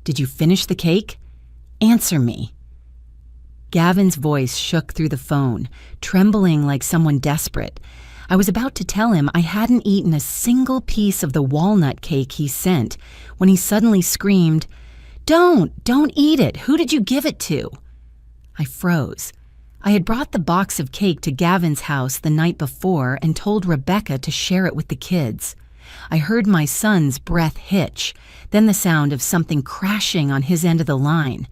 Did you finish the cake? Answer me." Gavin's voice shook through the phone, trembling like someone desperate. I was about to tell him I hadn't eaten a single piece of the walnut cake he sent when he suddenly screamed, Don't eat it. Who did you give it to?" I froze. I had brought the box of cake to Gavin's house the night before and told Rebecca to share it with the kids. I heard my son's breath hitch, then the sound of something crashing on his end of the line.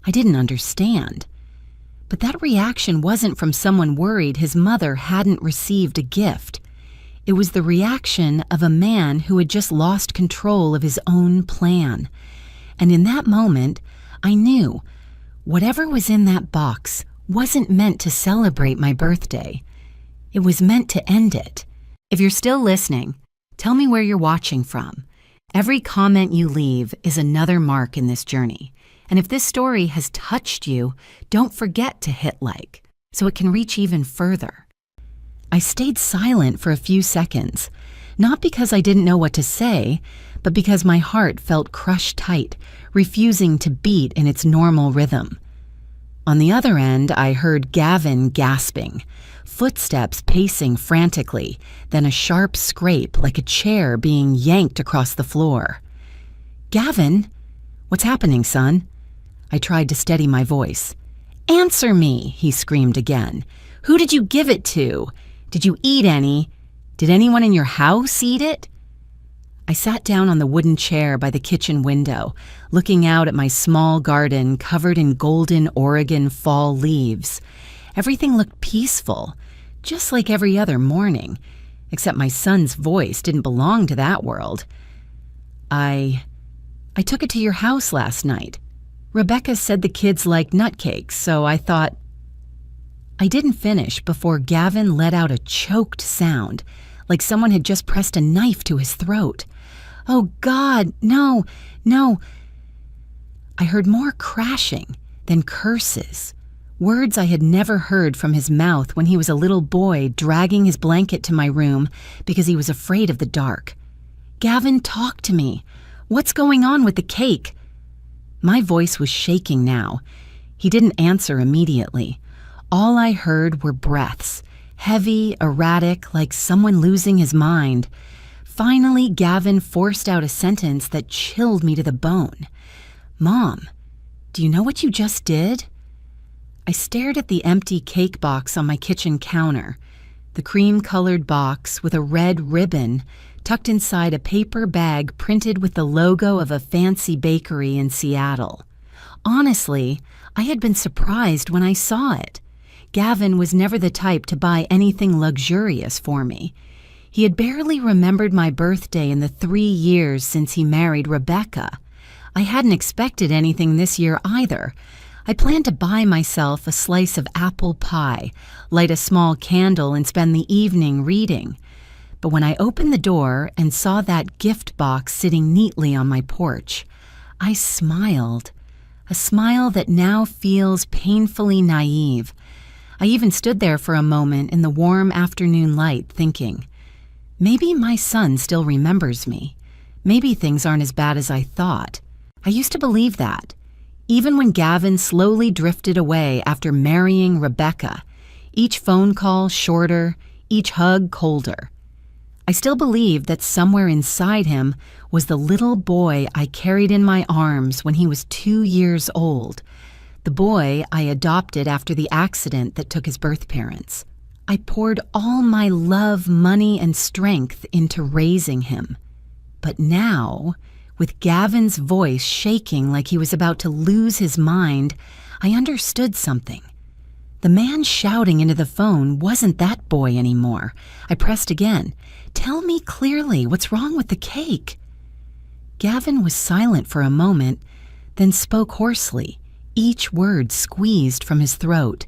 I didn't understand. But that reaction wasn't from someone worried his mother hadn't received a gift. It was the reaction of a man who had just lost control of his own plan. And in that moment, I knew whatever was in that box wasn't meant to celebrate my birthday. It was meant to end it. If you're still listening, tell me where you're watching from. Every comment you leave is another mark in this journey. And if this story has touched you, don't forget to hit like, so it can reach even further. I stayed silent for a few seconds, not because I didn't know what to say, but because my heart felt crushed tight, refusing to beat in its normal rhythm. On the other end, I heard Gavin gasping, footsteps pacing frantically, then a sharp scrape like a chair being yanked across the floor. "Gavin, what's happening, son?" I tried to steady my voice. "Answer me," he screamed again. "Who did you give it to? Did you eat any? Did anyone in your house eat it?" I sat down on the wooden chair by the kitchen window, looking out at my small garden covered in golden Oregon fall leaves. Everything looked peaceful, just like every other morning, except my son's voice didn't belong to that world. I took it to your house last night. Rebecca said the kids like nutcakes, so I thought... I didn't finish before Gavin let out a choked sound, like someone had just pressed a knife to his throat. "Oh, God, no, no." I heard more crashing, then curses, words I had never heard from his mouth when he was a little boy dragging his blanket to my room because he was afraid of the dark. "Gavin, talk to me. What's going on with the cake?" My voice was shaking now. He didn't answer immediately. All I heard were breaths, heavy, erratic, like someone losing his mind. Finally, Gavin forced out a sentence that chilled me to the bone. "Mom, do you know what you just did?" I stared at the empty cake box on my kitchen counter, the cream-colored box with a red ribbon tucked inside a paper bag printed with the logo of a fancy bakery in Seattle. Honestly, I had been surprised when I saw it. Gavin was never the type to buy anything luxurious for me. He had barely remembered my birthday in the 3 years since he married Rebecca. I hadn't expected anything this year either. I planned to buy myself a slice of apple pie, light a small candle, and spend the evening reading. But when I opened the door and saw that gift box sitting neatly on my porch, I smiled, a smile that now feels painfully naive. I even stood there for a moment in the warm afternoon light thinking, maybe my son still remembers me. Maybe things aren't as bad as I thought. I used to believe that, even when Gavin slowly drifted away after marrying Rebecca, each phone call shorter, each hug colder. I still believed that somewhere inside him was the little boy I carried in my arms when he was 2 years old, the boy I adopted after the accident that took his birth parents. I poured all my love, money, and strength into raising him. But now, with Gavin's voice shaking like he was about to lose his mind, I understood something. The man shouting into the phone wasn't that boy anymore. I pressed again. "Tell me clearly, what's wrong with the cake?" Gavin was silent for a moment, then spoke hoarsely, each word squeezed from his throat.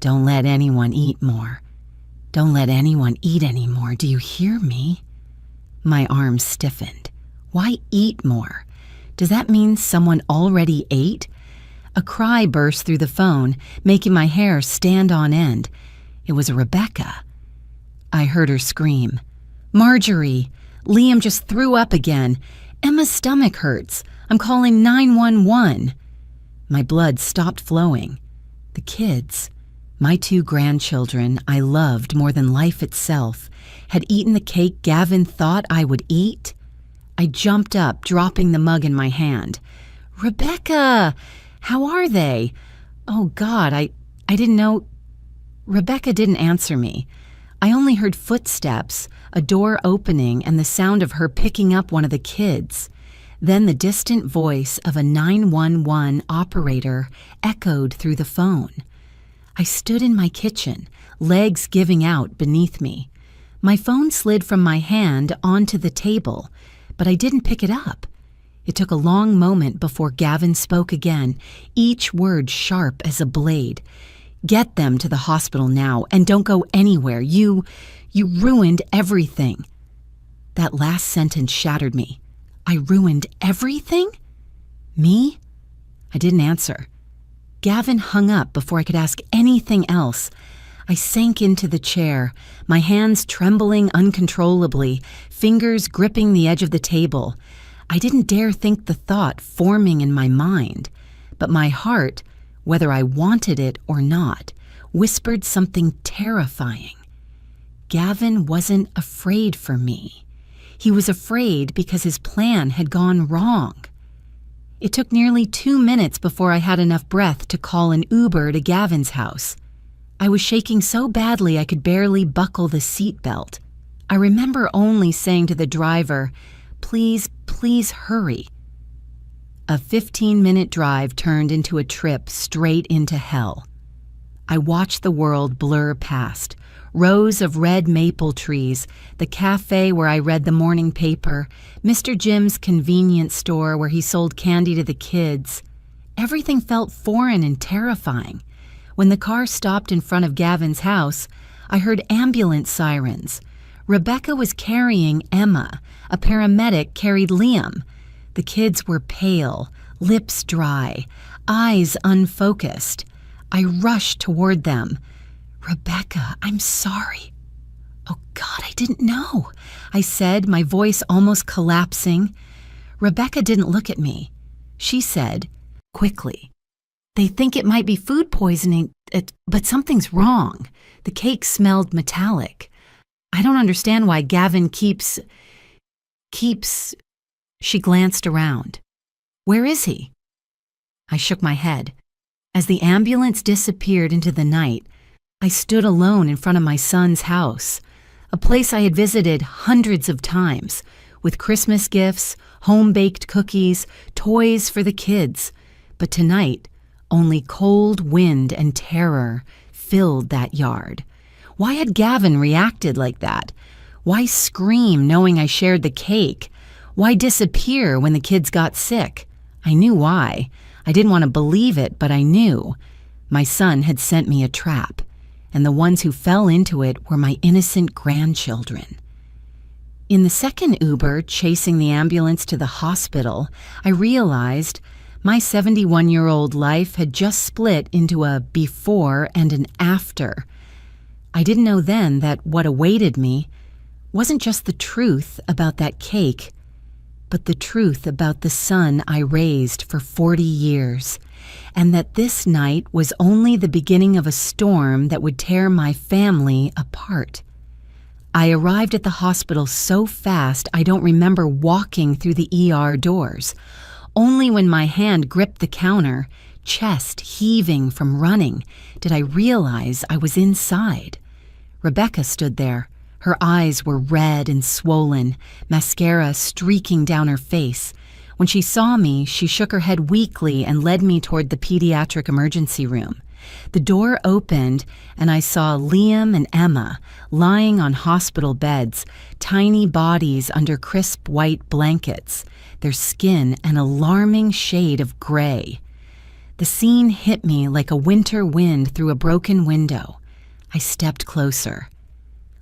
"Don't let anyone eat more. Don't let anyone eat anymore. Do you hear me?" My arms stiffened. Why eat more? Does that mean someone already ate? A cry burst through the phone, making my hair stand on end. It was Rebecca. I heard her scream, "Marjorie, Liam just threw up again. Emma's stomach hurts. I'm calling 911. My blood stopped flowing. The kids, my 2 grandchildren I loved more than life itself, had eaten the cake Gavin thought I would eat. I jumped up, dropping the mug in my hand. Rebecca, how are they? Oh God, I didn't know. Rebecca didn't answer me. I only heard footsteps, a door opening, and the sound of her picking up one of the kids. Then the distant voice of a 911 operator echoed through the phone. I stood in my kitchen, legs giving out beneath me. My phone slid from my hand onto the table, but I didn't pick it up. It took a long moment before Gavin spoke again, each word sharp as a blade. Get them to the hospital now, and don't go anywhere. You ruined everything. That last sentence shattered me. I ruined everything? Me? I didn't answer. Gavin hung up before I could ask anything else. I sank into the chair, my hands trembling uncontrollably, fingers gripping the edge of the table. I didn't dare think the thought forming in my mind, but my heart, whether I wanted it or not, whispered something terrifying. Gavin wasn't afraid for me. He was afraid because his plan had gone wrong. It took nearly 2 minutes before I had enough breath to call an Uber to Gavin's house. I was shaking so badly I could barely buckle the seatbelt. I remember only saying to the driver, "Please, please hurry." A 15-minute drive turned into a trip straight into hell. I watched the world blur past. Rows of red maple trees, the cafe where I read the morning paper, Mr. Jim's convenience store where he sold candy to the kids. Everything felt foreign and terrifying. When the car stopped in front of Gavin's house, I heard ambulance sirens. Rebecca was carrying Emma. A paramedic carried Liam. The kids were pale, lips dry, eyes unfocused. I rushed toward them. "Rebecca, I'm sorry." "Oh God, I didn't know," I said, my voice almost collapsing. Rebecca didn't look at me. She said, quickly, "They think it might be food poisoning, but something's wrong. The cake smelled metallic. I don't understand why Gavin keeps... She glanced around. "Where is he?" I shook my head. As the ambulance disappeared into the night, I stood alone in front of my son's house, a place I had visited hundreds of times, with Christmas gifts, home-baked cookies, toys for the kids. But tonight, only cold wind and terror filled that yard. Why had Gavin reacted like that? Why scream knowing I shared the cake? Why disappear when the kids got sick? I knew why. I didn't want to believe it, but I knew. My son had sent me a trap, and the ones who fell into it were my innocent grandchildren. In the second Uber, chasing the ambulance to the hospital, I realized my 71-year-old life had just split into a before and an after. I didn't know then that what awaited me wasn't just the truth about that cake, but the truth about the son I raised for 40 years, and that this night was only the beginning of a storm that would tear my family apart. I arrived at the hospital so fast I don't remember walking through the ER doors. Only when my hand gripped the counter, chest heaving from running, did I realize I was inside. Rebecca stood there. Her eyes were red and swollen, mascara streaking down her face. When she saw me, she shook her head weakly and led me toward the pediatric emergency room. The door opened, and I saw Liam and Emma lying on hospital beds, tiny bodies under crisp white blankets, their skin an alarming shade of gray. The scene hit me like a winter wind through a broken window. I stepped closer.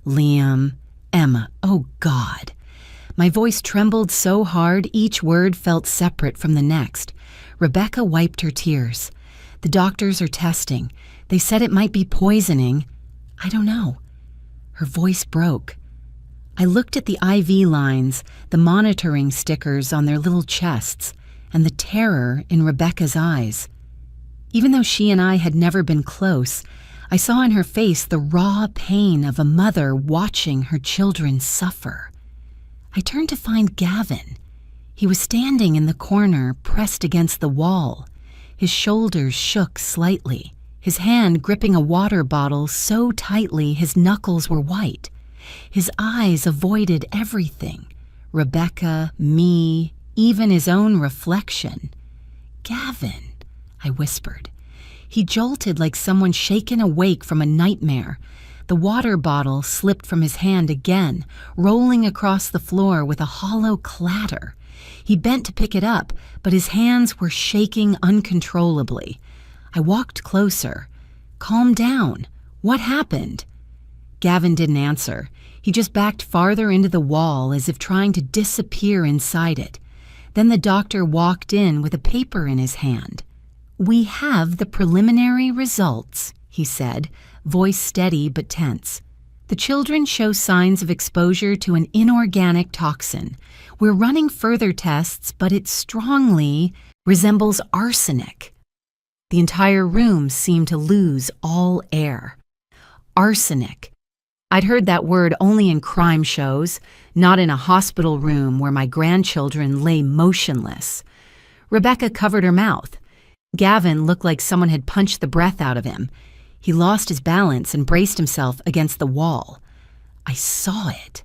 Liam, Emma, oh God. My voice trembled so hard each word felt separate from the next. Rebecca wiped her tears. "The doctors are testing. They said it might be poisoning. I don't know." Her voice broke. I looked at the IV lines, the monitoring stickers on their little chests, and the terror in Rebecca's eyes. Even though she and I had never been close, I saw in her face the raw pain of a mother watching her children suffer. I turned to find Gavin. He was standing in the corner, pressed against the wall. His shoulders shook slightly, his hand gripping a water bottle so tightly his knuckles were white. His eyes avoided everything: Rebecca, me, even his own reflection. "Gavin," I whispered. He jolted like someone shaken awake from a nightmare. The water bottle slipped from his hand again, rolling across the floor with a hollow clatter. He bent to pick it up, but his hands were shaking uncontrollably. I walked closer. "Calm down. What happened?" Gavin didn't answer. He just backed farther into the wall as if trying to disappear inside it. Then the doctor walked in with a paper in his hand. "We have the preliminary results," he said, voice steady but tense. "The children show signs of exposure to an inorganic toxin. We're running further tests, but it strongly resembles arsenic." The entire room seemed to lose all air. Arsenic. I'd heard that word only in crime shows, not in a hospital room where my grandchildren lay motionless. Rebecca covered her mouth. Gavin looked like someone had punched the breath out of him. He lost his balance and braced himself against the wall. I saw it.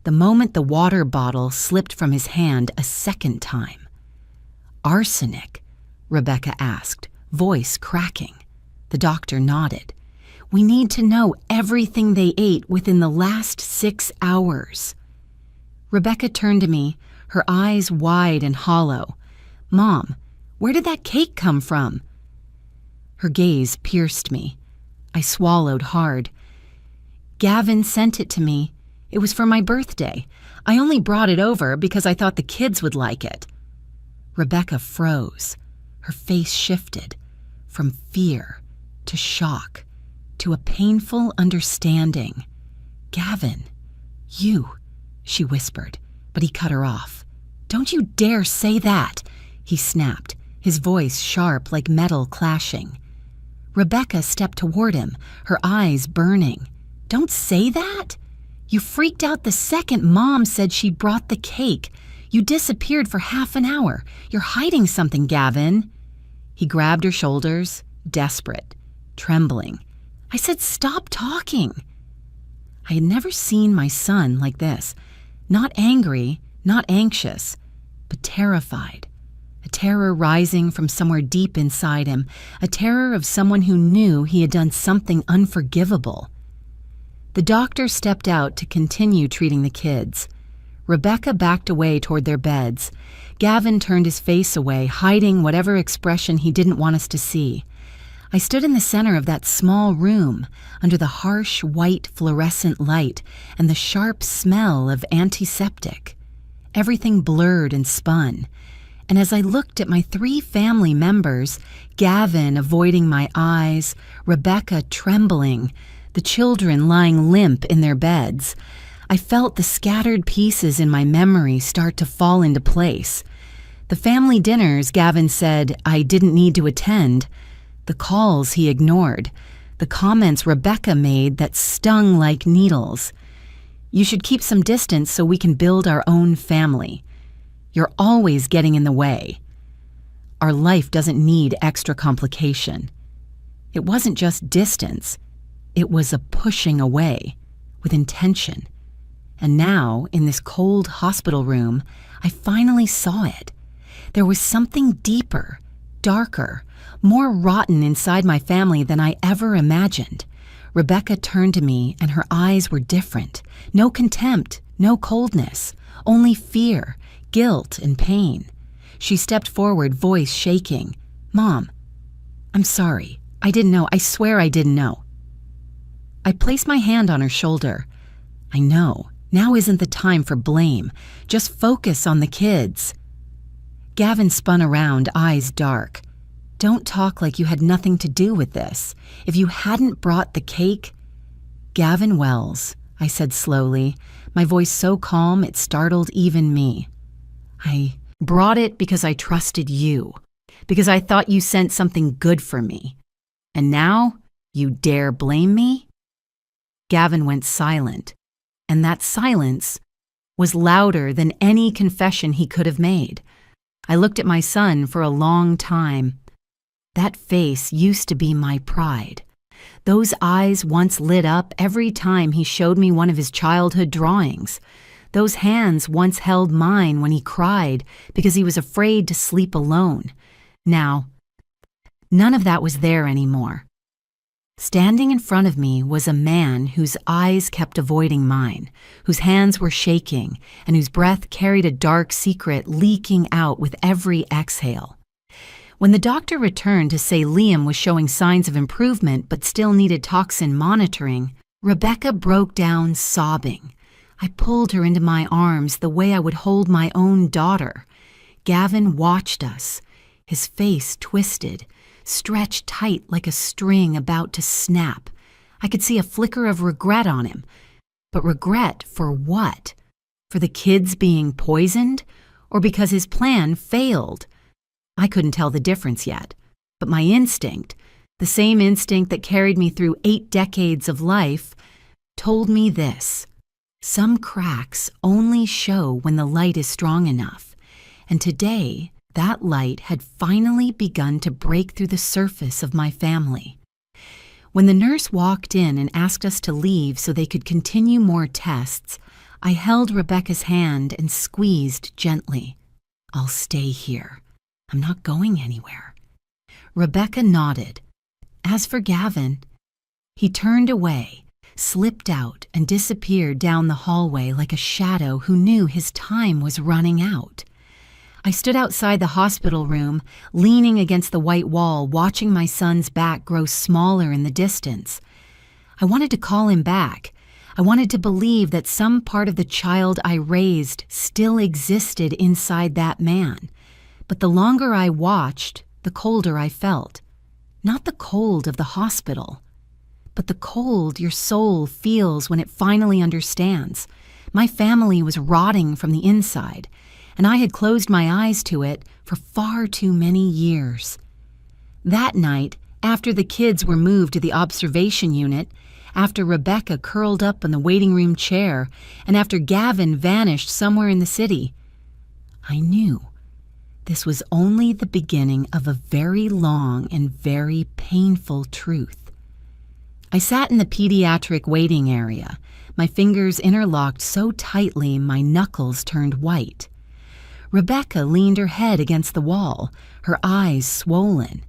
The moment the water bottle slipped from his hand a second time. "Arsenic?" Rebecca asked, voice cracking. The doctor nodded. "We need to know everything they ate within the last 6 hours." Rebecca turned to me, her eyes wide and hollow. "Mom, where did that cake come from?" Her gaze pierced me. I swallowed hard. "Gavin sent it to me. It was for my birthday. I only brought it over because I thought the kids would like it." Rebecca froze. Her face shifted from fear to shock to a painful understanding. "Gavin, you," she whispered, but he cut her off. "Don't you dare say that," he snapped, his voice sharp like metal clashing. Rebecca stepped toward him, her eyes burning. "Don't say that? You freaked out the second Mom said she brought the cake. You disappeared for half an hour. You're hiding something, Gavin." He grabbed her shoulders, desperate, trembling. I said, "Stop talking." I had never seen my son like this. Not angry, not anxious, but terrified. A terror rising from somewhere deep inside him, a terror of someone who knew he had done something unforgivable. The doctor stepped out to continue treating the kids. Rebecca backed away toward their beds. Gavin turned his face away, hiding whatever expression he didn't want us to see. I stood in the center of that small room, under the harsh, white, fluorescent light and the sharp smell of antiseptic. Everything blurred and spun. And as I looked at my 3 family members, Gavin avoiding my eyes, Rebecca trembling, the children lying limp in their beds, I felt the scattered pieces in my memory start to fall into place. The family dinners Gavin said I didn't need to attend, the calls he ignored, the comments Rebecca made that stung like needles. "You should keep some distance so we can build our own family. You're always getting in the way. Our life doesn't need extra complication." It wasn't just distance. It was a pushing away, with intention. And now, in this cold hospital room, I finally saw it. There was something deeper, darker, more rotten inside my family than I ever imagined. Rebecca turned to me, and her eyes were different. No contempt, no coldness, only fear, guilt, and pain. She stepped forward, voice shaking. "Mom, I'm sorry. I didn't know. I swear I didn't know." I placed my hand on her shoulder. "I know. Now isn't the time for blame. Just focus on the kids." Gavin spun around, eyes dark. "Don't talk like you had nothing to do with this. If you hadn't brought the cake—" "Gavin Wells," I said slowly, my voice so calm it startled even me. Brought it because I trusted you, because I thought you sent something good for me. And now you dare blame me?" Gavin went silent, and that silence was louder than any confession he could have made. I looked at my son for a long time. That face used to be my pride. Those eyes once lit up every time he showed me one of his childhood drawings. Those hands once held mine when he cried because he was afraid to sleep alone. Now, none of that was there anymore. Standing in front of me was a man whose eyes kept avoiding mine, whose hands were shaking, and whose breath carried a dark secret leaking out with every exhale. When the doctor returned to say Liam was showing signs of improvement but still needed toxin monitoring, Rebecca broke down sobbing. I pulled her into my arms the way I would hold my own daughter. Gavin watched us, his face twisted, stretched tight like a string about to snap. I could see a flicker of regret on him. But regret for what? For the kids being poisoned? Or because his plan failed? I couldn't tell the difference yet. But my instinct, the same instinct that carried me through 8 decades of life, told me this. Some cracks only show when the light is strong enough. And today, that light had finally begun to break through the surface of my family. When the nurse walked in and asked us to leave so they could continue more tests, I held Rebecca's hand and squeezed gently. "I'll stay here. I'm not going anywhere." Rebecca nodded. As for Gavin, he turned away, slipped out, and disappeared down the hallway like a shadow who knew his time was running out. I stood outside the hospital room, leaning against the white wall, watching my son's back grow smaller in the distance. I wanted to call him back. I wanted to believe that some part of the child I raised still existed inside that man. But the longer I watched, the colder I felt. Not the cold of the hospital, but the cold your soul feels when it finally understands. My family was rotting from the inside, and I had closed my eyes to it for far too many years. That night, after the kids were moved to the observation unit, after Rebecca curled up in the waiting room chair, and after Gavin vanished somewhere in the city, I knew this was only the beginning of a very long and very painful truth. I sat in the pediatric waiting area, my fingers interlocked so tightly my knuckles turned white. Rebecca leaned her head against the wall, her eyes swollen.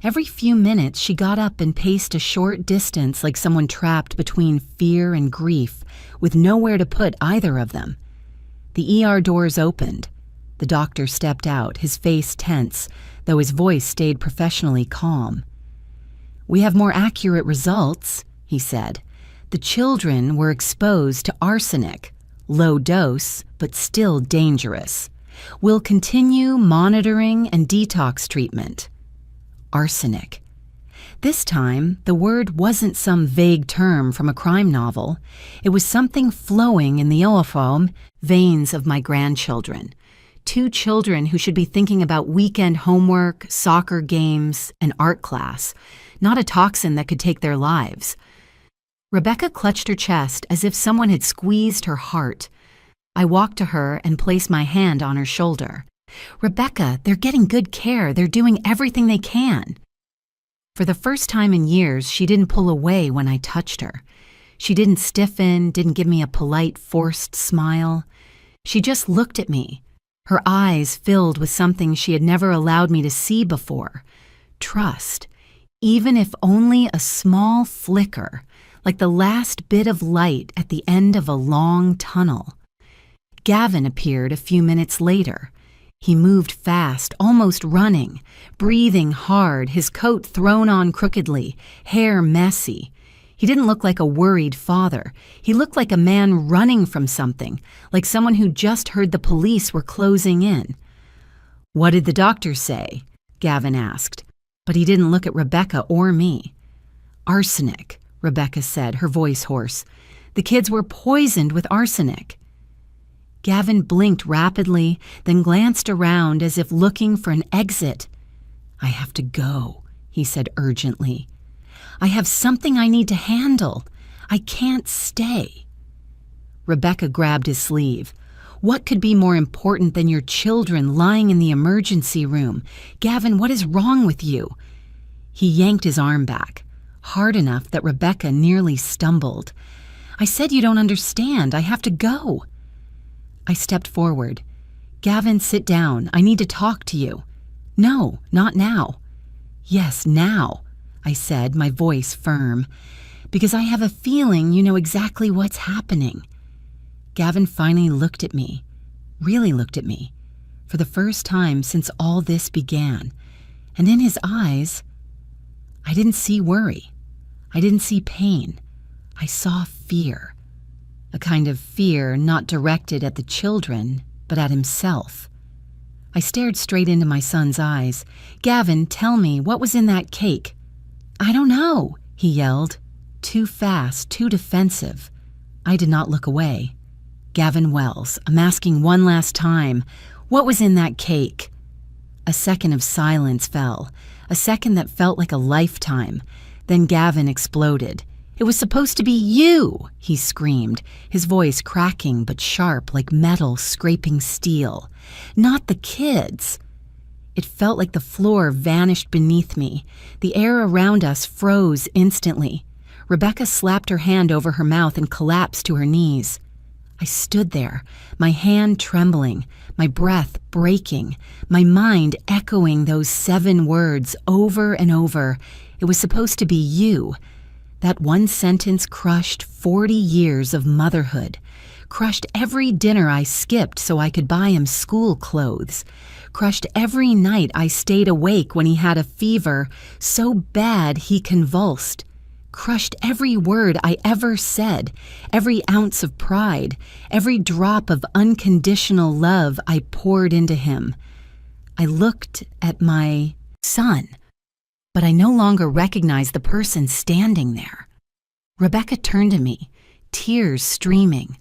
Every few minutes she got up and paced a short distance like someone trapped between fear and grief, with nowhere to put either of them. The ER doors opened. The doctor stepped out, his face tense, though his voice stayed professionally calm. "We have more accurate results," he said. "The children were exposed to arsenic, low dose, but still dangerous. We'll continue monitoring and detox treatment." Arsenic. This time, the word wasn't some vague term from a crime novel. It was something flowing in the oiforme veins of my grandchildren. 2 children who should be thinking about weekend homework, soccer games, and art class, not a toxin that could take their lives. Rebecca clutched her chest as if someone had squeezed her heart. I walked to her and placed my hand on her shoulder. "Rebecca, they're getting good care. They're doing everything they can." For the first time in years, she didn't pull away when I touched her. She didn't stiffen, didn't give me a polite, forced smile. She just looked at me, her eyes filled with something she had never allowed me to see before. Trust, even if only a small flicker, like the last bit of light at the end of a long tunnel. Gavin appeared a few minutes later. He moved fast, almost running, breathing hard, his coat thrown on crookedly, hair messy. He didn't look like a worried father. He looked like a man running from something, like someone who just heard the police were closing in. "What did the doctor say?" Gavin asked, but he didn't look at Rebecca or me. "Arsenic," Rebecca said, her voice hoarse. "The kids were poisoned with arsenic." Gavin blinked rapidly, then glanced around as if looking for an exit. "I have to go," he said urgently. "I have something I need to handle. I can't stay." Rebecca grabbed his sleeve. "What could be more important than your children lying in the emergency room? Gavin, what is wrong with you?" He yanked his arm back, hard enough that Rebecca nearly stumbled. "I said you don't understand. I have to go." I stepped forward. "Gavin, sit down. I need to talk to you." "No, not now." "Yes, now," I said, my voice firm, "because I have a feeling you know exactly what's happening." Gavin finally looked at me, really looked at me, for the first time since all this began, and in his eyes, I didn't see worry. I didn't see pain. I saw fear. A kind of fear not directed at the children, but at himself. I stared straight into my son's eyes. "Gavin, tell me, what was in that cake?" "I don't know," he yelled. Too fast, too defensive. I did not look away. "Gavin Wells, I'm asking one last time. What was in that cake?" A second of silence fell, a second that felt like a lifetime. Then Gavin exploded. "It was supposed to be you!" he screamed, his voice cracking but sharp like metal scraping steel. "Not the kids!" It felt like the floor vanished beneath me. The air around us froze instantly. Rebecca slapped her hand over her mouth and collapsed to her knees. I stood there, my hand trembling, my breath breaking, my mind echoing those 7 words over and over. It was supposed to be you. That one sentence crushed 40 years of motherhood, crushed every dinner I skipped so I could buy him school clothes, crushed every night I stayed awake when he had a fever so bad he convulsed, crushed every word I ever said, every ounce of pride, every drop of unconditional love I poured into him. I looked at my son, but I no longer recognized the person standing there. Rebecca turned to me, tears streaming.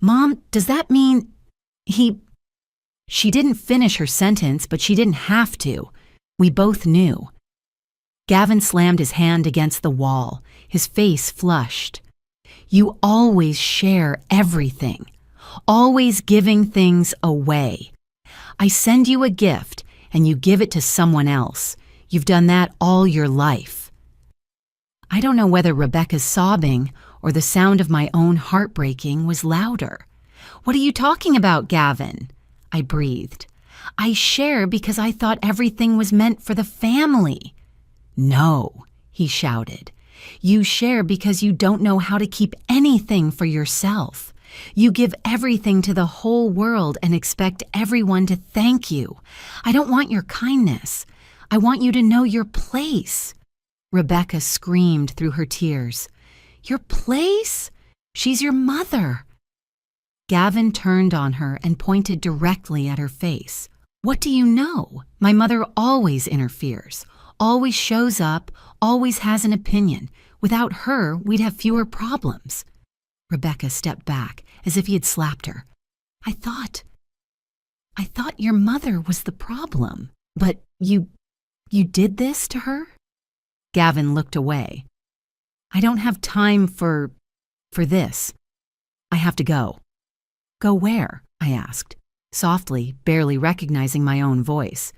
"Mom, does that mean She didn't finish her sentence, but she didn't have to. We both knew. Gavin slammed his hand against the wall, his face flushed. "You always share everything, always giving things away. I send you a gift, and you give it to someone else. You've done that all your life." I don't know whether Rebecca's sobbing or the sound of my own heartbreaking was louder. "What are you talking about, Gavin?" I breathed. "I share because I thought everything was meant for the family." "No," he shouted. "You share because you don't know how to keep anything for yourself. You give everything to the whole world and expect everyone to thank you. I don't want your kindness. I want you to know your place." Rebecca screamed through her tears. "Your place? She's your mother." Gavin turned on her and pointed directly at her face. "What do you know? My mother always interferes, always shows up, always has an opinion. Without her, we'd have fewer problems." Rebecca stepped back, as if he had slapped her. I thought your mother was the problem. But you did this to her?" Gavin looked away. "I don't have time for this. I have to go." "Go where?" I asked, softly, barely recognizing my own voice.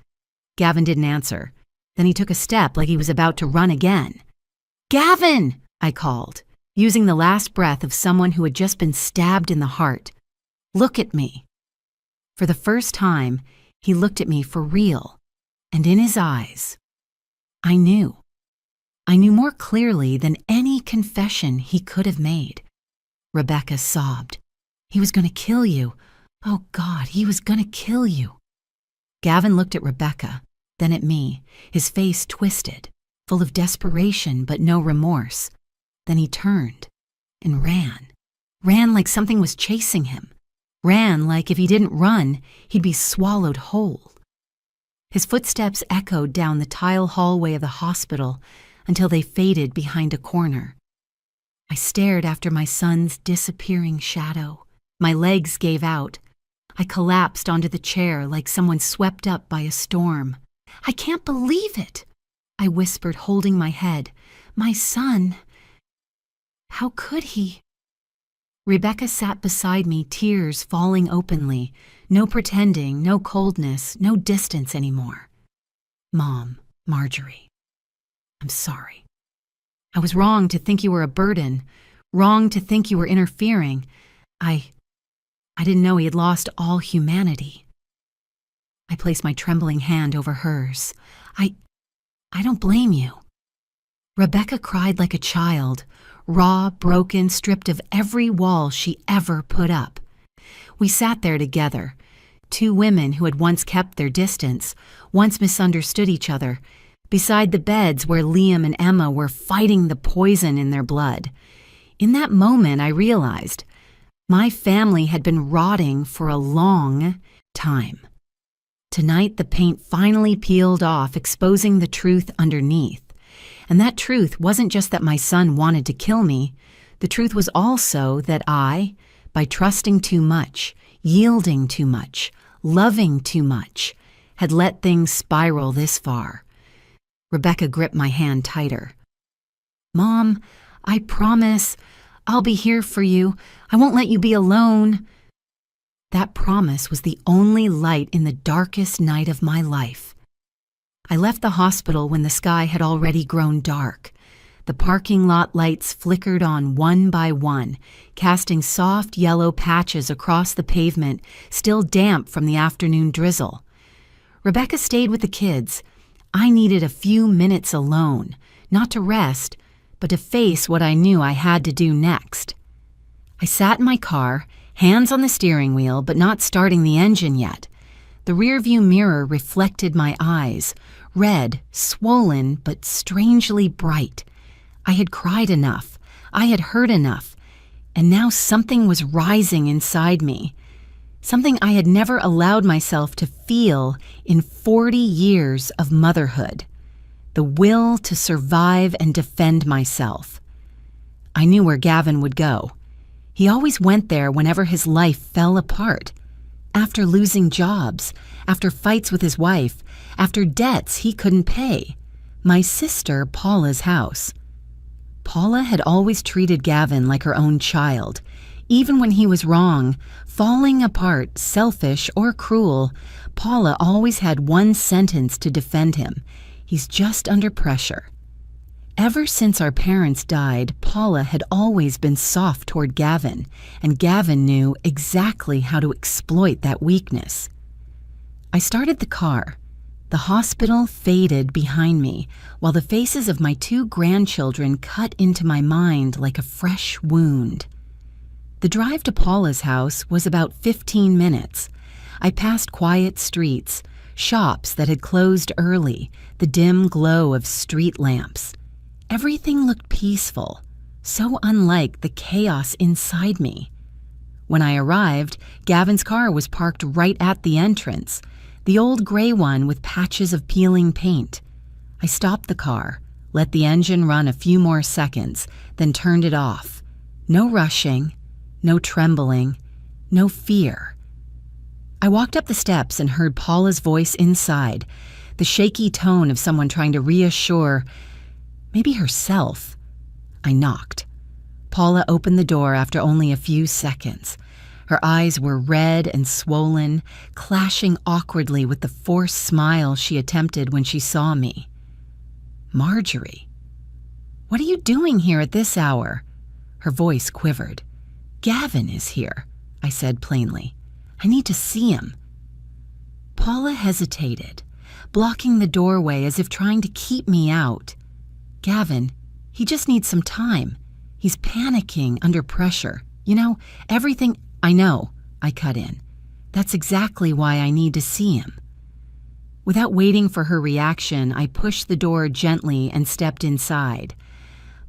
Gavin didn't answer. Then he took a step like he was about to run again. "Gavin!" I called, using the last breath of someone who had just been stabbed in the heart. "Look at me." For the first time, he looked at me for real, and in his eyes, I knew. I knew more clearly than any confession he could have made. Rebecca sobbed. "He was going to kill you. Oh God, he was going to kill you." Gavin looked at Rebecca, then at me, his face twisted, full of desperation but no remorse. Then he turned and ran like something was chasing him, ran like if he didn't run, he'd be swallowed whole. His footsteps echoed down the tile hallway of the hospital until they faded behind a corner. I stared after my son's disappearing shadow. My legs gave out. I collapsed onto the chair like someone swept up by a storm. "I can't believe it," I whispered, holding my head. "My son. How could he?" Rebecca sat beside me, tears falling openly. No pretending, no coldness, no distance anymore. "Mom, Marjorie, I'm sorry. I was wrong to think you were a burden, wrong to think you were interfering. I didn't know he had lost all humanity." I placed my trembling hand over hers. I don't blame you." Rebecca cried like a child, raw, broken, stripped of every wall she ever put up. We sat there together, two women who had once kept their distance, once misunderstood each other, beside the beds where Liam and Emma were fighting the poison in their blood. In that moment, I realized my family had been rotting for a long time. Tonight, the paint finally peeled off, exposing the truth underneath. And that truth wasn't just that my son wanted to kill me. The truth was also that I, by trusting too much, yielding too much, loving too much, had let things spiral this far. Rebecca gripped my hand tighter. "Mom, I promise I'll be here for you. I won't let you be alone." That promise was the only light in the darkest night of my life. I left the hospital when the sky had already grown dark. The parking lot lights flickered on one by one, casting soft yellow patches across the pavement, still damp from the afternoon drizzle. Rebecca stayed with the kids. I needed a few minutes alone, not to rest, but to face what I knew I had to do next. I sat in my car, hands on the steering wheel, but not starting the engine yet. The rearview mirror reflected my eyes, red, swollen, but strangely bright. I had cried enough. I had hurt enough. And now something was rising inside me. Something I had never allowed myself to feel in 40 years of motherhood. The will to survive and defend myself. I knew where Gavin would go. He always went there whenever his life fell apart. After losing jobs, after fights with his wife, after debts he couldn't pay. My sister Paula's house. Paula had always treated Gavin like her own child. Even when he was wrong, falling apart, selfish or cruel, Paula always had one sentence to defend him. "He's just under pressure." Ever since our parents died, Paula had always been soft toward Gavin, and Gavin knew exactly how to exploit that weakness. I started the car. The hospital faded behind me, while the faces of my two grandchildren cut into my mind like a fresh wound. The drive to Paula's house was about 15 minutes. I passed quiet streets, shops that had closed early, the dim glow of street lamps. Everything looked peaceful, so unlike the chaos inside me. When I arrived, Gavin's car was parked right at the entrance, the old gray one with patches of peeling paint. I stopped the car, let the engine run a few more seconds, then turned it off. No rushing, no trembling, no fear. I walked up the steps and heard Paula's voice inside, the shaky tone of someone trying to reassure, maybe herself. I knocked. Paula opened the door after only a few seconds. Her eyes were red and swollen, clashing awkwardly with the forced smile she attempted when she saw me. "Marjorie, what are you doing here at this hour?" Her voice quivered. "Gavin is here," I said plainly. "I need to see him." Paula hesitated, blocking the doorway as if trying to keep me out. "Gavin, he just needs some time. He's panicking under pressure. You know, everything—" "I know," I cut in. "That's exactly why I need to see him." Without waiting for her reaction, I pushed the door gently and stepped inside.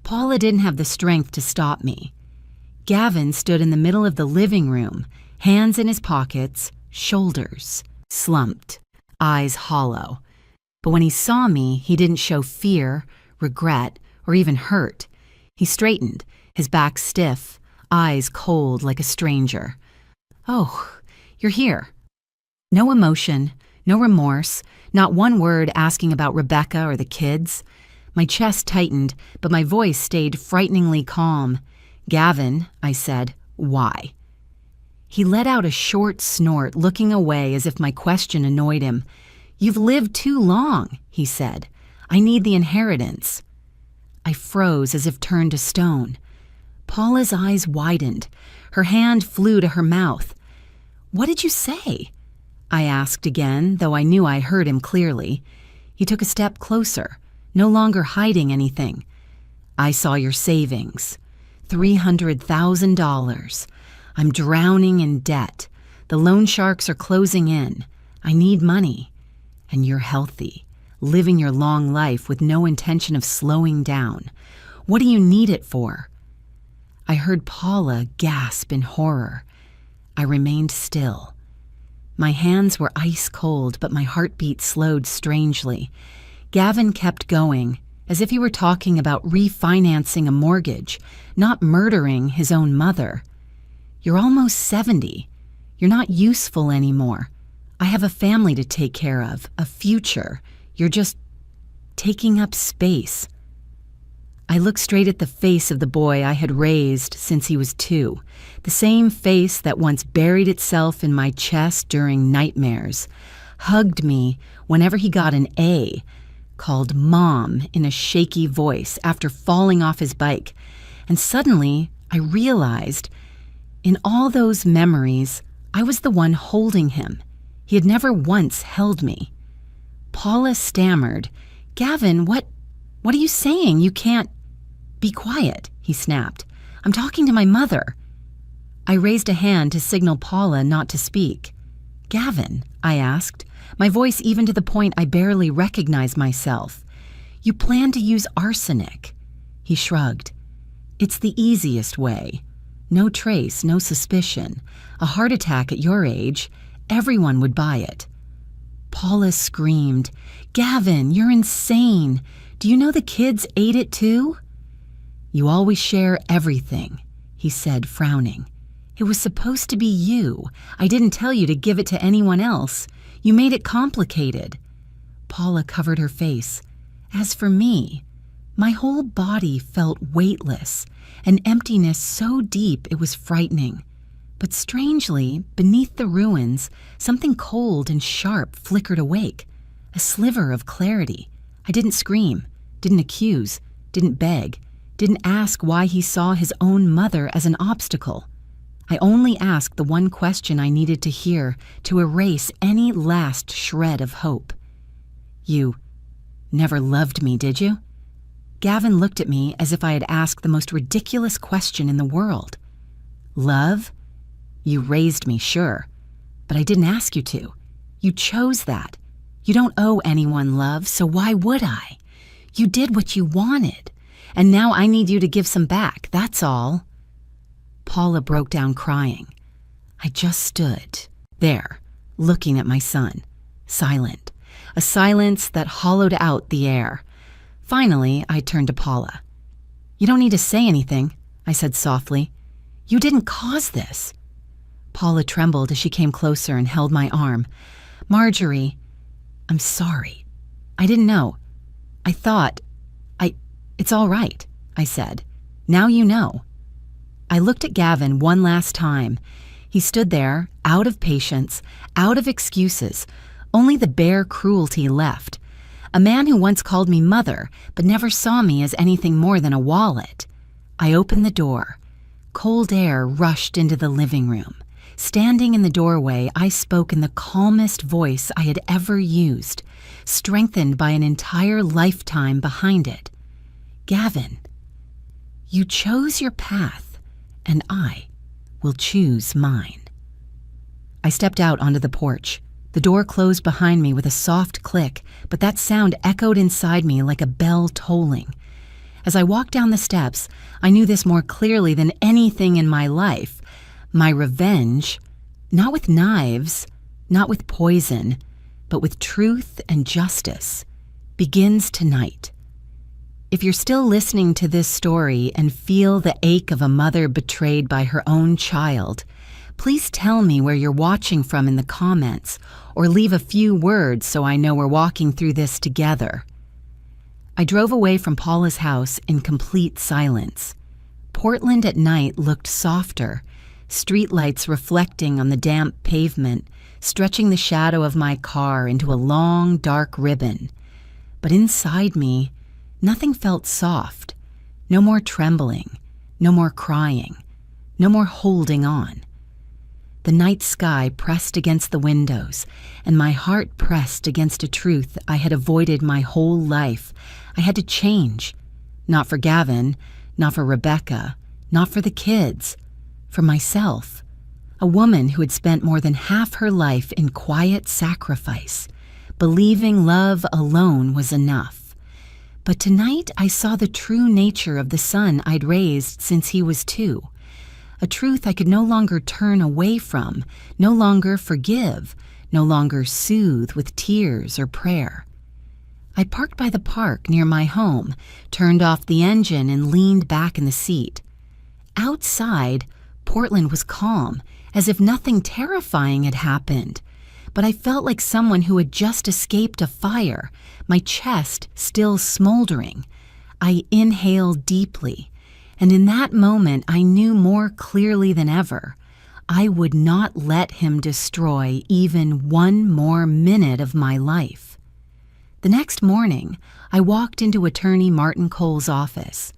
Paula didn't have the strength to stop me. Gavin stood in the middle of the living room, hands in his pockets, shoulders slumped, eyes hollow. But when he saw me, he didn't show fear, regret, or even hurt. He straightened, his back stiff, eyes cold like a stranger. "Oh, You're here. No emotion, no remorse, not one word asking about Rebecca or the kids. My chest tightened, but my voice stayed frighteningly calm. Gavin, I said, why? He let out a short snort, looking away as if my question annoyed him. You've lived too long, he said. I need the inheritance. I froze as if turned to stone. Paula's eyes widened. Her hand flew to her mouth. What did you say? I asked again, though I knew I heard him clearly. He took a step closer, no longer hiding anything. I saw your savings. $300,000. I'm drowning in debt. The loan sharks are closing in. I need money. And you're healthy, living your long life with no intention of slowing down. What do you need it for? I heard Paula gasp in horror. I remained still. My hands were ice cold, but my heartbeat slowed strangely. Gavin kept going, as if he were talking about refinancing a mortgage, not murdering his own mother. You're almost 70. You're not useful anymore. I have a family to take care of, a future. You're just taking up space. I looked straight at the face of the boy I had raised since he was 2, the same face that once buried itself in my chest during nightmares, hugged me whenever he got an A, called Mom in a shaky voice after falling off his bike, and suddenly I realized, in all those memories, I was the one holding him. He had never once held me. Paula stammered, Gavin, what are you saying? You can't... Be quiet, he snapped. I'm talking to my mother. I raised a hand to signal Paula not to speak. Gavin, I asked, my voice even to the point I barely recognized myself. You plan to use arsenic. He shrugged. It's the easiest way. No trace, no suspicion. A heart attack at your age, everyone would buy it. Paula screamed, Gavin, you're insane. Do you know the kids ate it too? You always share everything, he said, frowning. It was supposed to be you. I didn't tell you to give it to anyone else. You made it complicated. Paula covered her face. As for me, my whole body felt weightless, an emptiness so deep it was frightening. But strangely, beneath the ruins, something cold and sharp flickered awake, a sliver of clarity. I didn't scream, didn't accuse, didn't beg, didn't ask why he saw his own mother as an obstacle. I only asked the one question I needed to hear to erase any last shred of hope. You never loved me, did you? Gavin looked at me as if I had asked the most ridiculous question in the world. Love? You raised me, sure, but I didn't ask you to. You chose that. You don't owe anyone love, so why would I? You did what you wanted, and now I need you to give some back, that's all. Paula broke down crying. I just stood there, looking at my son, silent, a silence that hollowed out the air. Finally, I turned to Paula. You don't need to say anything, I said softly. You didn't cause this. Paula trembled as she came closer and held my arm. Marjorie, I'm sorry. I didn't know. I thought, it's all right, I said. Now you know. I looked at Gavin one last time. He stood there, out of patience, out of excuses, only the bare cruelty left. A man who once called me mother, but never saw me as anything more than a wallet. I opened the door. Cold air rushed into the living room. Standing in the doorway, I spoke in the calmest voice I had ever used, strengthened by an entire lifetime behind it. Gavin, you chose your path, and I will choose mine. I stepped out onto the porch. The door closed behind me with a soft click, but that sound echoed inside me like a bell tolling. As I walked down the steps, I knew this more clearly than anything in my life. My revenge, not with knives, not with poison, but with truth and justice, begins tonight. If you're still listening to this story and feel the ache of a mother betrayed by her own child, Please tell me where you're watching from in the comments, or leave a few words so I know we're walking through this together." I drove away from Paula's house in complete silence. Portland at night looked softer, streetlights reflecting on the damp pavement, stretching the shadow of my car into a long, dark ribbon. But inside me, nothing felt soft. No more trembling, no more crying, no more holding on. The night sky pressed against the windows, and my heart pressed against a truth I had avoided my whole life. I had to change. Not for Gavin, not for Rebecca, not for the kids. For myself, a woman who had spent more than half her life in quiet sacrifice, believing love alone was enough. But tonight I saw the true nature of the son I'd raised since he was 2. A truth I could no longer turn away from, no longer forgive, no longer soothe with tears or prayer. I parked by the park near my home, turned off the engine and leaned back in the seat. Outside, Portland was calm, as if nothing terrifying had happened. But I felt like someone who had just escaped a fire, my chest still smoldering. I inhaled deeply, and in that moment I knew more clearly than ever. I would not let him destroy even one more minute of my life. The next morning, I walked into Attorney Martin Cole's office.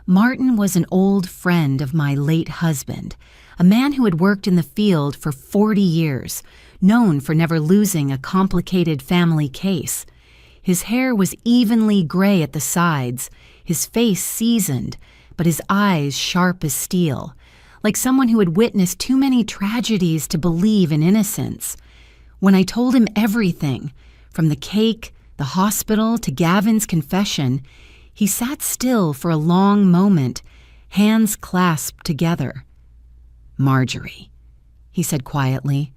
Martin was an old friend of my late husband, a man who had worked in the field for 40 years, known for never losing a complicated family case. His hair was evenly gray at the sides, his face seasoned, but his eyes sharp as steel, like someone who had witnessed too many tragedies to believe in innocence. When I told him everything, from the cake, the hospital, to Gavin's confession, he sat still for a long moment, hands clasped together. "Marjorie," he said quietly,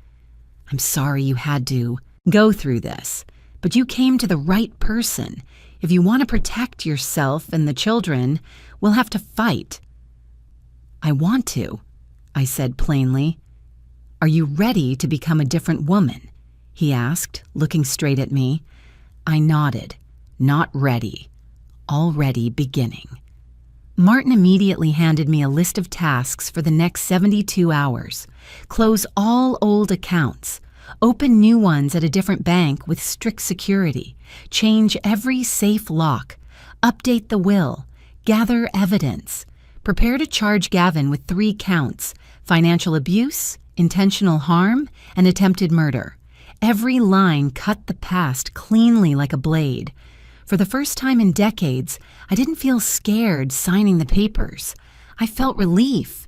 "I'm sorry you had to go through this, but you came to the right person. If you want to protect yourself and the children, we'll have to fight." "I want to," I said plainly. "Are you ready to become a different woman?" he asked, looking straight at me. I nodded. Not ready. Already beginning. Martin immediately handed me a list of tasks for the next 72 hours. Close all old accounts. Open new ones at a different bank with strict security. Change every safe lock. Update the will. Gather evidence. Prepare to charge Gavin with 3 counts: financial abuse, intentional harm, and attempted murder. Every line cut the past cleanly like a blade. For the first time in decades, I didn't feel scared signing the papers. I felt relief.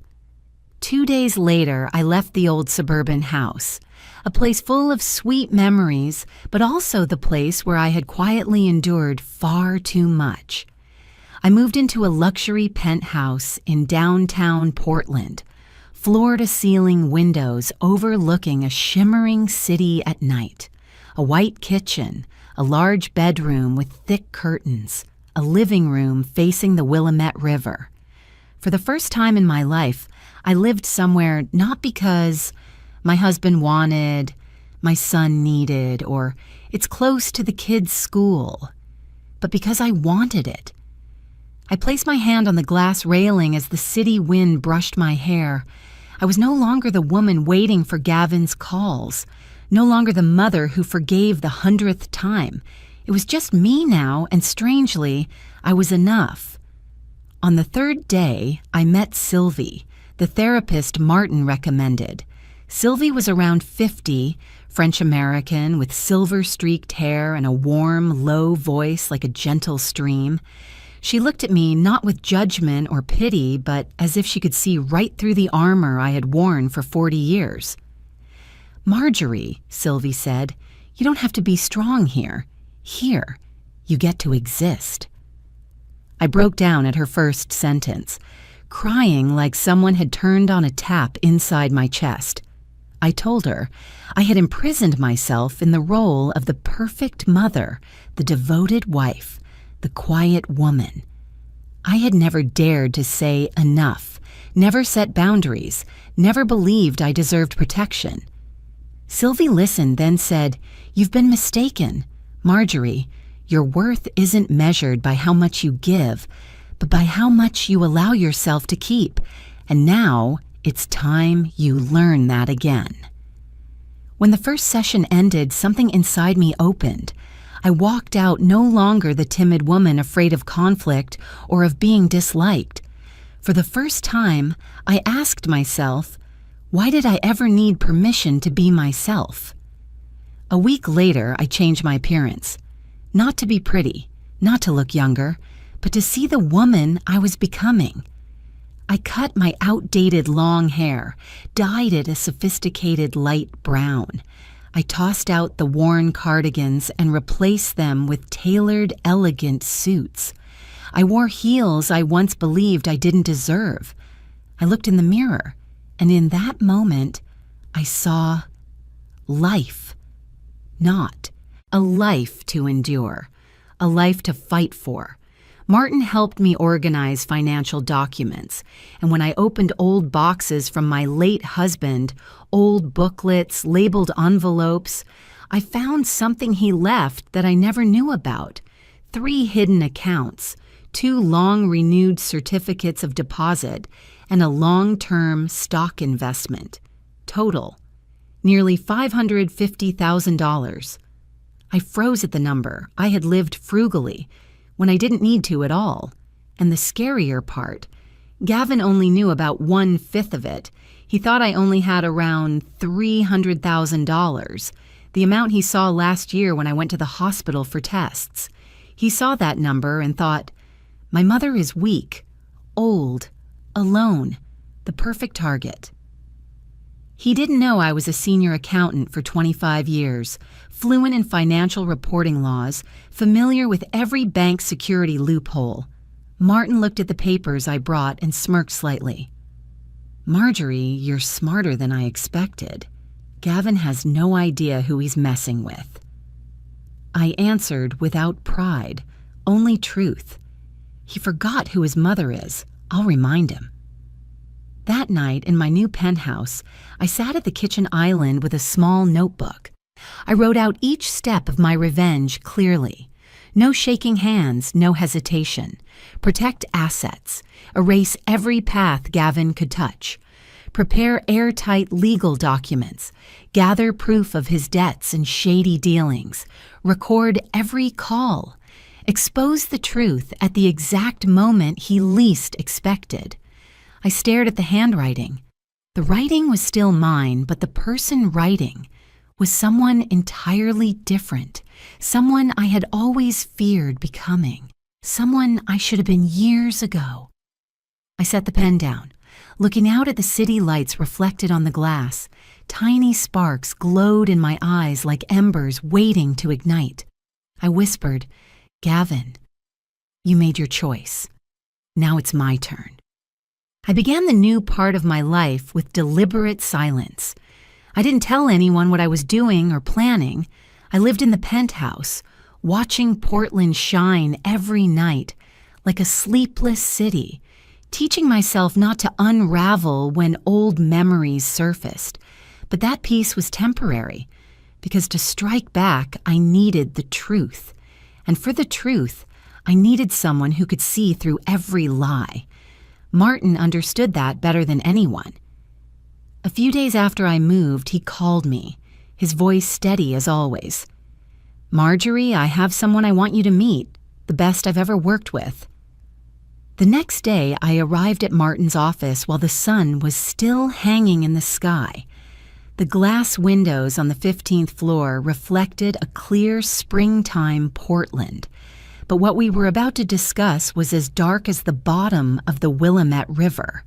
2 days later, I left the old suburban house, a place full of sweet memories, but also the place where I had quietly endured far too much. I moved into a luxury penthouse in downtown Portland, floor-to-ceiling windows overlooking a shimmering city at night, a white kitchen, a large bedroom with thick curtains, a living room facing the Willamette River. For the first time in my life, I lived somewhere not because my husband wanted, my son needed, or it's close to the kids' school, but because I wanted it. I placed my hand on the glass railing as the city wind brushed my hair. I was no longer the woman waiting for Gavin's calls, no longer the mother who forgave the 100th time. It was just me now, and strangely, I was enough. On the 3rd day, I met Sylvie, the therapist Martin recommended. Sylvie was around 50, French-American, with silver-streaked hair and a warm, low voice like a gentle stream. She looked at me not with judgment or pity, but as if she could see right through the armor I had worn for 40 years. "Marjorie," Sylvie said, "you don't have to be strong here. Here, you get to exist." I broke down at her first sentence, crying like someone had turned on a tap inside my chest. I told her I had imprisoned myself in the role of the perfect mother, the devoted wife, the quiet woman. I had never dared to say enough, never set boundaries, never believed I deserved protection. Sylvie listened, then said, "You've been mistaken. Marjorie, your worth isn't measured by how much you give, but by how much you allow yourself to keep. And now it's time you learn that again." When the first session ended, something inside me opened. I walked out no longer the timid woman afraid of conflict or of being disliked. For the first time, I asked myself, why did I ever need permission to be myself? A week later, I changed my appearance. Not to be pretty, not to look younger, but to see the woman I was becoming. I cut my outdated long hair, dyed it a sophisticated light brown. I tossed out the worn cardigans and replaced them with tailored, elegant suits. I wore heels I once believed I didn't deserve. I looked in the mirror, and in that moment, I saw life. Not a life to endure, a life to fight for. Martin helped me organize financial documents, and when I opened old boxes from my late husband, old booklets, labeled envelopes, I found something he left that I never knew about. 3 hidden accounts, 2 long-renewed certificates of deposit, and a long-term stock investment. Total, nearly $550,000. I froze at the number. I had lived frugally, when I didn't need to at all. And the scarier part, Gavin only knew about 1/5 of it. He thought I only had around $300,000, the amount he saw last year when I went to the hospital for tests. He saw that number and thought, my mother is weak, old, alone, the perfect target. He didn't know I was a senior accountant for 25 years, fluent in financial reporting laws, familiar with every bank security loophole. Martin looked at the papers I brought and smirked slightly. "Marjorie, you're smarter than I expected. Gavin has no idea who he's messing with." I answered without pride, only truth. He forgot who his mother is. I'll remind him. That night, in my new penthouse, I sat at the kitchen island with a small notebook. I wrote out each step of my revenge clearly. No shaking hands, no hesitation. Protect assets. Erase every path Gavin could touch. Prepare airtight legal documents. Gather proof of his debts and shady dealings. Record every call. Expose the truth at the exact moment he least expected. I stared at the handwriting. The writing was still mine, but the person writing was someone entirely different, someone I had always feared becoming, someone I should have been years ago. I set the pen down, looking out at the city lights reflected on the glass. Tiny sparks glowed in my eyes like embers waiting to ignite. I whispered, "Gavin, you made your choice. Now it's my turn." I began the new part of my life with deliberate silence. I didn't tell anyone what I was doing or planning. I lived in the penthouse, watching Portland shine every night, like a sleepless city, teaching myself not to unravel when old memories surfaced. But that peace was temporary, because to strike back, I needed the truth. And for the truth, I needed someone who could see through every lie. Martin understood that better than anyone. A few days after I moved, he called me, his voice steady as always. "Marjorie, I have someone I want you to meet, the best I've ever worked with." The next day, I arrived at Martin's office while the sun was still hanging in the sky. The glass windows on the 15th floor reflected a clear springtime Portland. But what we were about to discuss was as dark as the bottom of the Willamette River.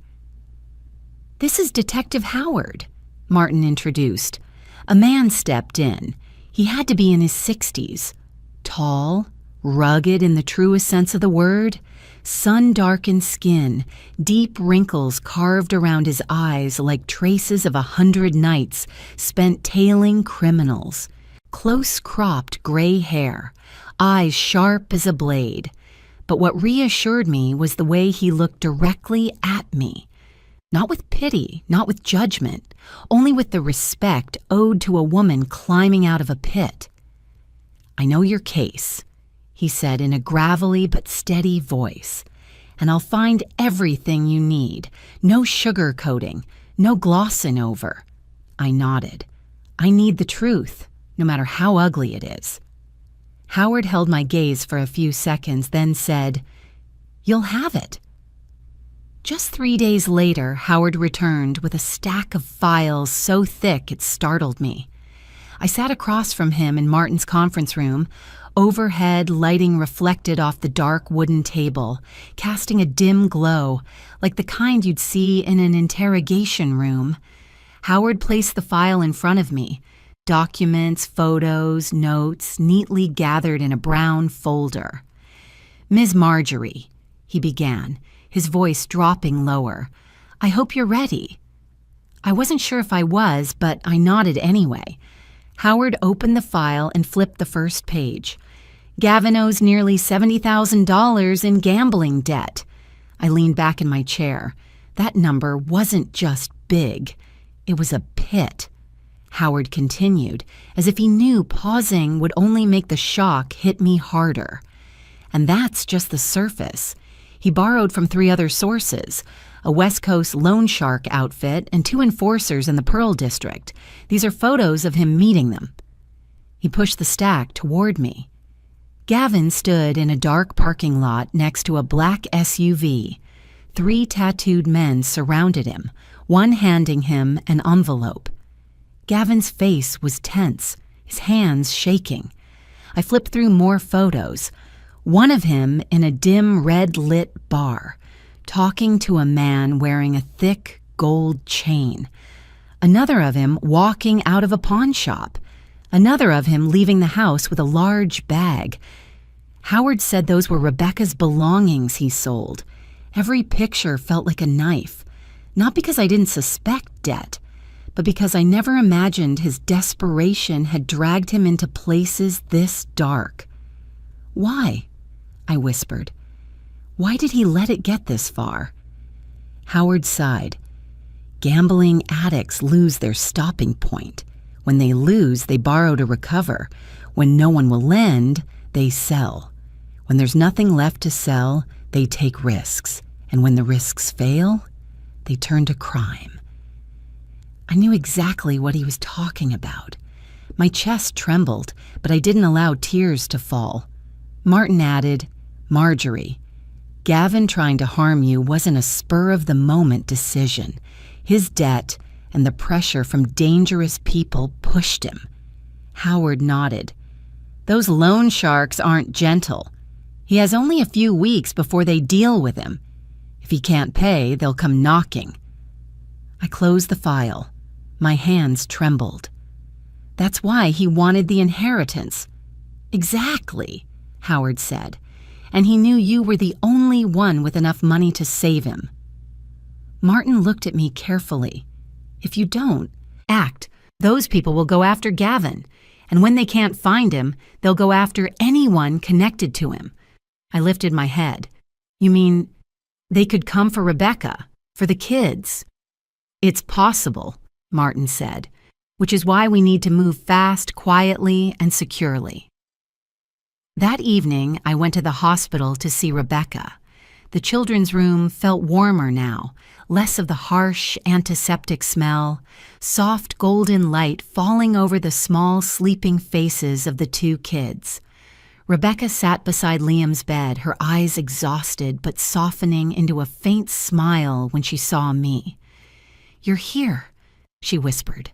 "This is Detective Howard," Martin introduced. A man stepped in. He had to be in his 60s. Tall, rugged in the truest sense of the word, sun-darkened skin, deep wrinkles carved around his eyes like traces of 100 nights spent tailing criminals. Close-cropped gray hair, eyes sharp as a blade. But what reassured me was the way he looked directly at me. Not with pity, not with judgment, only with the respect owed to a woman climbing out of a pit. "I know your case," he said in a gravelly but steady voice, "and I'll find everything you need. No sugarcoating, no glossing over." I nodded. "I need the truth, no matter how ugly it is." Howard held my gaze for a few seconds, then said, "You'll have it." Just 3 days later, Howard returned with a stack of files so thick it startled me. I sat across from him in Martin's conference room, overhead lighting reflected off the dark wooden table, casting a dim glow, like the kind you'd see in an interrogation room. Howard placed the file in front of me, documents, photos, notes, neatly gathered in a brown folder. "Ms. Marjorie," he began, his voice dropping lower, "I hope you're ready." I wasn't sure if I was, but I nodded anyway. Howard opened the file and flipped the first page. "Gavin owes nearly $70,000 in gambling debt." I leaned back in my chair. That number wasn't just big. It was a pit. Howard continued, as if he knew pausing would only make the shock hit me harder. "And that's just the surface. He borrowed from 3 other sources, a West Coast loan shark outfit and 2 enforcers in the Pearl District. These are photos of him meeting them." He pushed the stack toward me. Gavin stood in a dark parking lot next to a black SUV. 3 tattooed men surrounded him, one handing him an envelope. Gavin's face was tense, his hands shaking. I flipped through more photos. One of him in a dim red-lit bar, talking to a man wearing a thick gold chain. Another of him walking out of a pawn shop. Another of him leaving the house with a large bag. Howard said those were Rebecca's belongings he sold. Every picture felt like a knife, not because I didn't suspect debt, but because I never imagined his desperation had dragged him into places this dark. "Why?" I whispered. "Why did he let it get this far?" Howard sighed. "Gambling addicts lose their stopping point. When they lose, they borrow to recover. When no one will lend, they sell. When there's nothing left to sell, they take risks. And when the risks fail, they turn to crime." I knew exactly what he was talking about. My chest trembled, but I didn't allow tears to fall. Martin added, "Marjorie, Gavin trying to harm you wasn't a spur-of-the-moment decision. His debt and the pressure from dangerous people pushed him." Howard nodded. "Those loan sharks aren't gentle. He has only a few weeks before they deal with him. If he can't pay, they'll come knocking." I closed the file. My hands trembled. "That's why he wanted the inheritance." "Exactly," Howard said. "And he knew you were the only one with enough money to save him." Martin looked at me carefully. "If you don't act, those people will go after Gavin. And when they can't find him, they'll go after anyone connected to him." I lifted my head. "You mean they could come for Rebecca, for the kids?" "It's possible," Martin said, "which is why we need to move fast, quietly, and securely." That evening, I went to the hospital to see Rebecca. The children's room felt warmer now, less of the harsh antiseptic smell, soft golden light falling over the small sleeping faces of the 2 kids. Rebecca sat beside Liam's bed, her eyes exhausted but softening into a faint smile when she saw me. "You're here," she whispered.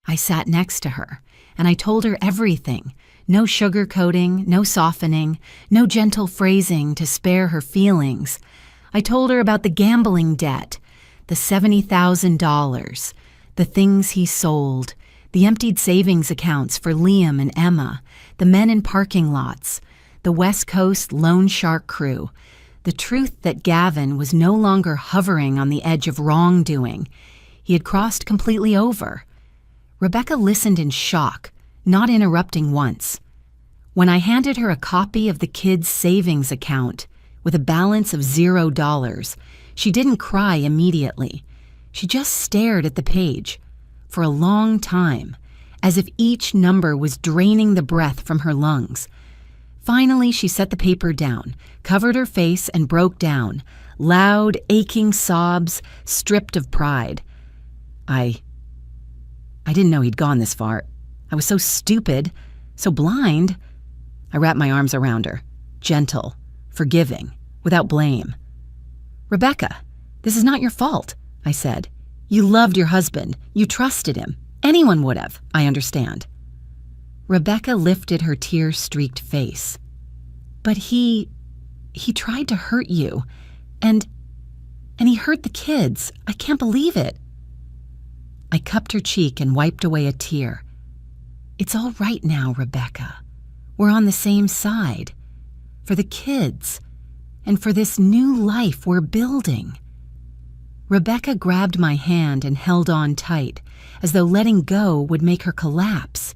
I sat next to her, and I told her everything. No sugarcoating, no softening, no gentle phrasing to spare her feelings. I told her about the gambling debt, the $70,000, the things he sold, the emptied savings accounts for Liam and Emma, the men in parking lots, the West Coast loan shark crew, the truth that Gavin was no longer hovering on the edge of wrongdoing. He had crossed completely over. Rebecca listened in shock, not interrupting once. When I handed her a copy of the kids' savings account with a balance of $0, she didn't cry immediately. She just stared at the page for a long time, as if each number was draining the breath from her lungs. Finally, she set the paper down, covered her face, and broke down, loud, aching sobs, stripped of pride. I didn't know he'd gone this far. I was so stupid, so blind. I wrapped my arms around her, gentle, forgiving, without blame. "Rebecca, this is not your fault," I said. "You loved your husband. You trusted him. Anyone would have, I understand." Rebecca lifted her tear-streaked face. "But he tried to hurt you, and he hurt the kids. I can't believe it." I cupped her cheek and wiped away a tear. "It's all right now, Rebecca. We're on the same side. For the kids, and for this new life we're building." Rebecca grabbed my hand and held on tight, as though letting go would make her collapse.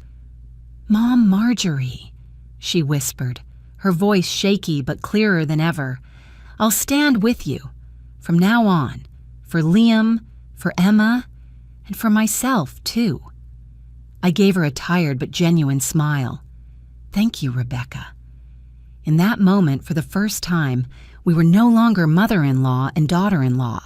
"Mom Marjorie," she whispered, her voice shaky but clearer than ever, "I'll stand with you, from now on, for Liam, for Emma, and for myself, too." I gave her a tired but genuine smile. "Thank you, Rebecca." In that moment, for the first time, we were no longer mother-in-law and daughter-in-law.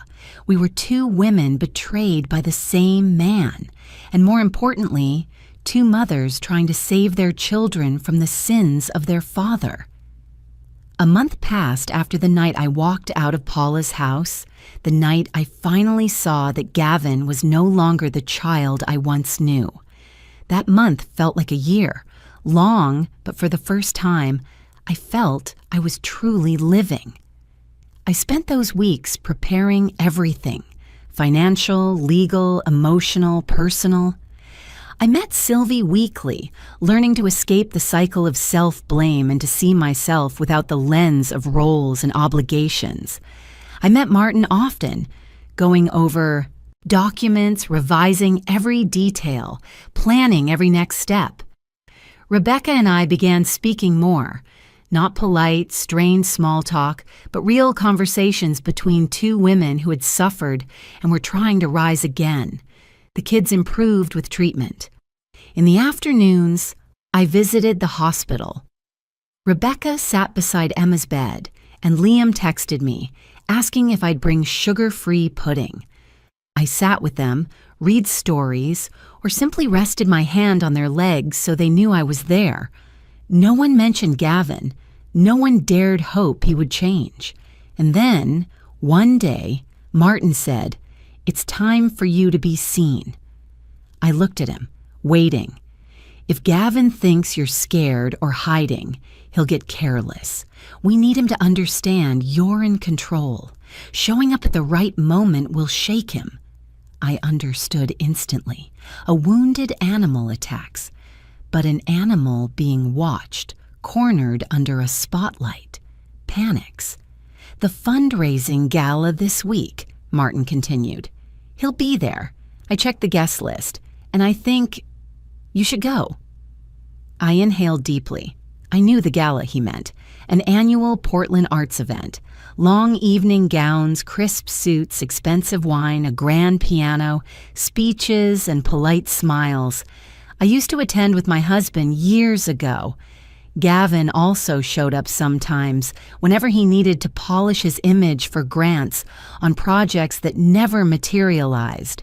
We were two women betrayed by the same man, and more importantly, two mothers trying to save their children from the sins of their father. A month passed after the night I walked out of Paula's house, the night I finally saw that Gavin was no longer the child I once knew. That month felt like a year, long, but for the first time, I felt I was truly living. I spent those weeks preparing everything, financial, legal, emotional, personal. I met Sylvie weekly, learning to escape the cycle of self-blame and to see myself without the lens of roles and obligations. I met Martin often, going over documents, revising every detail, planning every next step. Rebecca and I began speaking more, not polite, strained small talk, but real conversations between two women who had suffered and were trying to rise again. The kids improved with treatment. In the afternoons, I visited the hospital. Rebecca sat beside Emma's bed, and Liam texted me, asking if I'd bring sugar-free pudding. I sat with them, read stories, or simply rested my hand on their legs so they knew I was there. No one mentioned Gavin. No one dared hope he would change. And then, one day, Martin said, "It's time for you to be seen." I looked at him, waiting. If Gavin thinks you're scared or hiding, he'll get careless. We need him to understand you're in control. Showing up at the right moment will shake him. I understood instantly. A wounded animal attacks, but an animal being watched, cornered under a spotlight, panics. "The fundraising gala this week," Martin continued. "He'll be there. I checked the guest list, and I think you should go." I inhaled deeply. I knew the gala he meant, an annual Portland arts event. Long evening gowns, crisp suits, expensive wine, a grand piano, speeches, and polite smiles. I used to attend with my husband years ago. Gavin also showed up sometimes, whenever he needed to polish his image for grants on projects that never materialized.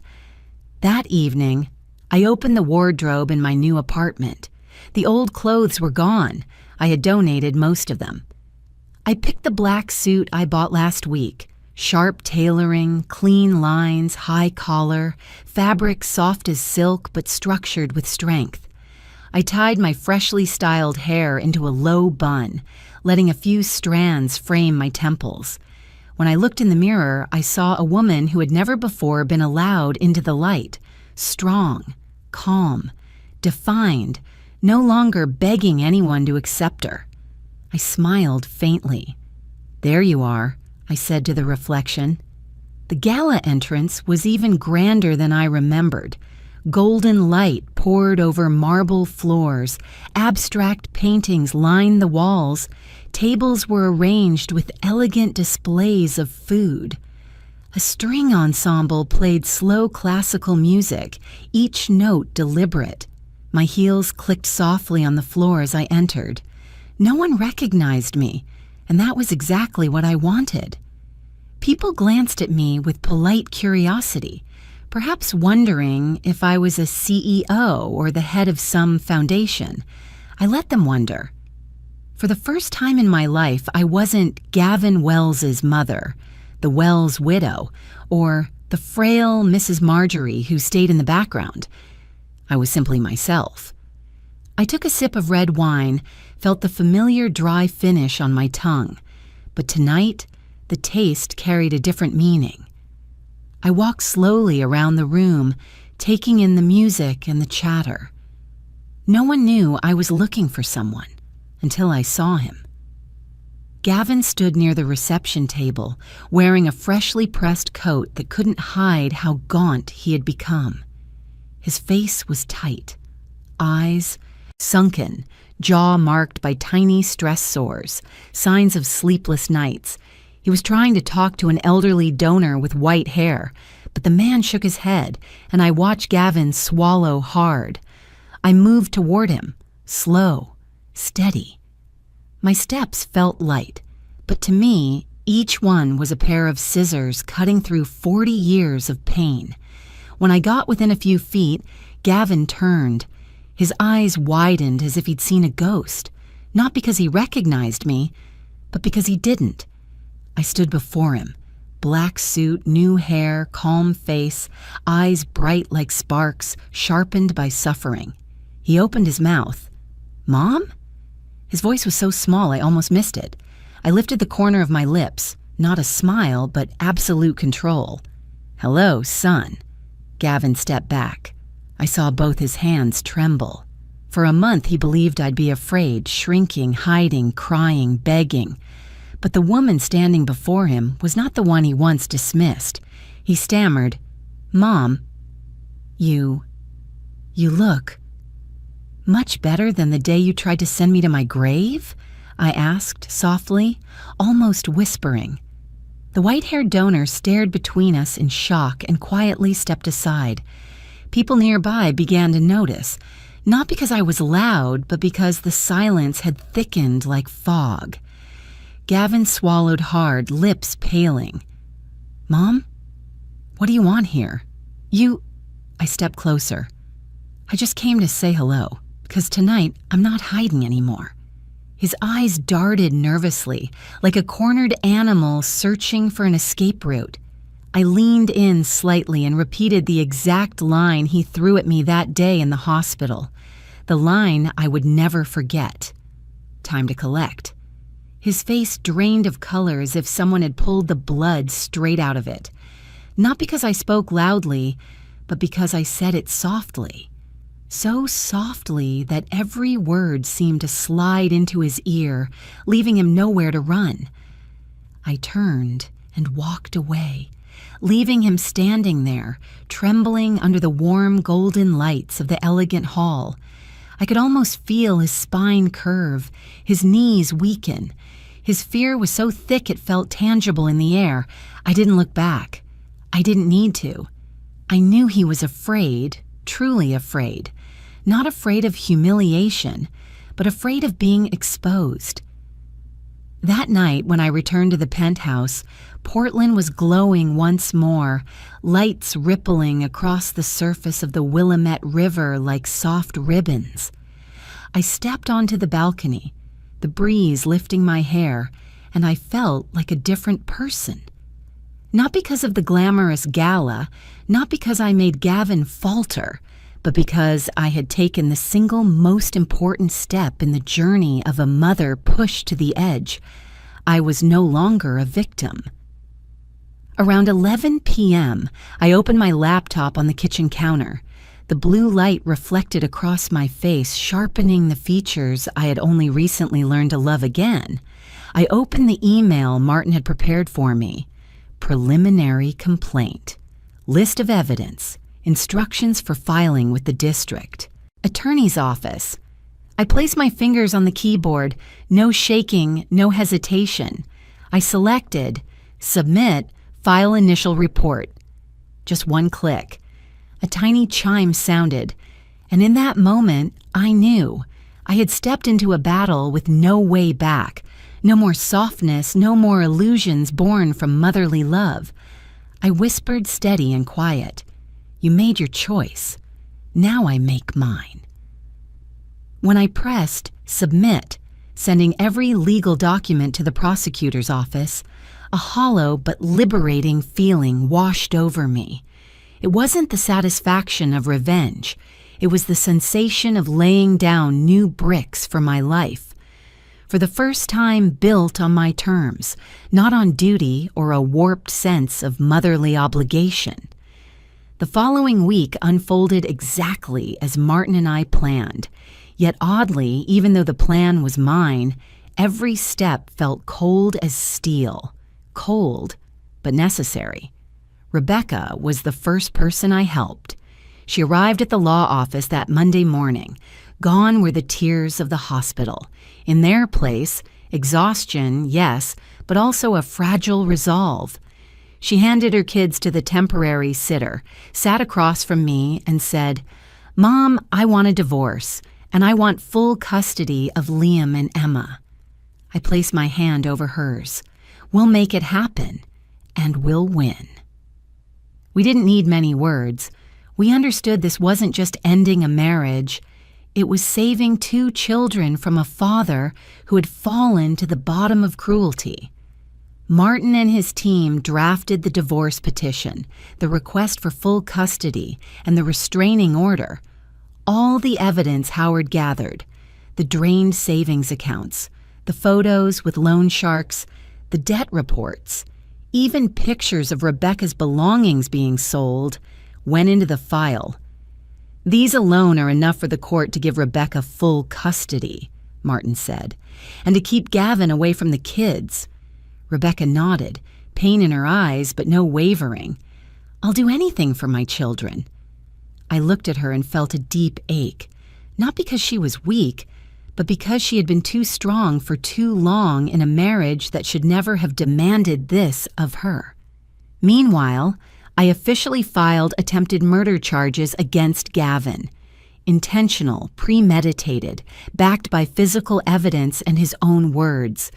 That evening, I opened the wardrobe in my new apartment. The old clothes were gone. I had donated most of them. I picked the black suit I bought last week. Sharp tailoring, clean lines, high collar, fabric soft as silk but structured with strength. I tied my freshly styled hair into a low bun, letting a few strands frame my temples. When I looked in the mirror, I saw a woman who had never before been allowed into the light, strong, calm, defined, no longer begging anyone to accept her. I smiled faintly. "There you are," I said to the reflection. The gala entrance was even grander than I remembered. Golden light poured over marble floors, abstract paintings lined the walls, tables were arranged with elegant displays of food. A string ensemble played slow classical music, each note deliberate. My heels clicked softly on the floor as I entered. No one recognized me, and that was exactly what I wanted. People glanced at me with polite curiosity, perhaps wondering if I was a CEO or the head of some foundation. I let them wonder. For the first time in my life, I wasn't Gavin Wells's mother, the Wells widow, or the frail Mrs. Marjorie who stayed in the background. I was simply myself. I took a sip of red wine, felt the familiar dry finish on my tongue, but tonight, the taste carried a different meaning. I walked slowly around the room, taking in the music and the chatter. No one knew I was looking for someone until I saw him. Gavin stood near the reception table, wearing a freshly pressed coat that couldn't hide how gaunt he had become. His face was tight, eyes sunken, jaw marked by tiny stress sores, signs of sleepless nights. He was trying to talk to an elderly donor with white hair, but the man shook his head, and I watched Gavin swallow hard. I moved toward him, slow, steady. My steps felt light, but to me, each one was a pair of scissors cutting through 40 years of pain. When I got within a few feet, Gavin turned. His eyes widened as if he'd seen a ghost, not because he recognized me, but because he didn't. I stood before him, black suit, new hair, calm face, eyes bright like sparks, sharpened by suffering. He opened his mouth. "Mom?" His voice was so small I almost missed it. I lifted the corner of my lips, not a smile, but absolute control. "Hello, son." Gavin stepped back. I saw both his hands tremble. For a month he believed I'd be afraid, shrinking, hiding, crying, begging. But the woman standing before him was not the one he once dismissed. He stammered, "Mom, you look much better than the day you tried to send me to my grave?" I asked softly, almost whispering. The white-haired donor stared between us in shock and quietly stepped aside. People nearby began to notice, not because I was loud, but because the silence had thickened like fog. Gavin swallowed hard, lips paling. "Mom? What do you want here? I stepped closer. "I just came to say hello, because tonight I'm not hiding anymore." His eyes darted nervously, like a cornered animal searching for an escape route. I leaned in slightly and repeated the exact line he threw at me that day in the hospital, the line I would never forget. Time to collect. His face drained of color as if someone had pulled the blood straight out of it. Not because I spoke loudly, but because I said it softly. So softly that every word seemed to slide into his ear, leaving him nowhere to run. I turned and walked away, leaving him standing there, trembling under the warm golden lights of the elegant hall. I could almost feel his spine curve, his knees weaken. His fear was so thick it felt tangible in the air. I didn't look back. I didn't need to. I knew he was afraid, truly afraid. Not afraid of humiliation, but afraid of being exposed. That night, when I returned to the penthouse, Portland was glowing once more, lights rippling across the surface of the Willamette River like soft ribbons. I stepped onto the balcony, the breeze lifting my hair, and I felt like a different person. Not because of the glamorous gala, not because I made Gavin falter, but because I had taken the single most important step in the journey of a mother pushed to the edge. I was no longer a victim. Around 11 p.m., I opened my laptop on the kitchen counter. The blue light reflected across my face, sharpening the features I had only recently learned to love again. I opened the email Martin had prepared for me. Preliminary complaint. List of evidence. Instructions for filing with the district. Attorney's office. I placed my fingers on the keyboard, no shaking, no hesitation. I selected Submit File initial report. Just one click. A tiny chime sounded, and in that moment, I knew I had stepped into a battle with no way back. No more softness, no more illusions born from motherly love. I whispered steady and quiet, "You made your choice. Now I make mine." When I pressed submit, sending every legal document to the prosecutor's office, a hollow but liberating feeling washed over me. It wasn't the satisfaction of revenge. It was the sensation of laying down new bricks for my life. For the first time built on my terms, not on duty or a warped sense of motherly obligation. The following week unfolded exactly as Martin and I planned. Yet oddly, even though the plan was mine, every step felt cold as steel. Cold, but necessary. Rebecca was the first person I helped. She arrived at the law office that Monday morning. Gone were the tears of the hospital. In their place, exhaustion, yes, but also a fragile resolve. She handed her kids to the temporary sitter, sat across from me, and said, "Mom, I want a divorce, and I want full custody of Liam and Emma." I placed my hand over hers. "We'll make it happen, and we'll win." We didn't need many words. We understood this wasn't just ending a marriage. It was saving 2 children from a father who had fallen to the bottom of cruelty. Martin and his team drafted the divorce petition, the request for full custody, and the restraining order. All the evidence Howard gathered, the drained savings accounts, the photos with loan sharks, the debt reports, even pictures of Rebecca's belongings being sold, went into the file. "These alone are enough for the court to give Rebecca full custody," Martin said, "and to keep Gavin away from the kids." Rebecca nodded, pain in her eyes, but no wavering. "I'll do anything for my children." I looked at her and felt a deep ache, not because she was weak, but because she had been too strong for too long in a marriage that should never have demanded this of her. Meanwhile, I officially filed attempted murder charges against Gavin. Intentional, premeditated, backed by physical evidence and his own words.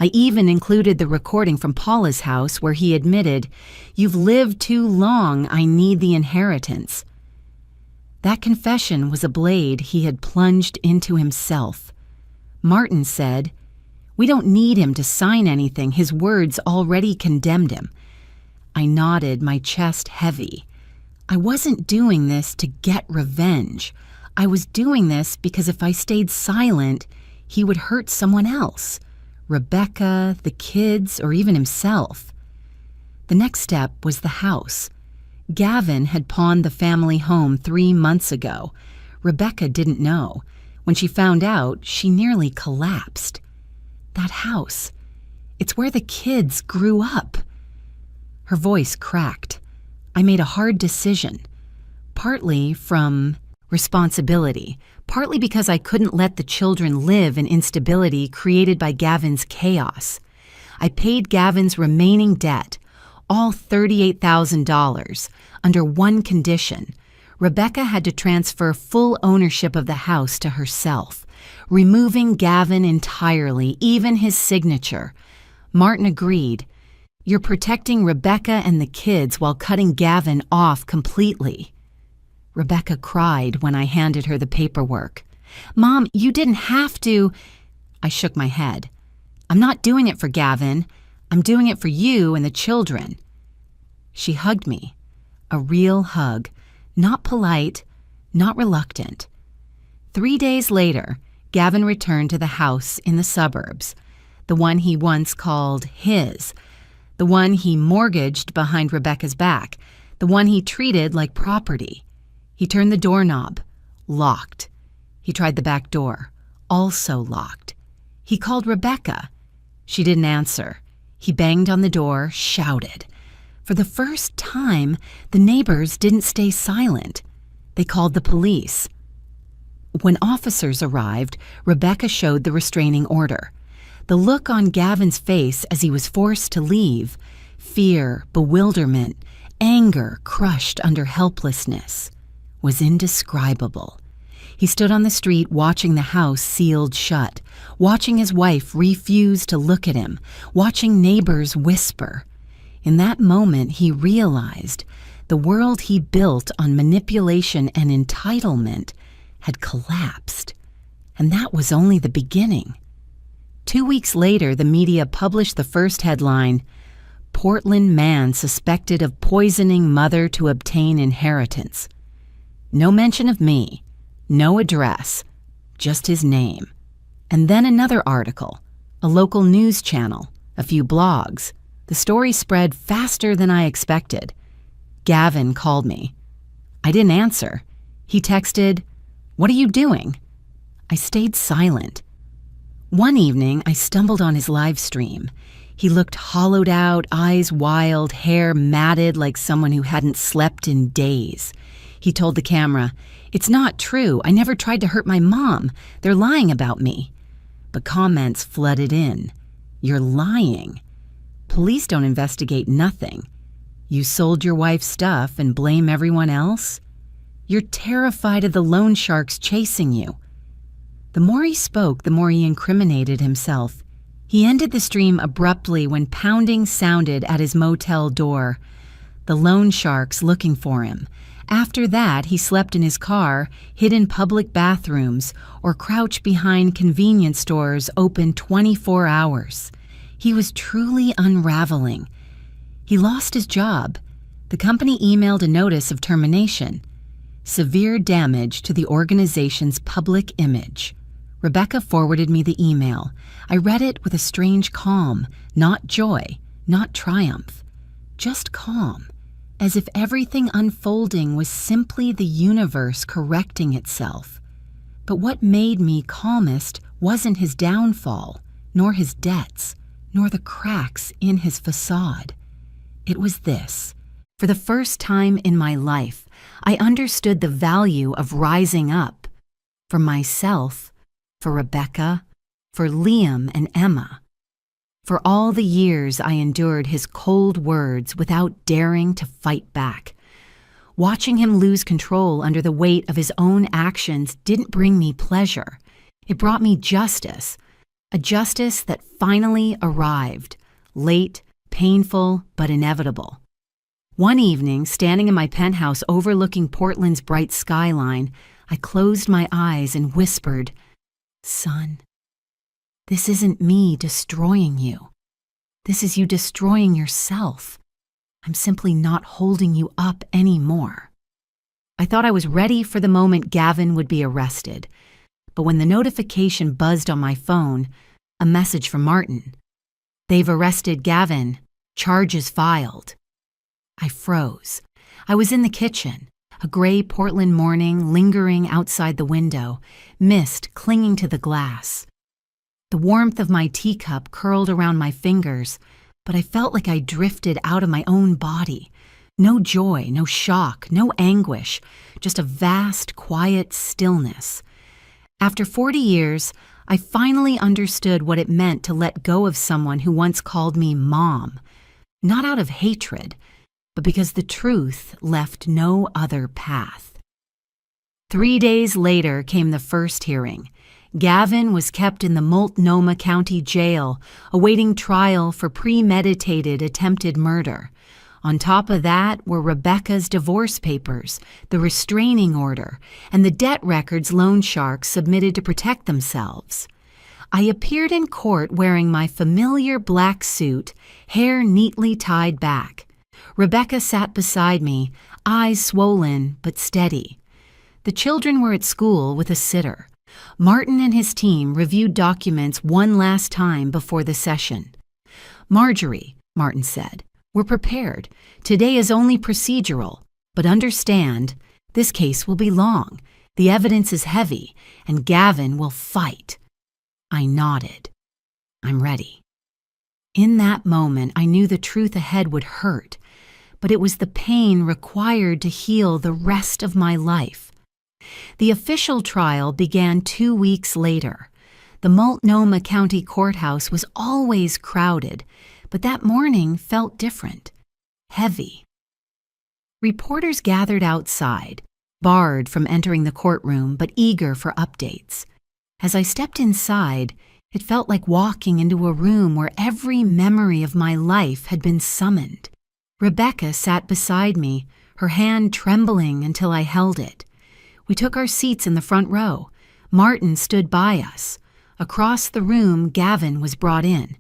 I even included the recording from Paula's house where he admitted, "You've lived too long, I need the inheritance." That confession was a blade he had plunged into himself. Martin said, "We don't need him to sign anything, his words already condemned him." I nodded, my chest heavy. I wasn't doing this to get revenge. I was doing this because if I stayed silent, he would hurt someone else. Rebecca, the kids, or even himself. The next step was the house. Gavin had pawned the family home 3 months ago. Rebecca didn't know. When she found out, she nearly collapsed. That house. It's where the kids grew up. Her voice cracked. I made a hard decision. Partly from responsibility. Partly because I couldn't let the children live in instability created by Gavin's chaos. I paid Gavin's remaining debt, all $38,000, under one condition. Rebecca had to transfer full ownership of the house to herself, removing Gavin entirely, even his signature. Martin agreed. "You're protecting Rebecca and the kids while cutting Gavin off completely." Rebecca cried when I handed her the paperwork. "Mom, you didn't have to." I shook my head. "I'm not doing it for Gavin. I'm doing it for you and the children." She hugged me. A real hug. Not polite, not reluctant. 3 days later, Gavin returned to the house in the suburbs, the one he once called his, the one he mortgaged behind Rebecca's back, the one he treated like property. He turned the doorknob. Locked. He tried the back door. Also locked. He called Rebecca. She didn't answer. He banged on the door, shouted. For the first time, the neighbors didn't stay silent. They called the police. When officers arrived, Rebecca showed the restraining order. The look on Gavin's face as he was forced to leave, fear, bewilderment, anger crushed under helplessness, was indescribable. He stood on the street watching the house sealed shut, watching his wife refuse to look at him, watching neighbors whisper. In that moment, he realized the world he built on manipulation and entitlement had collapsed. And that was only the beginning. 2 weeks later, the media published the first headline, "Portland man suspected of poisoning mother to obtain inheritance." No mention of me, no address, just his name. And then another article, a local news channel, a few blogs. The story spread faster than I expected. Gavin called me. I didn't answer. He texted, "What are you doing?" I stayed silent. One evening, I stumbled on his live stream. He looked hollowed out, eyes wild, hair matted like someone who hadn't slept in days. He told the camera, "It's not true. I never tried to hurt my mom. They're lying about me." But comments flooded in. "You're lying. Police don't investigate nothing. You sold your wife's stuff and blame everyone else? You're terrified of the loan sharks chasing you." The more he spoke, the more he incriminated himself. He ended the stream abruptly when pounding sounded at his motel door. The loan sharks looking for him. After that, he slept in his car, hid in public bathrooms, or crouched behind convenience stores open 24 hours. He was truly unraveling. He lost his job. The company emailed a notice of termination. Severe damage to the organization's public image. Rebecca forwarded me the email. I read it with a strange calm, not joy, not triumph, just calm, as if everything unfolding was simply the universe correcting itself. But what made me calmest wasn't his downfall, nor his debts, nor the cracks in his facade. It was this. For the first time in my life, I understood the value of rising up. For myself, for Rebecca, for Liam and Emma. For all the years I endured his cold words without daring to fight back. Watching him lose control under the weight of his own actions didn't bring me pleasure. It brought me justice, a justice that finally arrived, late, painful, but inevitable. One evening, standing in my penthouse overlooking Portland's bright skyline, I closed my eyes and whispered, "Son, this isn't me destroying you. This is you destroying yourself. I'm simply not holding you up anymore." I thought I was ready for the moment Gavin would be arrested. But when the notification buzzed on my phone, a message from Martin. "They've arrested Gavin. Charges filed." I froze. I was in the kitchen, a gray Portland morning lingering outside the window, mist clinging to the glass. The warmth of my teacup curled around my fingers, but I felt like I drifted out of my own body. No joy, no shock, no anguish, just a vast, quiet stillness. After 40 years, I finally understood what it meant to let go of someone who once called me Mom, not out of hatred, but because the truth left no other path. 3 days later came the first hearing. Gavin was kept in the Multnomah County Jail, awaiting trial for premeditated attempted murder. On top of that were Rebecca's divorce papers, the restraining order, and the debt records loan sharks submitted to protect themselves. I appeared in court wearing my familiar black suit, hair neatly tied back. Rebecca sat beside me, eyes swollen but steady. The children were at school with a sitter. Martin and his team reviewed documents one last time before the session. "Marjorie," Martin said, "we're prepared. Today is only procedural, but understand, this case will be long. The evidence is heavy, and Gavin will fight." I nodded. "I'm ready." In that moment, I knew the truth ahead would hurt, but it was the pain required to heal the rest of my life. The official trial began 2 weeks later. The Multnomah County Courthouse was always crowded, but that morning felt different, heavy. Reporters gathered outside, barred from entering the courtroom but eager for updates. As I stepped inside, it felt like walking into a room where every memory of my life had been summoned. Rebecca sat beside me, her hand trembling until I held it. We took our seats in the front row. Martin stood by us. Across the room, Gavin was brought in.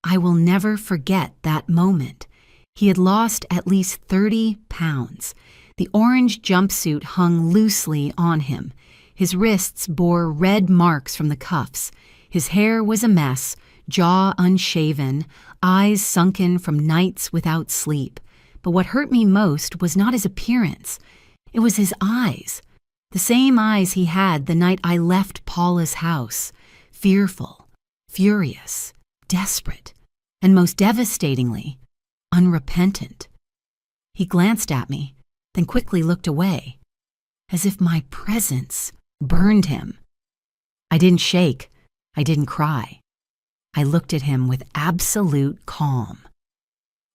I will never forget that moment. He had lost at least 30 pounds. The orange jumpsuit hung loosely on him. His wrists bore red marks from the cuffs. His hair was a mess, jaw unshaven, eyes sunken from nights without sleep. But what hurt me most was not his appearance. It was his eyes. The same eyes he had the night I left Paula's house. Fearful, furious, desperate, and most devastatingly, unrepentant. He glanced at me, then quickly looked away, as if my presence burned him. I didn't shake. I didn't cry. I looked at him with absolute calm.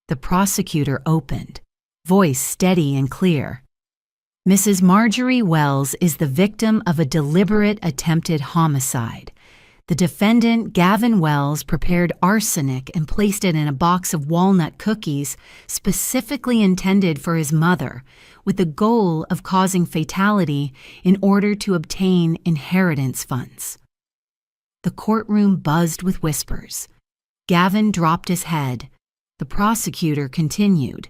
The prosecutor opened, voice steady and clear. Mrs. Marjorie Wells is the victim of a deliberate attempted homicide. The defendant, Gavin Wells, prepared arsenic and placed it in a box of walnut cookies specifically intended for his mother, with the goal of causing fatality in order to obtain inheritance funds. The courtroom buzzed with whispers. Gavin dropped his head. The prosecutor continued.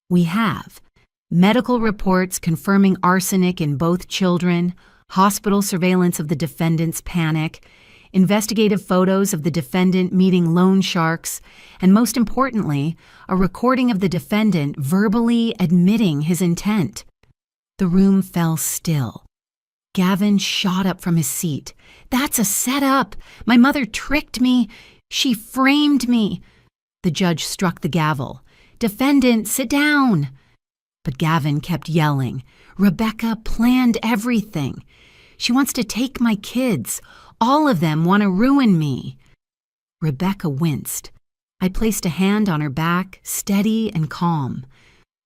We have medical reports confirming arsenic in both children, hospital surveillance of the defendant's panic, investigative photos of the defendant meeting loan sharks, and most importantly, a recording of the defendant verbally admitting his intent. The room fell still. Gavin shot up from his seat. That's a setup. My mother tricked me. She framed me. The judge struck the gavel. Defendant, sit down. But Gavin kept yelling. Rebecca planned everything. She wants to take my kids. All of them want to ruin me. Rebecca winced. I placed a hand on her back, steady and calm.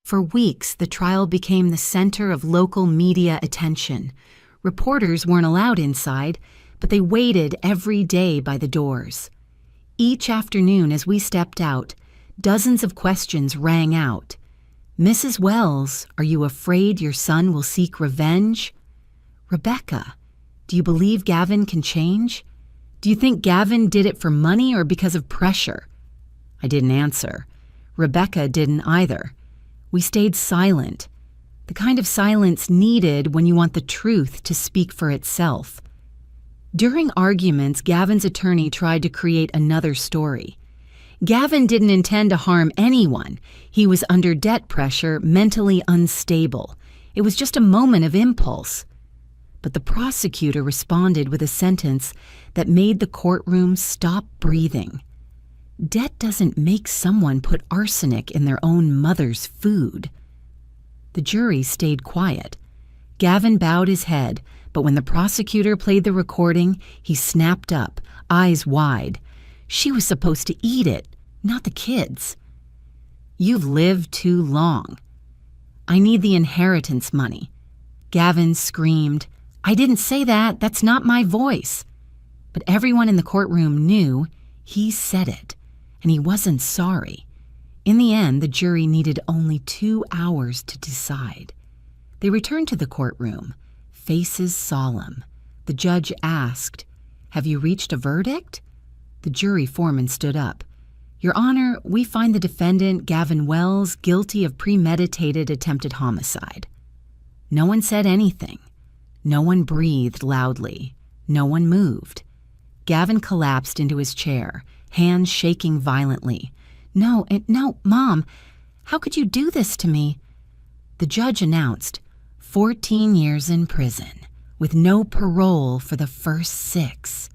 For weeks, the trial became the center of local media attention. Reporters weren't allowed inside, but they waited every day by the doors. Each afternoon as we stepped out, dozens of questions rang out. Mrs. Wells, are you afraid your son will seek revenge? Rebecca, do you believe Gavin can change? Do you think Gavin did it for money or because of pressure? I didn't answer. Rebecca didn't either. We stayed silent. The kind of silence needed when you want the truth to speak for itself. During arguments, Gavin's attorney tried to create another story. Gavin didn't intend to harm anyone. He was under debt pressure, mentally unstable. It was just a moment of impulse. But the prosecutor responded with a sentence that made the courtroom stop breathing. Debt doesn't make someone put arsenic in their own mother's food. The jury stayed quiet. Gavin bowed his head, but when the prosecutor played the recording, he snapped up, eyes wide. She was supposed to eat it, not the kids. You've lived too long. I need the inheritance money. Gavin screamed, I didn't say that. That's not my voice. But everyone in the courtroom knew he said it, and he wasn't sorry. In the end, the jury needed only 2 hours to decide. They returned to the courtroom, faces solemn. The judge asked, Have you reached a verdict? The jury foreman stood up. Your Honor, we find the defendant, Gavin Wells, guilty of premeditated attempted homicide. No one said anything. No one breathed loudly. No one moved. Gavin collapsed into his chair, hands shaking violently. No, Mom, how could you do this to me? The judge announced, 14 years in prison, with no parole for the first 6.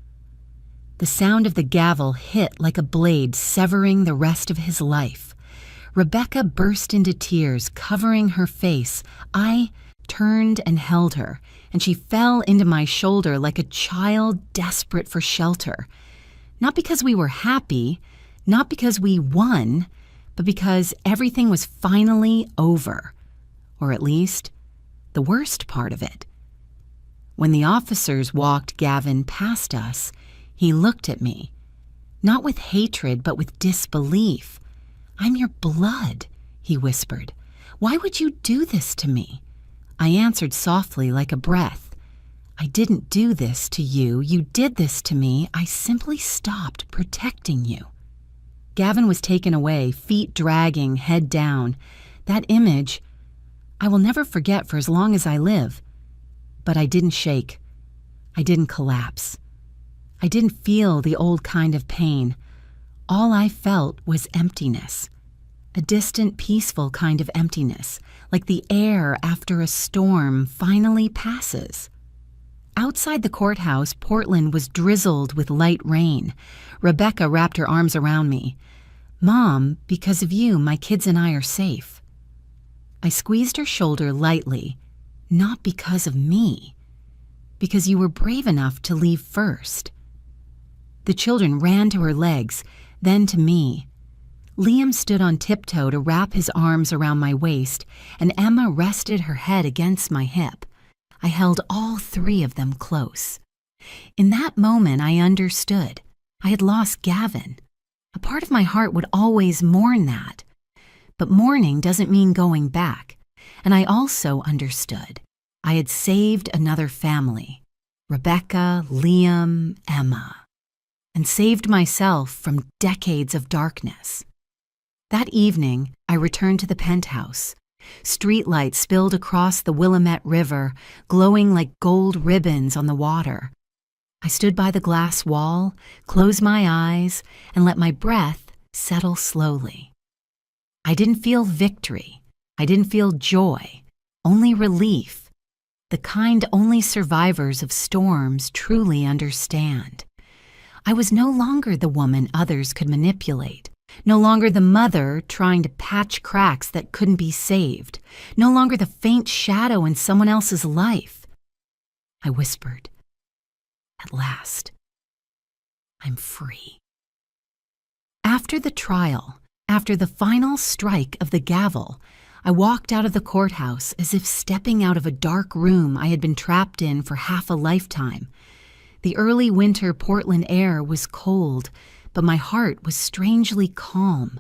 The sound of the gavel hit like a blade severing the rest of his life. Rebecca burst into tears, covering her face. I turned and held her, and she fell into my shoulder like a child desperate for shelter. Not because we were happy, Not because we won, but because everything was finally over. Or at least, the worst part of it. When the officers walked Gavin past us, he looked at me, not with hatred, but with disbelief. "I'm your blood," he whispered. "Why would you do this to me?" I answered softly like a breath. "I didn't do this to you. You did this to me. I simply stopped protecting you." Gavin was taken away, feet dragging, head down. That image I will never forget for as long as I live. But I didn't shake. I didn't collapse. I didn't feel the old kind of pain. All I felt was emptiness. A distant, peaceful kind of emptiness, like the air after a storm finally passes. Outside the courthouse, Portland was drizzled with light rain. Rebecca wrapped her arms around me. "Mom, because of you, my kids and I are safe." I squeezed her shoulder lightly. "Not because of me. Because you were brave enough to leave first." The children ran to her legs, then to me. Liam stood on tiptoe to wrap his arms around my waist, and Emma rested her head against my hip. I held all three of them close. In that moment, I understood. I had lost Gavin. A part of my heart would always mourn that. But mourning doesn't mean going back. And I also understood. I had saved another family. Rebecca, Liam, Emma. And saved myself from decades of darkness. That evening, I returned to the penthouse. Streetlights spilled across the Willamette River, glowing like gold ribbons on the water. I stood by the glass wall, closed my eyes, and let my breath settle slowly. I didn't feel victory. I didn't feel joy, only relief, the kind only survivors of storms truly understand. I was no longer the woman others could manipulate, no longer the mother trying to patch cracks that couldn't be saved, no longer the faint shadow in someone else's life. I whispered, "At last, I'm free." After the trial, after the final strike of the gavel, I walked out of the courthouse as if stepping out of a dark room I had been trapped in for half a lifetime. The early winter Portland air was cold, but my heart was strangely calm.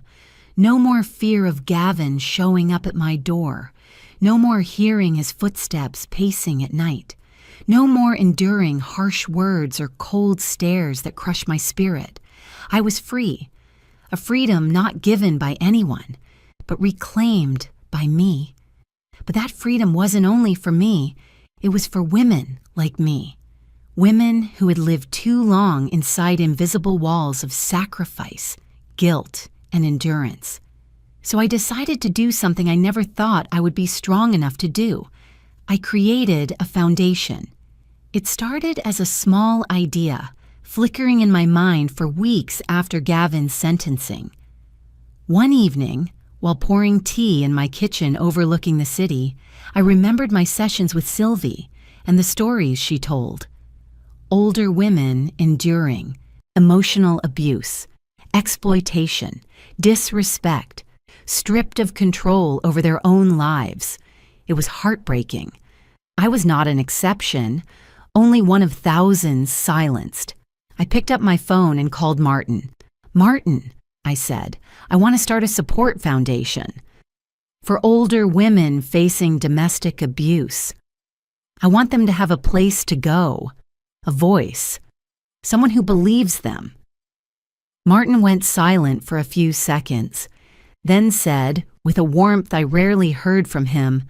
No more fear of Gavin showing up at my door. No more hearing his footsteps pacing at night. No more enduring harsh words or cold stares that crush my spirit. I was free, a freedom not given by anyone, but reclaimed by me. But that freedom wasn't only for me, it was for women like me. Women who had lived too long inside invisible walls of sacrifice, guilt, and endurance. So I decided to do something I never thought I would be strong enough to do. I created a foundation. It started as a small idea, flickering in my mind for weeks after Gavin's sentencing. One evening, while pouring tea in my kitchen overlooking the city, I remembered my sessions with Sylvie and the stories she told. Older women enduring emotional abuse, exploitation, disrespect, stripped of control over their own lives. It was heartbreaking. I was not an exception, only one of thousands silenced. I picked up my phone and called Martin. "Martin," I said, "I want to start a support foundation for older women facing domestic abuse. I want them to have a place to go, a voice, someone who believes them." Martin went silent for a few seconds, then said, with a warmth I rarely heard from him,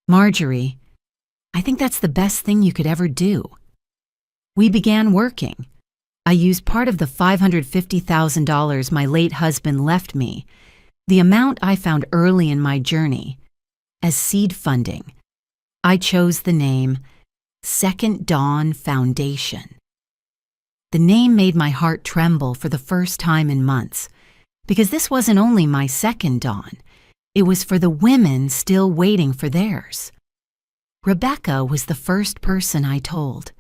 "Marjorie, I think that's the best thing you could ever do." We began working. I used part of the $550,000 my late husband left me, the amount I found early in my journey, as seed funding. I chose the name Second Dawn Foundation. The name made my heart tremble for the first time in months, because this wasn't only my second dawn, it was for the women still waiting for theirs. Rebecca was the first person I told.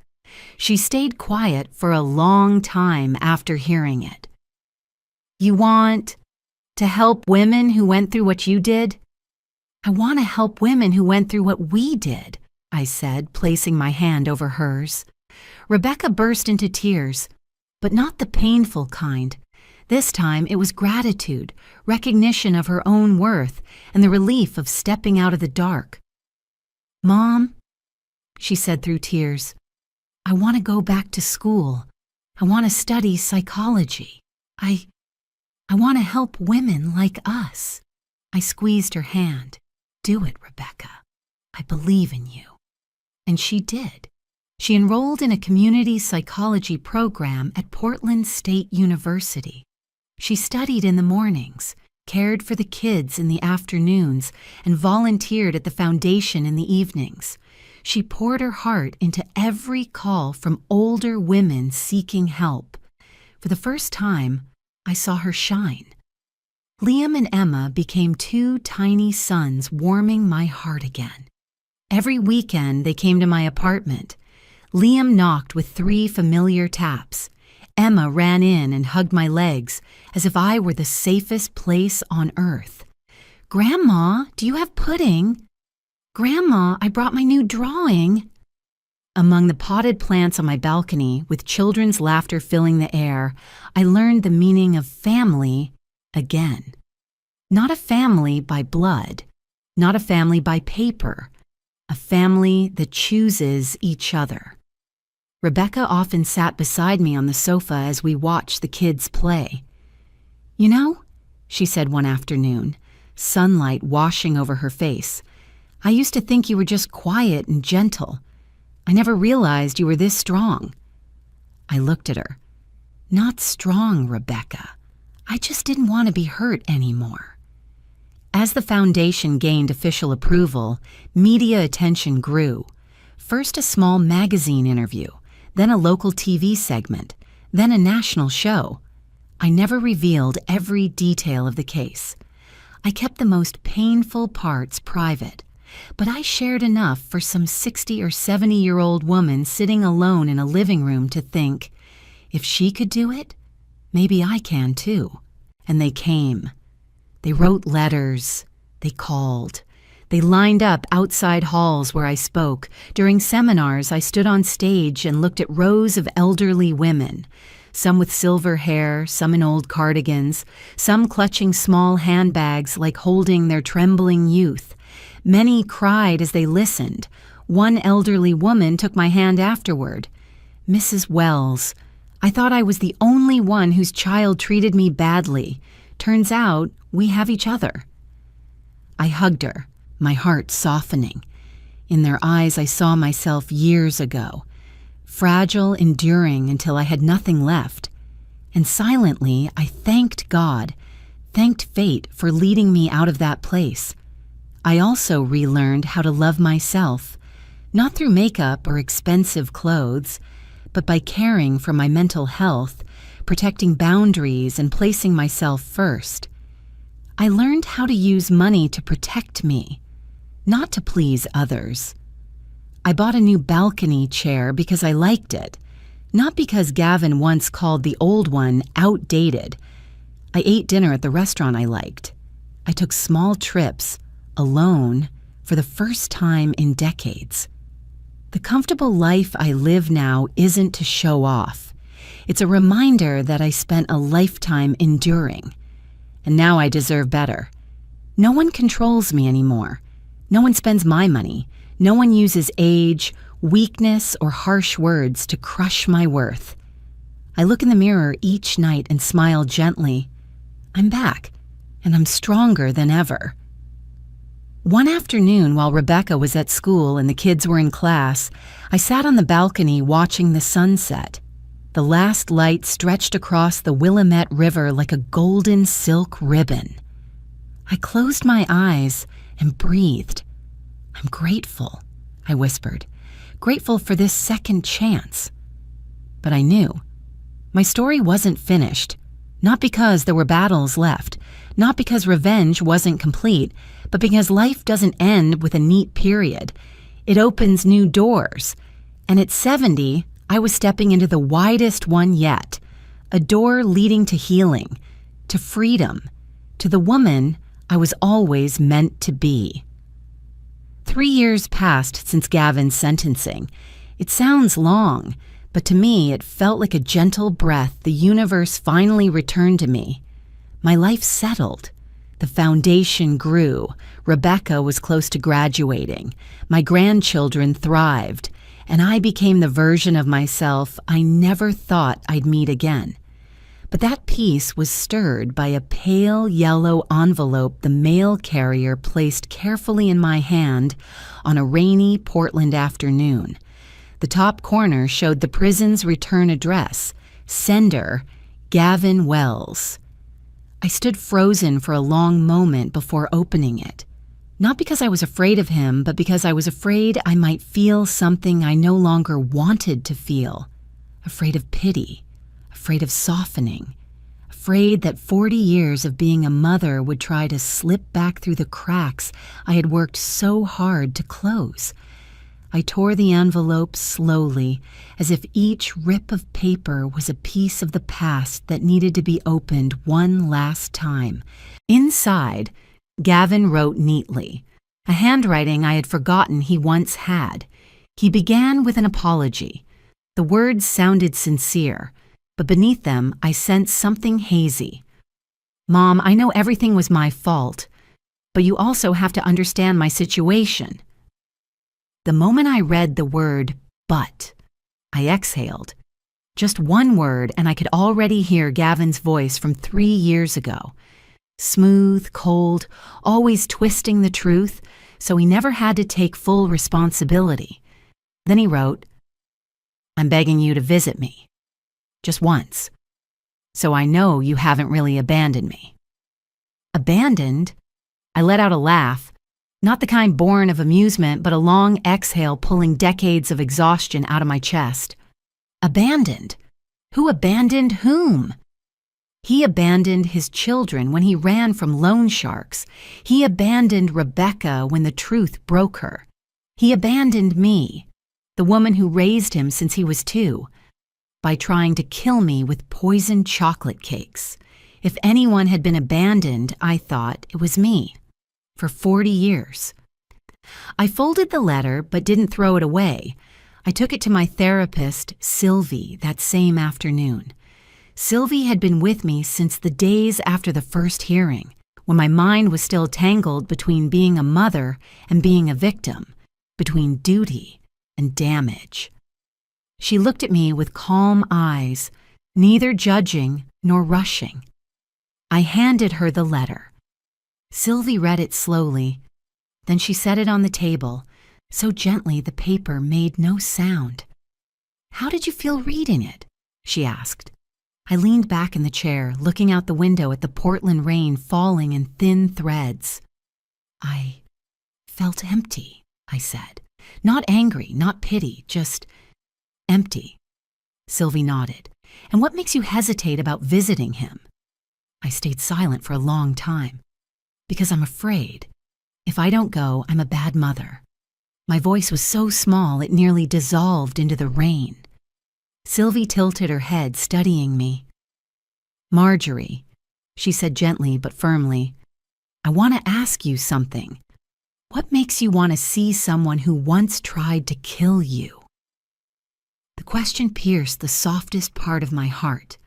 She stayed quiet for a long time after hearing it. You want to help women who went through what you did? I want to help women who went through what we did, I said, placing my hand over hers. Rebecca burst into tears, but not the painful kind. This time it was gratitude, recognition of her own worth, and the relief of stepping out of the dark. Mom, she said through tears, I want to go back to school. I want to study psychology. I want to help women like us. I squeezed her hand. Do it, Rebecca. I believe in you. And she did. She enrolled in a community psychology program at Portland State University. She studied in the mornings, cared for the kids in the afternoons, and volunteered at the foundation in the evenings. She poured her heart into every call from older women seeking help. For the first time, I saw her shine. Liam and Emma became two tiny suns warming my heart again. Every weekend, they came to my apartment. Liam knocked with 3 familiar taps. Emma ran in and hugged my legs as if I were the safest place on earth. Grandma, do you have pudding? Grandma, I brought my new drawing. Among the potted plants on my balcony, with children's laughter filling the air, I learned the meaning of family again. Not a family by blood, not a family by paper, a family that chooses each other. Rebecca often sat beside me on the sofa as we watched the kids play. You know, she said one afternoon, sunlight washing over her face, I used to think you were just quiet and gentle. I never realized you were this strong. I looked at her. Not strong, Rebecca. I just didn't want to be hurt anymore. As the foundation gained official approval, media attention grew. First a small magazine interview, then a local TV segment, then a national show. I never revealed every detail of the case. I kept the most painful parts private, but I shared enough for some 60 or 70-year-old woman sitting alone in a living room to think, if she could do it, maybe I can too. And they came. They wrote letters. They called. They lined up outside halls where I spoke. During seminars, I stood on stage and looked at rows of elderly women, some with silver hair, some in old cardigans, some clutching small handbags like holding their trembling youth. Many cried as they listened. One elderly woman took my hand afterward. Mrs. Wells, I thought I was the only one whose child treated me badly. Turns out we have each other. I hugged her, my heart softening. In their eyes I saw myself years ago, fragile, enduring until I had nothing left. And silently I thanked God, thanked fate for leading me out of that place. I also relearned how to love myself, not through makeup or expensive clothes, but by caring for my mental health, protecting boundaries, and placing myself first. I learned how to use money to protect me, not to please others. I bought a new balcony chair because I liked it, not because Gavin once called the old one outdated. I ate dinner at the restaurant I liked. I took small trips, alone, for the first time in decades. The comfortable life I live now isn't to show off. It's a reminder that I spent a lifetime enduring. And now I deserve better. No one controls me anymore. No one spends my money. No one uses age, weakness, or harsh words to crush my worth. I look in the mirror each night and smile gently. I'm back, and I'm stronger than ever. One afternoon, while Rebecca was at school and the kids were in class, I sat on the balcony watching the sunset. The last light stretched across the Willamette River like a golden silk ribbon. I closed my eyes and breathed. I'm grateful, I whispered, grateful for this second chance. But I knew. My story wasn't finished. Not because there were battles left, not because revenge wasn't complete, but because life doesn't end with a neat period. It opens new doors. And at 70, I was stepping into the widest one yet, a door leading to healing, to freedom, to the woman I was always meant to be. 3 years passed since Gavin's sentencing. It sounds long, but to me it felt like a gentle breath the universe finally returned to me. My life settled. The foundation grew. Rebecca was close to graduating. My grandchildren thrived, and I became the version of myself I never thought I'd meet again. But that peace was stirred by a pale yellow envelope the mail carrier placed carefully in my hand on a rainy Portland afternoon. The top corner showed the prison's return address, sender, Gavin Wells. I stood frozen for a long moment before opening it. Not because I was afraid of him, but because I was afraid I might feel something I no longer wanted to feel. Afraid of pity, afraid of softening, afraid that 40 years of being a mother would try to slip back through the cracks I had worked so hard to close. I tore the envelope slowly, as if each rip of paper was a piece of the past that needed to be opened one last time. Inside, Gavin wrote neatly, a handwriting I had forgotten he once had. He began with an apology. The words sounded sincere, but beneath them I sensed something hazy. "Mom, I know everything was my fault, but you also have to understand my situation." The moment I read the word "but," I exhaled. Just one word, and I could already hear Gavin's voice from 3 years ago. Smooth, cold, always twisting the truth, so he never had to take full responsibility. Then he wrote, "I'm begging you to visit me. Just once. So I know you haven't really abandoned me." Abandoned? I let out a laugh. Not the kind born of amusement, but a long exhale pulling decades of exhaustion out of my chest. Abandoned? Who abandoned whom? He abandoned his children when he ran from loan sharks. He abandoned Rebecca when the truth broke her. He abandoned me, the woman who raised him since he was 2, by trying to kill me with poisoned chocolate cakes. If anyone had been abandoned, I thought, it was me. For 40 years. I folded the letter but didn't throw it away. I took it to my therapist, Sylvie, that same afternoon. Sylvie had been with me since the days after the first hearing, when my mind was still tangled between being a mother and being a victim, between duty and damage. She looked at me with calm eyes, neither judging nor rushing. I handed her the letter. Sylvie read it slowly. Then she set it on the table, so gently the paper made no sound. "How did you feel reading it?" she asked. I leaned back in the chair, looking out the window at the Portland rain falling in thin threads. "I felt empty," I said. "Not angry, not pity, just empty." Sylvie nodded. "And what makes you hesitate about visiting him?" I stayed silent for a long time. "Because I'm afraid. If I don't go, I'm a bad mother." My voice was so small it nearly dissolved into the rain. Sylvie tilted her head, studying me. "Marjorie," she said gently but firmly, "I want to ask you something. What makes you want to see someone who once tried to kill you?" The question pierced the softest part of my heart.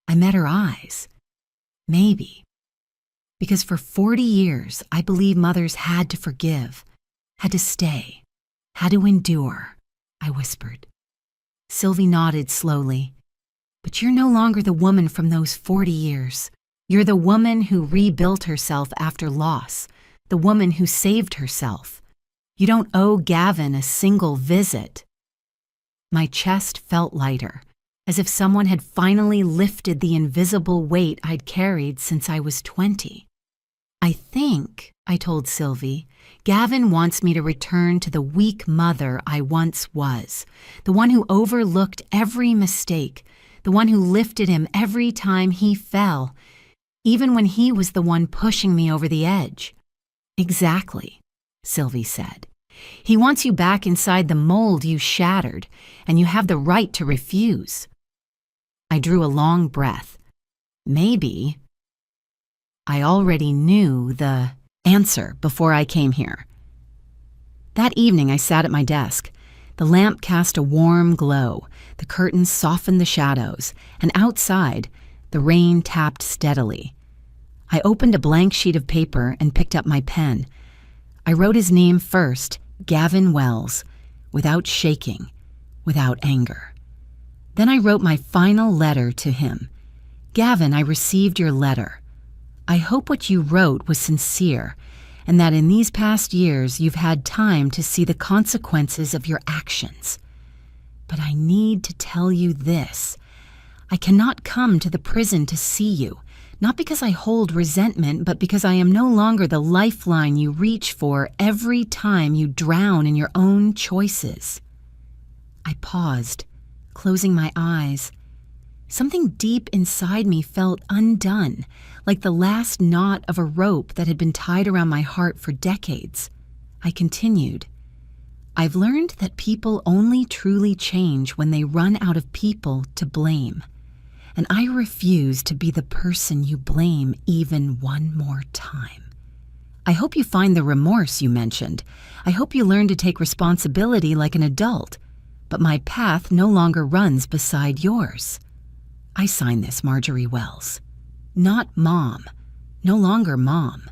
I met her eyes. Maybe. Because for 40 years, I believe mothers had to forgive, had to stay, had to endure, I whispered. Sylvie nodded slowly. "But you're no longer the woman from those 40 years. You're the woman who rebuilt herself after loss, the woman who saved herself. You don't owe Gavin a single visit." My chest felt lighter, as if someone had finally lifted the invisible weight I'd carried since I was 20. "I think," I told Sylvie, "Gavin wants me to return to the weak mother I once was, the one who overlooked every mistake, the one who lifted him every time he fell, even when he was the one pushing me over the edge." "Exactly," Sylvie said. "He wants you back inside the mold you shattered, and you have the right to refuse." I drew a long breath. Maybe, I already knew the answer before I came here. That evening, I sat at my desk. The lamp cast a warm glow, the curtains softened the shadows, and outside, the rain tapped steadily. I opened a blank sheet of paper and picked up my pen. I wrote his name first, Gavin Wells, without shaking, without anger. Then I wrote my final letter to him. Gavin, I received your letter. I hope what you wrote was sincere, and that in these past years you've had time to see the consequences of your actions. But I need to tell you this. I cannot come to the prison to see you, not because I hold resentment, but because I am no longer the lifeline you reach for every time you drown in your own choices. I paused, closing my eyes. Something deep inside me felt undone, like the last knot of a rope that had been tied around my heart for decades. I continued. I've learned that people only truly change when they run out of people to blame. And I refuse to be the person you blame even one more time. I hope you find the remorse you mentioned. I hope you learn to take responsibility like an adult. But my path no longer runs beside yours. I sign this, Marjorie Wells. Not Mom. No longer Mom.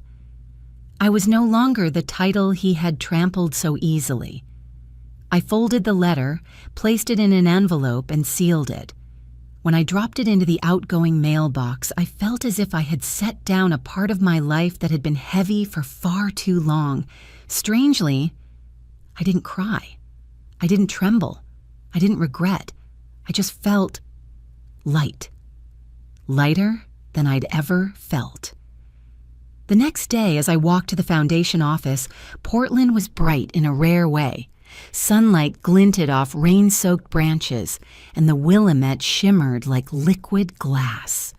I was no longer the title he had trampled so easily. I folded the letter, placed it in an envelope, and sealed it. When I dropped it into the outgoing mailbox, I felt as if I had set down a part of my life that had been heavy for far too long. Strangely, I didn't cry. I didn't tremble. I didn't regret. I just felt light. Lighter than I'd ever felt. The next day, as I walked to the foundation office, Portland was bright in a rare way. Sunlight glinted off rain-soaked branches, and the Willamette shimmered like liquid glass.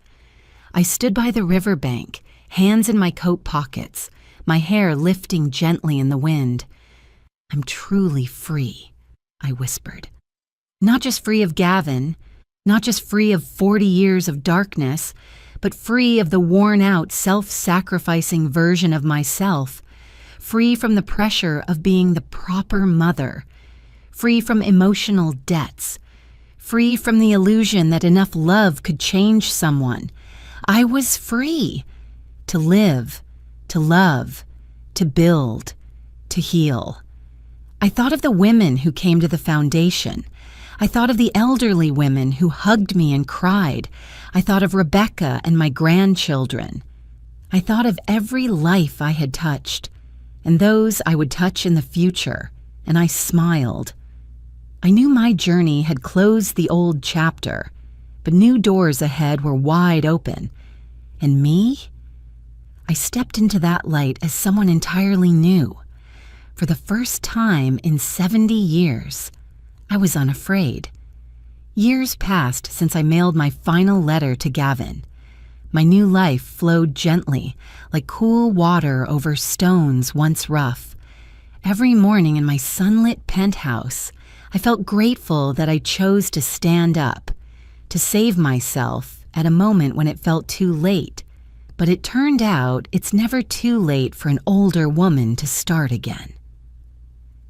I stood by the riverbank, hands in my coat pockets, my hair lifting gently in the wind. I'm truly free, I whispered. Not just free of Gavin, not just free of 40 years of darkness, but free of the worn-out, self-sacrificing version of myself, free from the pressure of being the proper mother, free from emotional debts, free from the illusion that enough love could change someone. I was free to live, to love, to build, to heal. I thought of the women who came to the foundation. I thought of the elderly women who hugged me and cried. I thought of Rebecca and my grandchildren. I thought of every life I had touched, and those I would touch in the future, and I smiled. I knew my journey had closed the old chapter, but new doors ahead were wide open. And me? I stepped into that light as someone entirely new. For the first time in 70 years, I was unafraid. Years passed since I mailed my final letter to Gavin. My new life flowed gently, like cool water over stones once rough. Every morning in my sunlit penthouse, I felt grateful that I chose to stand up, to save myself at a moment when it felt too late. But it turned out it's never too late for an older woman to start again.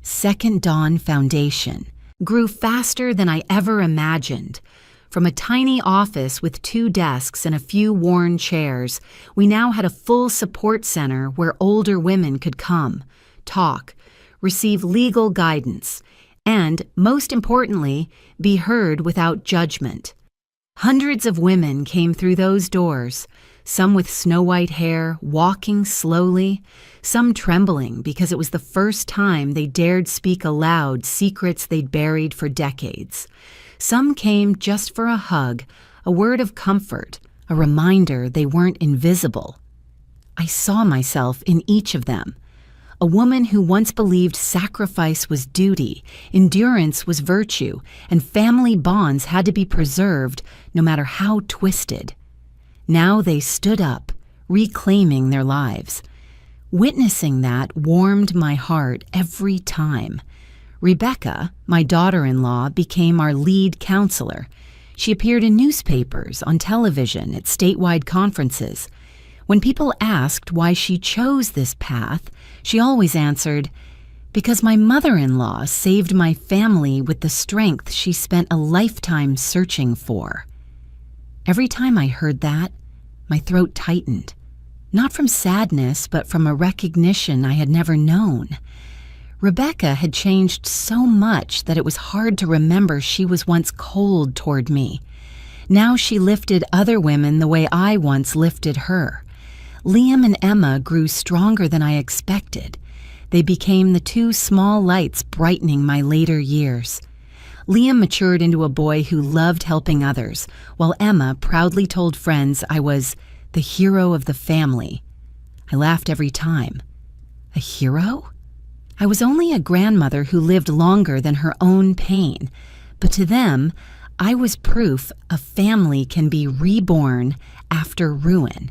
Second Dawn Foundation grew faster than I ever imagined. From a tiny office with 2 desks and a few worn chairs, we now had a full support center where older women could come, talk, receive legal guidance, and, most importantly, be heard without judgment. Hundreds of women came through those doors, some with snow-white hair, walking slowly, some trembling because it was the first time they dared speak aloud secrets they'd buried for decades. Some came just for a hug, a word of comfort, a reminder they weren't invisible. I saw myself in each of them. A woman who once believed sacrifice was duty, endurance was virtue, and family bonds had to be preserved no matter how twisted. Now they stood up, reclaiming their lives. Witnessing that warmed my heart every time. Rebecca, my daughter-in-law, became our lead counselor. She appeared in newspapers, on television, at statewide conferences. When people asked why she chose this path, she always answered, "Because my mother-in-law saved my family with the strength she spent a lifetime searching for." Every time I heard that, my throat tightened, not from sadness, but from a recognition I had never known. Rebecca had changed so much that it was hard to remember she was once cold toward me. Now she lifted other women the way I once lifted her. Liam and Emma grew stronger than I expected. They became the two small lights brightening my later years. Liam matured into a boy who loved helping others, while Emma proudly told friends I was the hero of the family. I laughed every time. A hero? I was only a grandmother who lived longer than her own pain, but to them, I was proof a family can be reborn after ruin.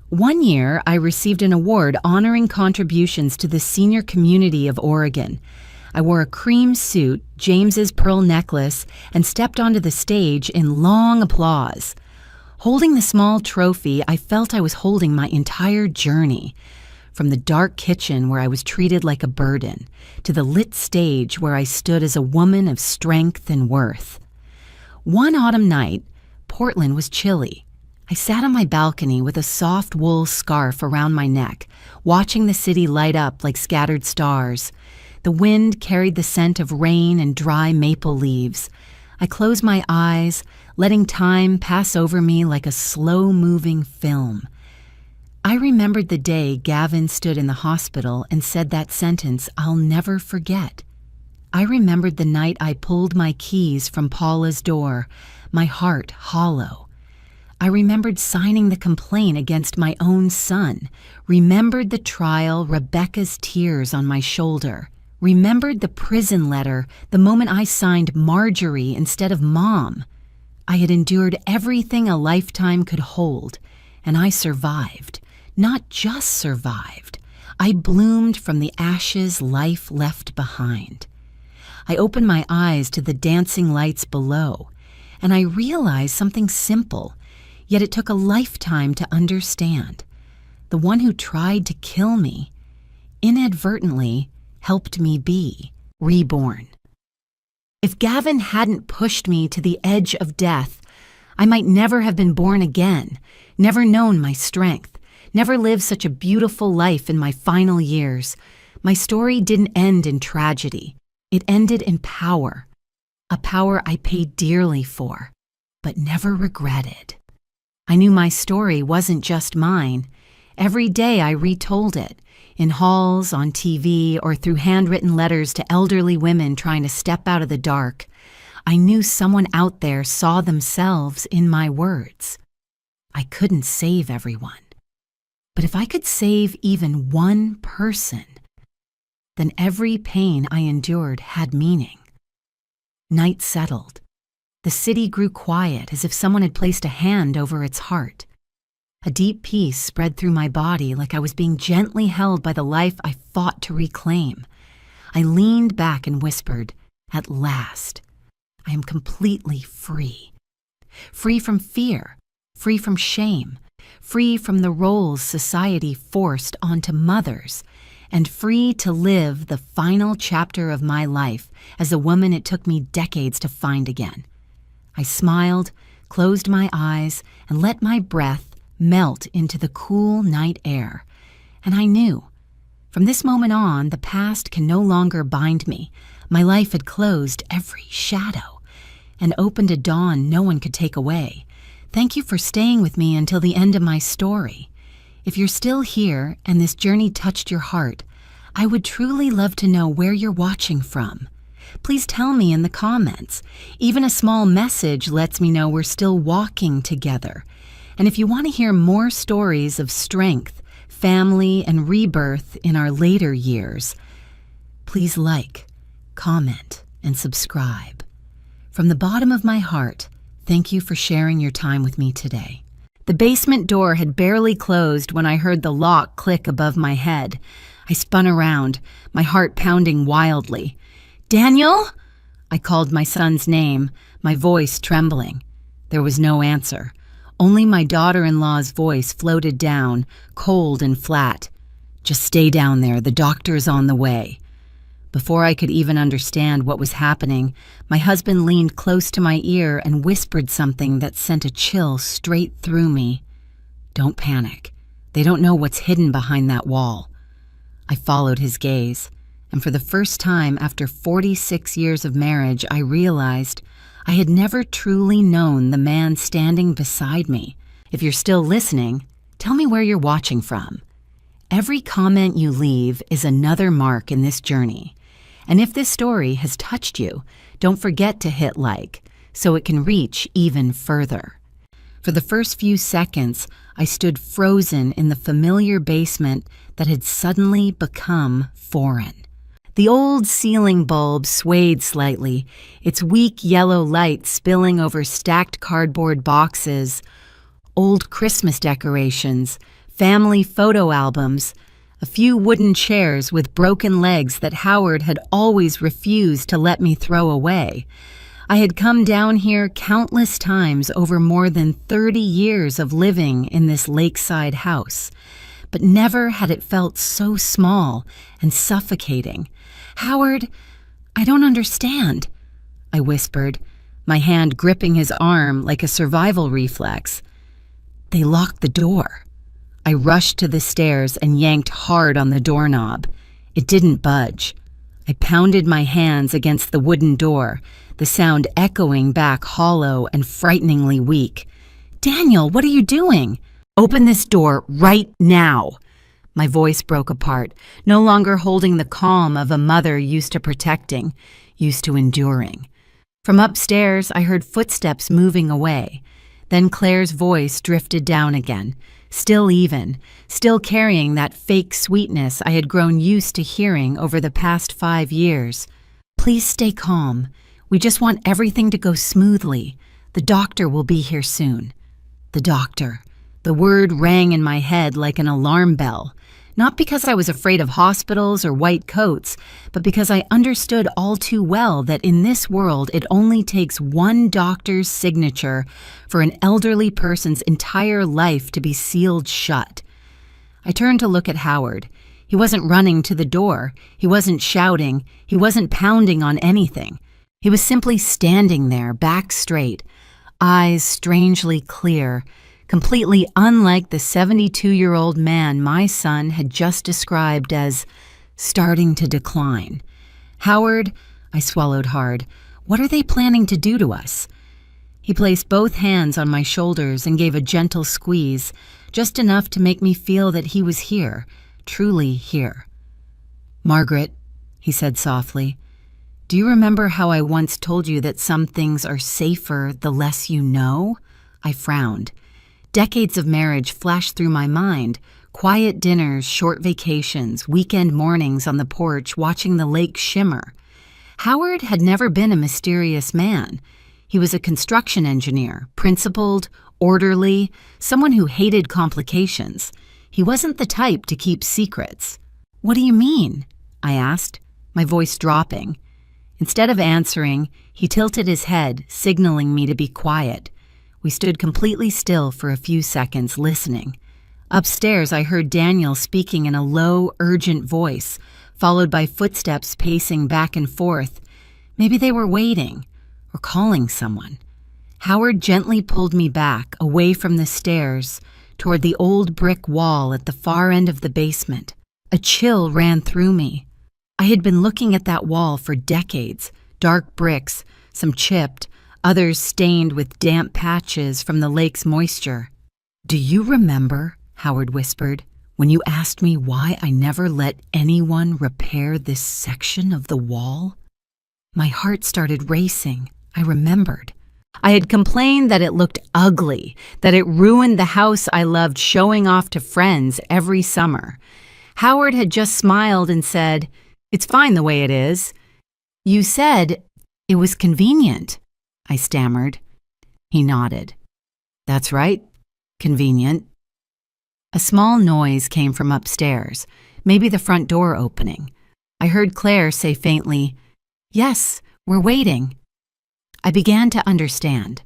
One year, I received an award honoring contributions to the senior community of Oregon. I wore a cream suit, James's pearl necklace, and stepped onto the stage in long applause. Holding the small trophy, I felt I was holding my entire journey. From the dark kitchen where I was treated like a burden, to the lit stage where I stood as a woman of strength and worth. One autumn night, Portland was chilly. I sat on my balcony with a soft wool scarf around my neck, watching the city light up like scattered stars. The wind carried the scent of rain and dry maple leaves. I closed my eyes, letting time pass over me like a slow-moving film. I remembered the day Gavin stood in the hospital and said that sentence I'll never forget. I remembered the night I pulled my keys from Paula's door, my heart hollow. I remembered signing the complaint against my own son, remembered the trial, Rebecca's tears on my shoulder, remembered the prison letter the moment I signed Marjorie instead of Mom. I had endured everything a lifetime could hold, and I survived. Not just survived. I bloomed from the ashes life left behind. I opened my eyes to the dancing lights below, and I realized something simple, yet it took a lifetime to understand. The one who tried to kill me inadvertently helped me be reborn. If Gavin hadn't pushed me to the edge of death, I might never have been born again, never known my strength, never lived such a beautiful life in my final years. My story didn't end in tragedy. It ended in power, a power I paid dearly for, but never regretted. I knew my story wasn't just mine. Every day I retold it, in halls, on TV, or through handwritten letters to elderly women trying to step out of the dark. I knew someone out there saw themselves in my words. I couldn't save everyone. But if I could save even one person, then every pain I endured had meaning. Night settled. The city grew quiet as if someone had placed a hand over its heart. A deep peace spread through my body like I was being gently held by the life I fought to reclaim. I leaned back and whispered, "At last, I am completely free. Free from fear, free from shame, free from the roles society forced onto mothers, and free to live the final chapter of my life as a woman it took me decades to find again." I smiled, closed my eyes, and let my breath melt into the cool night air. And I knew, from this moment on, the past can no longer bind me. My life had closed every shadow and opened a dawn no one could take away. Thank you for staying with me until the end of my story. If you're still here and this journey touched your heart, I would truly love to know where you're watching from. Please tell me in the comments. Even a small message lets me know we're still walking together. And if you want to hear more stories of strength, family, and rebirth in our later years, please like, comment, and subscribe. From the bottom of my heart, thank you for sharing your time with me today. The basement door had barely closed when I heard the lock click above my head. I spun around, my heart pounding wildly. "Daniel?" I called my son's name, my voice trembling. There was no answer, Only my daughter-in-law's voice floated down, cold and flat. "Just stay down there, the doctor's on the way." Before I could even understand what was happening, my husband leaned close to my ear and whispered something that sent a chill straight through me. "Don't panic. They don't know what's hidden behind that wall." I followed his gaze, and for the first time after 46 years of marriage, I realized I had never truly known the man standing beside me. If you're still listening, tell me where you're watching from. Every comment you leave is another mark in this journey. And if this story has touched you, don't forget to hit like so it can reach even further. For the first few seconds, I stood frozen in the familiar basement that had suddenly become foreign. The old ceiling bulb swayed slightly, its weak yellow light spilling over stacked cardboard boxes, old Christmas decorations, family photo albums, a few wooden chairs with broken legs that Howard had always refused to let me throw away. I had come down here countless times over more than 30 years of living in this lakeside house, but never had it felt so small and suffocating. "Howard, I don't understand," I whispered, my hand gripping his arm like a survival reflex. "They locked the door." I rushed to the stairs and yanked hard on the doorknob. It didn't budge. I pounded my hands against the wooden door, the sound echoing back hollow and frighteningly weak. "Daniel, what are you doing?" "Open this door right now." My voice broke apart, no longer holding the calm of a mother used to protecting, used to enduring. From upstairs, I heard footsteps moving away. Then Claire's voice drifted down again, still even, still carrying that fake sweetness I had grown used to hearing over the past 5 years. "Please stay calm. We just want everything to go smoothly. The doctor will be here soon." The doctor. The word rang in my head like an alarm bell. Not because I was afraid of hospitals or white coats, but because I understood all too well that in this world it only takes one doctor's signature for an elderly person's entire life to be sealed shut. I turned to look at Howard. He wasn't running to the door. He wasn't shouting. He wasn't pounding on anything. He was simply standing there, back straight, eyes strangely clear, completely unlike the 72-year-old man my son had just described as starting to decline. "Howard," I swallowed hard, "what are they planning to do to us?" He placed both hands on my shoulders and gave a gentle squeeze, just enough to make me feel that he was here, truly here. "Margaret," he said softly, "do you remember how I once told you that some things are safer the less you know?" I frowned. Decades of marriage flashed through my mind, quiet dinners, short vacations, weekend mornings on the porch watching the lake shimmer. Howard had never been a mysterious man. He was a construction engineer, principled, orderly, someone who hated complications. He wasn't the type to keep secrets. "What do you mean?" I asked, my voice dropping. Instead of answering, he tilted his head, signaling me to be quiet. We stood completely still for a few seconds, listening. Upstairs, I heard Daniel speaking in a low, urgent voice, followed by footsteps pacing back and forth. Maybe they were waiting, or calling someone. Howard gently pulled me back, away from the stairs, toward the old brick wall at the far end of the basement. A chill ran through me. I had been looking at that wall for decades, dark bricks, some chipped, others stained with damp patches from the lake's moisture. "Do you remember," Howard whispered, "when you asked me why I never let anyone repair this section of the wall?" My heart started racing. I remembered. I had complained that it looked ugly, that it ruined the house I loved showing off to friends every summer. Howard had just smiled and said, "It's fine the way it is." "You said it was convenient," I stammered. He nodded. "That's right. Convenient." A small noise came from upstairs, maybe the front door opening. I heard Claire say faintly, "Yes, we're waiting." I began to understand.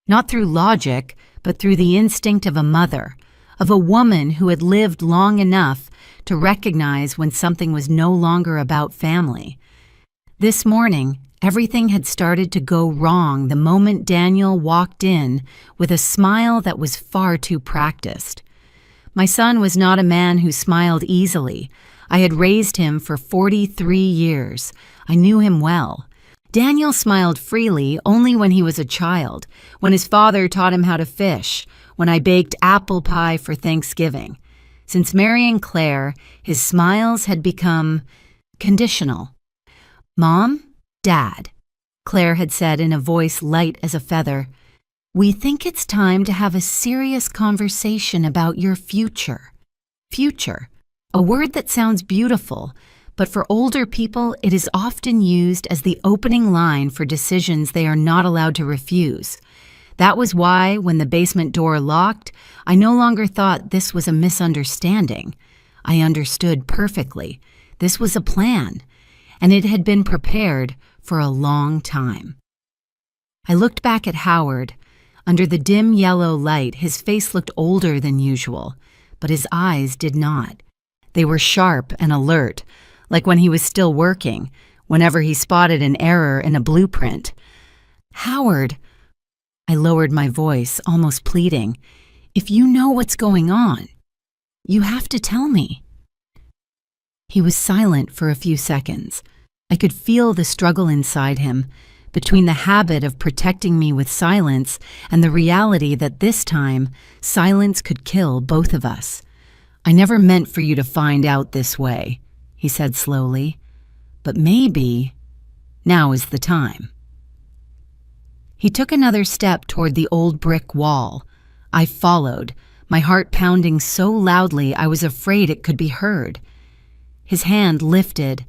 Not through logic, but through the instinct of a mother, of a woman who had lived long enough to recognize when something was no longer about family. This morning, everything had started to go wrong the moment Daniel walked in with a smile that was far too practiced. My son was not a man who smiled easily. I had raised him for 43 years. I knew him well. Daniel smiled freely only when he was a child, when his father taught him how to fish, when I baked apple pie for Thanksgiving. Since marrying Claire, his smiles had become conditional. "Mom, Dad," Claire had said in a voice light as a feather, "we think it's time to have a serious conversation about your future." Future, a word that sounds beautiful, but for older people it is often used as the opening line for decisions they are not allowed to refuse. That was why, when the basement door locked, I no longer thought this was a misunderstanding. I understood perfectly. This was a plan, and it had been prepared for a long time. I looked back at Howard. Under the dim yellow light, his face looked older than usual, but his eyes did not. They were sharp and alert, like when he was still working, whenever he spotted an error in a blueprint. "Howard," I lowered my voice, almost pleading, "if you know what's going on, you have to tell me." He was silent for a few seconds. I could feel the struggle inside him, between the habit of protecting me with silence and the reality that this time, silence could kill both of us. "I never meant for you to find out this way," he said slowly, "but maybe now is the time." He took another step toward the old brick wall. I followed, my heart pounding so loudly I was afraid it could be heard. His hand lifted,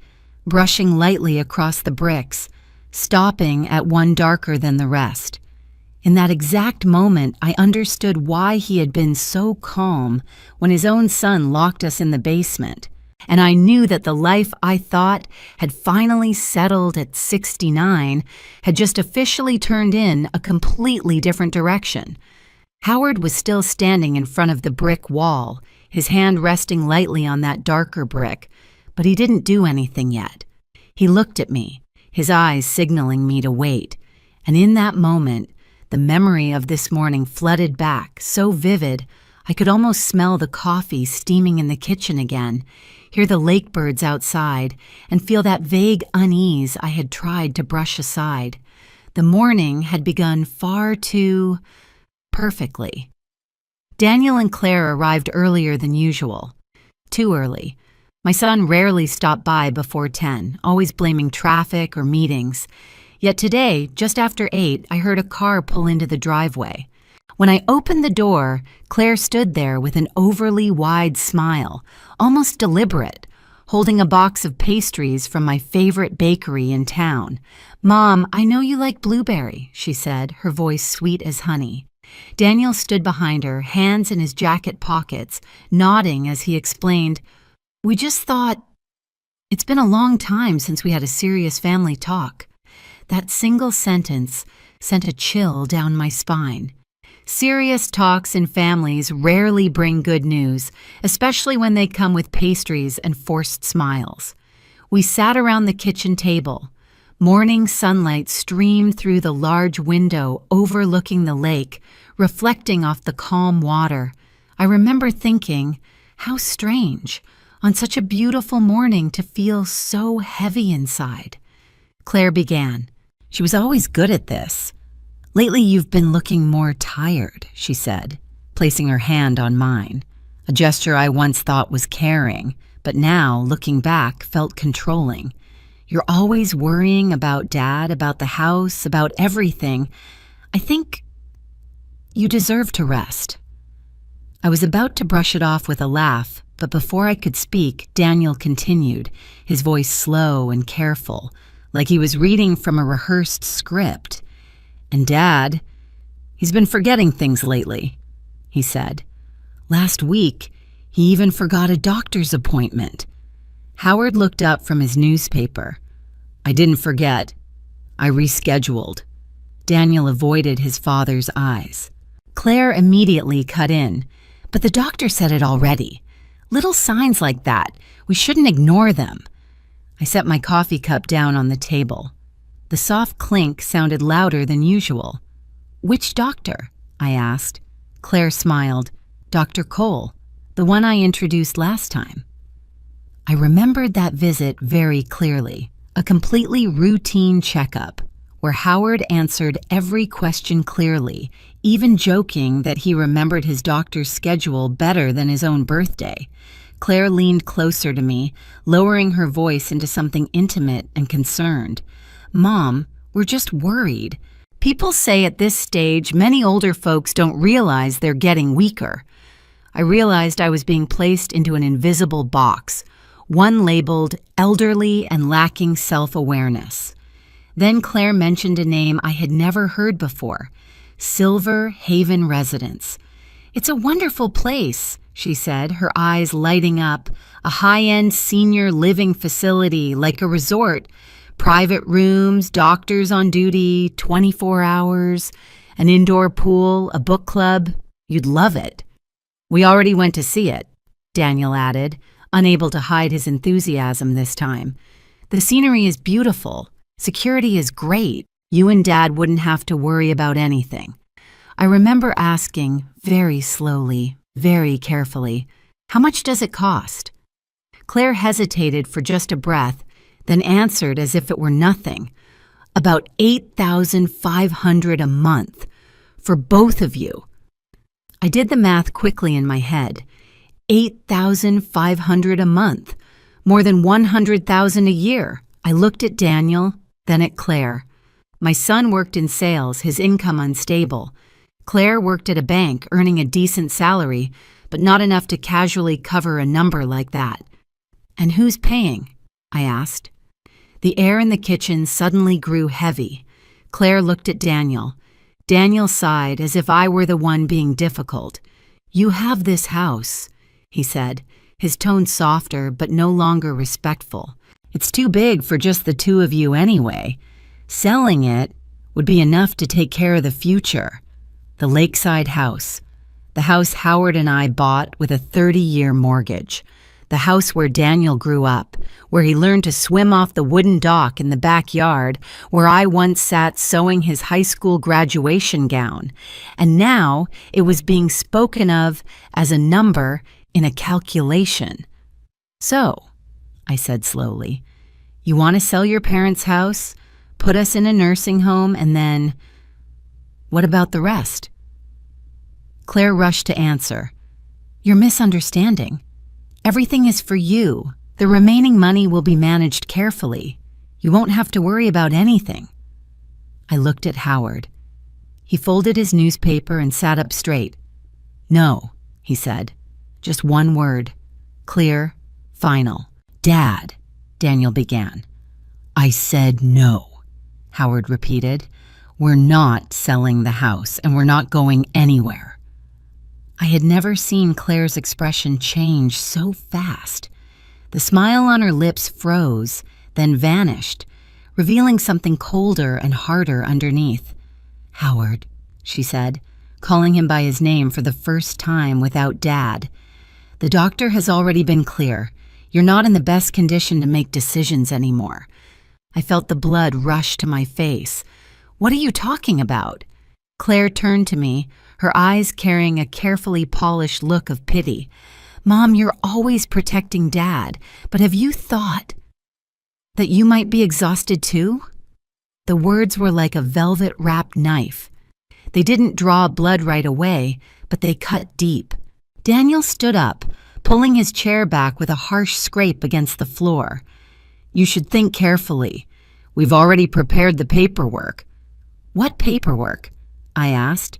brushing lightly across the bricks, stopping at one darker than the rest. In that exact moment, I understood why he had been so calm when his own son locked us in the basement, and I knew that the life I thought had finally settled at 69 had just officially turned in a completely different direction. Howard was still standing in front of the brick wall, his hand resting lightly on that darker brick, but he didn't do anything yet. He looked at me, his eyes signaling me to wait, and in that moment, the memory of this morning flooded back, so vivid, I could almost smell the coffee steaming in the kitchen again, hear the lake birds outside, and feel that vague unease I had tried to brush aside. The morning had begun far too perfectly. Daniel and Claire arrived earlier than usual. Too early. My son rarely stopped by before 10, always blaming traffic or meetings. Yet today, just after 8, I heard a car pull into the driveway. When I opened the door, Claire stood there with an overly wide smile, almost deliberate, holding a box of pastries from my favorite bakery in town. "Mom, I know you like blueberry," she said, her voice sweet as honey. Daniel stood behind her, hands in his jacket pockets, nodding as he explained, "We just thought, it's been a long time since we had a serious family talk." That single sentence sent a chill down my spine. Serious talks in families rarely bring good news, especially when they come with pastries and forced smiles. We sat around the kitchen table. Morning sunlight streamed through the large window overlooking the lake, reflecting off the calm water. I remember thinking, how strange, on such a beautiful morning to feel so heavy inside. Claire began. She was always good at this. "Lately you've been looking more tired," she said, placing her hand on mine, a gesture I once thought was caring, but now, looking back, felt controlling. "You're always worrying about Dad, about the house, about everything. I think you deserve to rest." I was about to brush it off with a laugh, but before I could speak, Daniel continued, his voice slow and careful, like he was reading from a rehearsed script. "And Dad, he's been forgetting things lately," he said. "Last week, he even forgot a doctor's appointment." Howard looked up from his newspaper. "I didn't forget. I rescheduled." Daniel avoided his father's eyes. Claire immediately cut in. But the doctor said it already. Little signs like that, we shouldn't ignore them. I set my coffee cup down on the table. The soft clink sounded louder than usual. "Which doctor?" I asked. Claire smiled. "Dr. Cole, the one I introduced last time." I remembered that visit very clearly. A completely routine checkup, where Howard answered every question clearly, even joking that he remembered his doctor's schedule better than his own birthday. Claire leaned closer to me, lowering her voice into something intimate and concerned. "Mom, we're just worried. People say at this stage many older folks don't realize they're getting weaker." I realized I was being placed into an invisible box, one labeled elderly and lacking self-awareness. Then Claire mentioned a name I had never heard before, Silver Haven Residence. "It's a wonderful place," she said, her eyes lighting up. "A high-end senior living facility like a resort. Private rooms, doctors on duty, 24 hours, an indoor pool, a book club. You'd love it." "We already went to see it," Daniel added, unable to hide his enthusiasm this time. "The scenery is beautiful. Security is great. You and Dad wouldn't have to worry about anything." I remember asking, very slowly, very carefully, "How much does it cost?" Claire hesitated for just a breath, then answered as if it were nothing. "About $8,500 a month. For both of you." I did the math quickly in my head. $8,500 a month. More than $100,000 a year. I looked at Daniel, then at Claire. My son worked in sales, his income unstable. Claire worked at a bank, earning a decent salary, but not enough to casually cover a number like that. "And who's paying?" I asked. The air in the kitchen suddenly grew heavy. Claire looked at Daniel. Daniel sighed as if I were the one being difficult. "You have this house," he said, his tone softer but no longer respectful. "It's too big for just the two of you anyway. Selling it would be enough to take care of the future." The lakeside house. The house Howard and I bought with a 30-year mortgage. The house where Daniel grew up, where he learned to swim off the wooden dock in the backyard, where I once sat sewing his high school graduation gown. And now it was being spoken of as a number in a calculation. "So," I said slowly, "you want to sell your parents' house, put us in a nursing home, and then what about the rest?" Claire rushed to answer. "You're misunderstanding. Everything is for you. The remaining money will be managed carefully. You won't have to worry about anything." I looked at Howard. He folded his newspaper and sat up straight. "No," he said. Just one word. Clear, final. "Dad," Daniel began. "I said no," Howard repeated. "We're not selling the house, and we're not going anywhere." I had never seen Claire's expression change so fast. The smile on her lips froze, then vanished, revealing something colder and harder underneath. "Howard," she said, calling him by his name for the first time without Dad. "The doctor has already been clear. You're not in the best condition to make decisions anymore." I felt the blood rush to my face. "What are you talking about?" Claire turned to me, her eyes carrying a carefully polished look of pity. "Mom, you're always protecting Dad, but have you thought that you might be exhausted too?" The words were like a velvet-wrapped knife. They didn't draw blood right away, but they cut deep. Daniel stood up, pulling his chair back with a harsh scrape against the floor. "You should think carefully. We've already prepared the paperwork." "What paperwork?" I asked.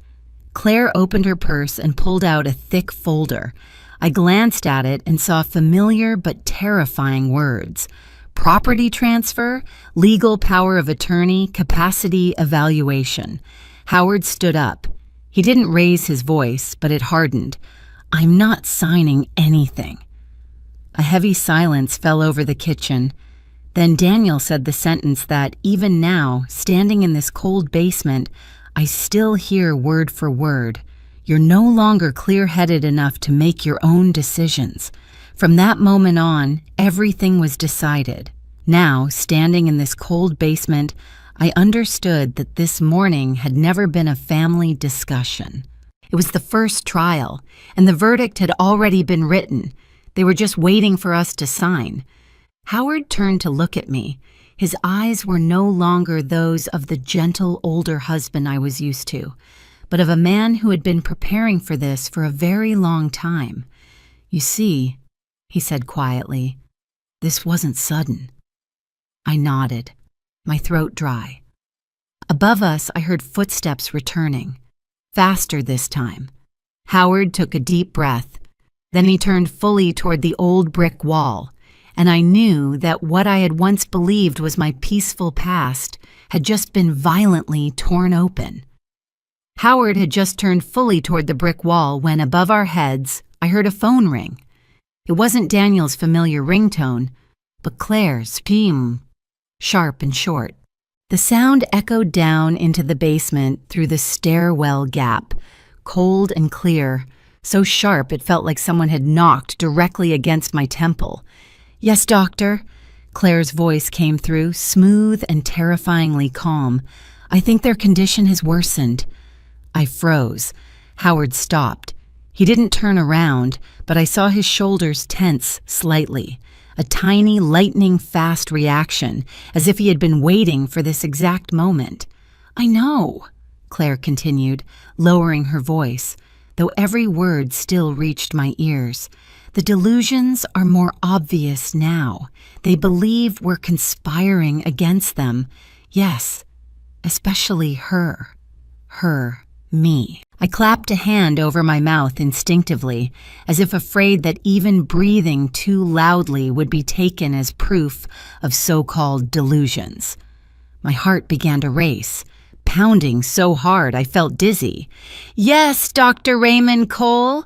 Claire opened her purse and pulled out a thick folder. I glanced at it and saw familiar but terrifying words. Property transfer, legal power of attorney, capacity evaluation. Howard stood up. He didn't raise his voice, but it hardened. "I'm not signing anything." A heavy silence fell over the kitchen. Then Daniel said the sentence that, even now, standing in this cold basement, I still hear word for word. You're no longer clear-headed enough to make your own decisions. From that moment on, everything was decided. Now, standing in this cold basement, I understood that this morning had never been a family discussion. It was the first trial, and the verdict had already been written. They were just waiting for us to sign. Howard turned to look at me. His eyes were no longer those of the gentle older husband I was used to, but of a man who had been preparing for this for a very long time. You see, he said quietly, this wasn't sudden. I nodded, my throat dry. Above us, I heard footsteps returning, faster this time. Howard took a deep breath. Then he turned fully toward the old brick wall, and I knew that what I had once believed was my peaceful past had just been violently torn open. Howard had just turned fully toward the brick wall when, above our heads, I heard a phone ring. It wasn't Daniel's familiar ringtone, but Claire's, sharp and short. The sound echoed down into the basement through the stairwell gap, cold and clear, so sharp it felt like someone had knocked directly against my temple. Yes, doctor. Claire's voice came through, smooth and terrifyingly calm. I think their condition has worsened. I froze. Howard stopped. He didn't turn around, but I saw his shoulders tense slightly, a tiny, lightning-fast reaction, as if he had been waiting for this exact moment. I know, Claire continued, lowering her voice, though every word still reached my ears. The delusions are more obvious now. They believe we're conspiring against them. Yes, especially her. Me. I clapped a hand over my mouth instinctively, as if afraid that even breathing too loudly would be taken as proof of so-called delusions. My heart began to race, pounding so hard I felt dizzy. Yes, Dr. Raymond Cole,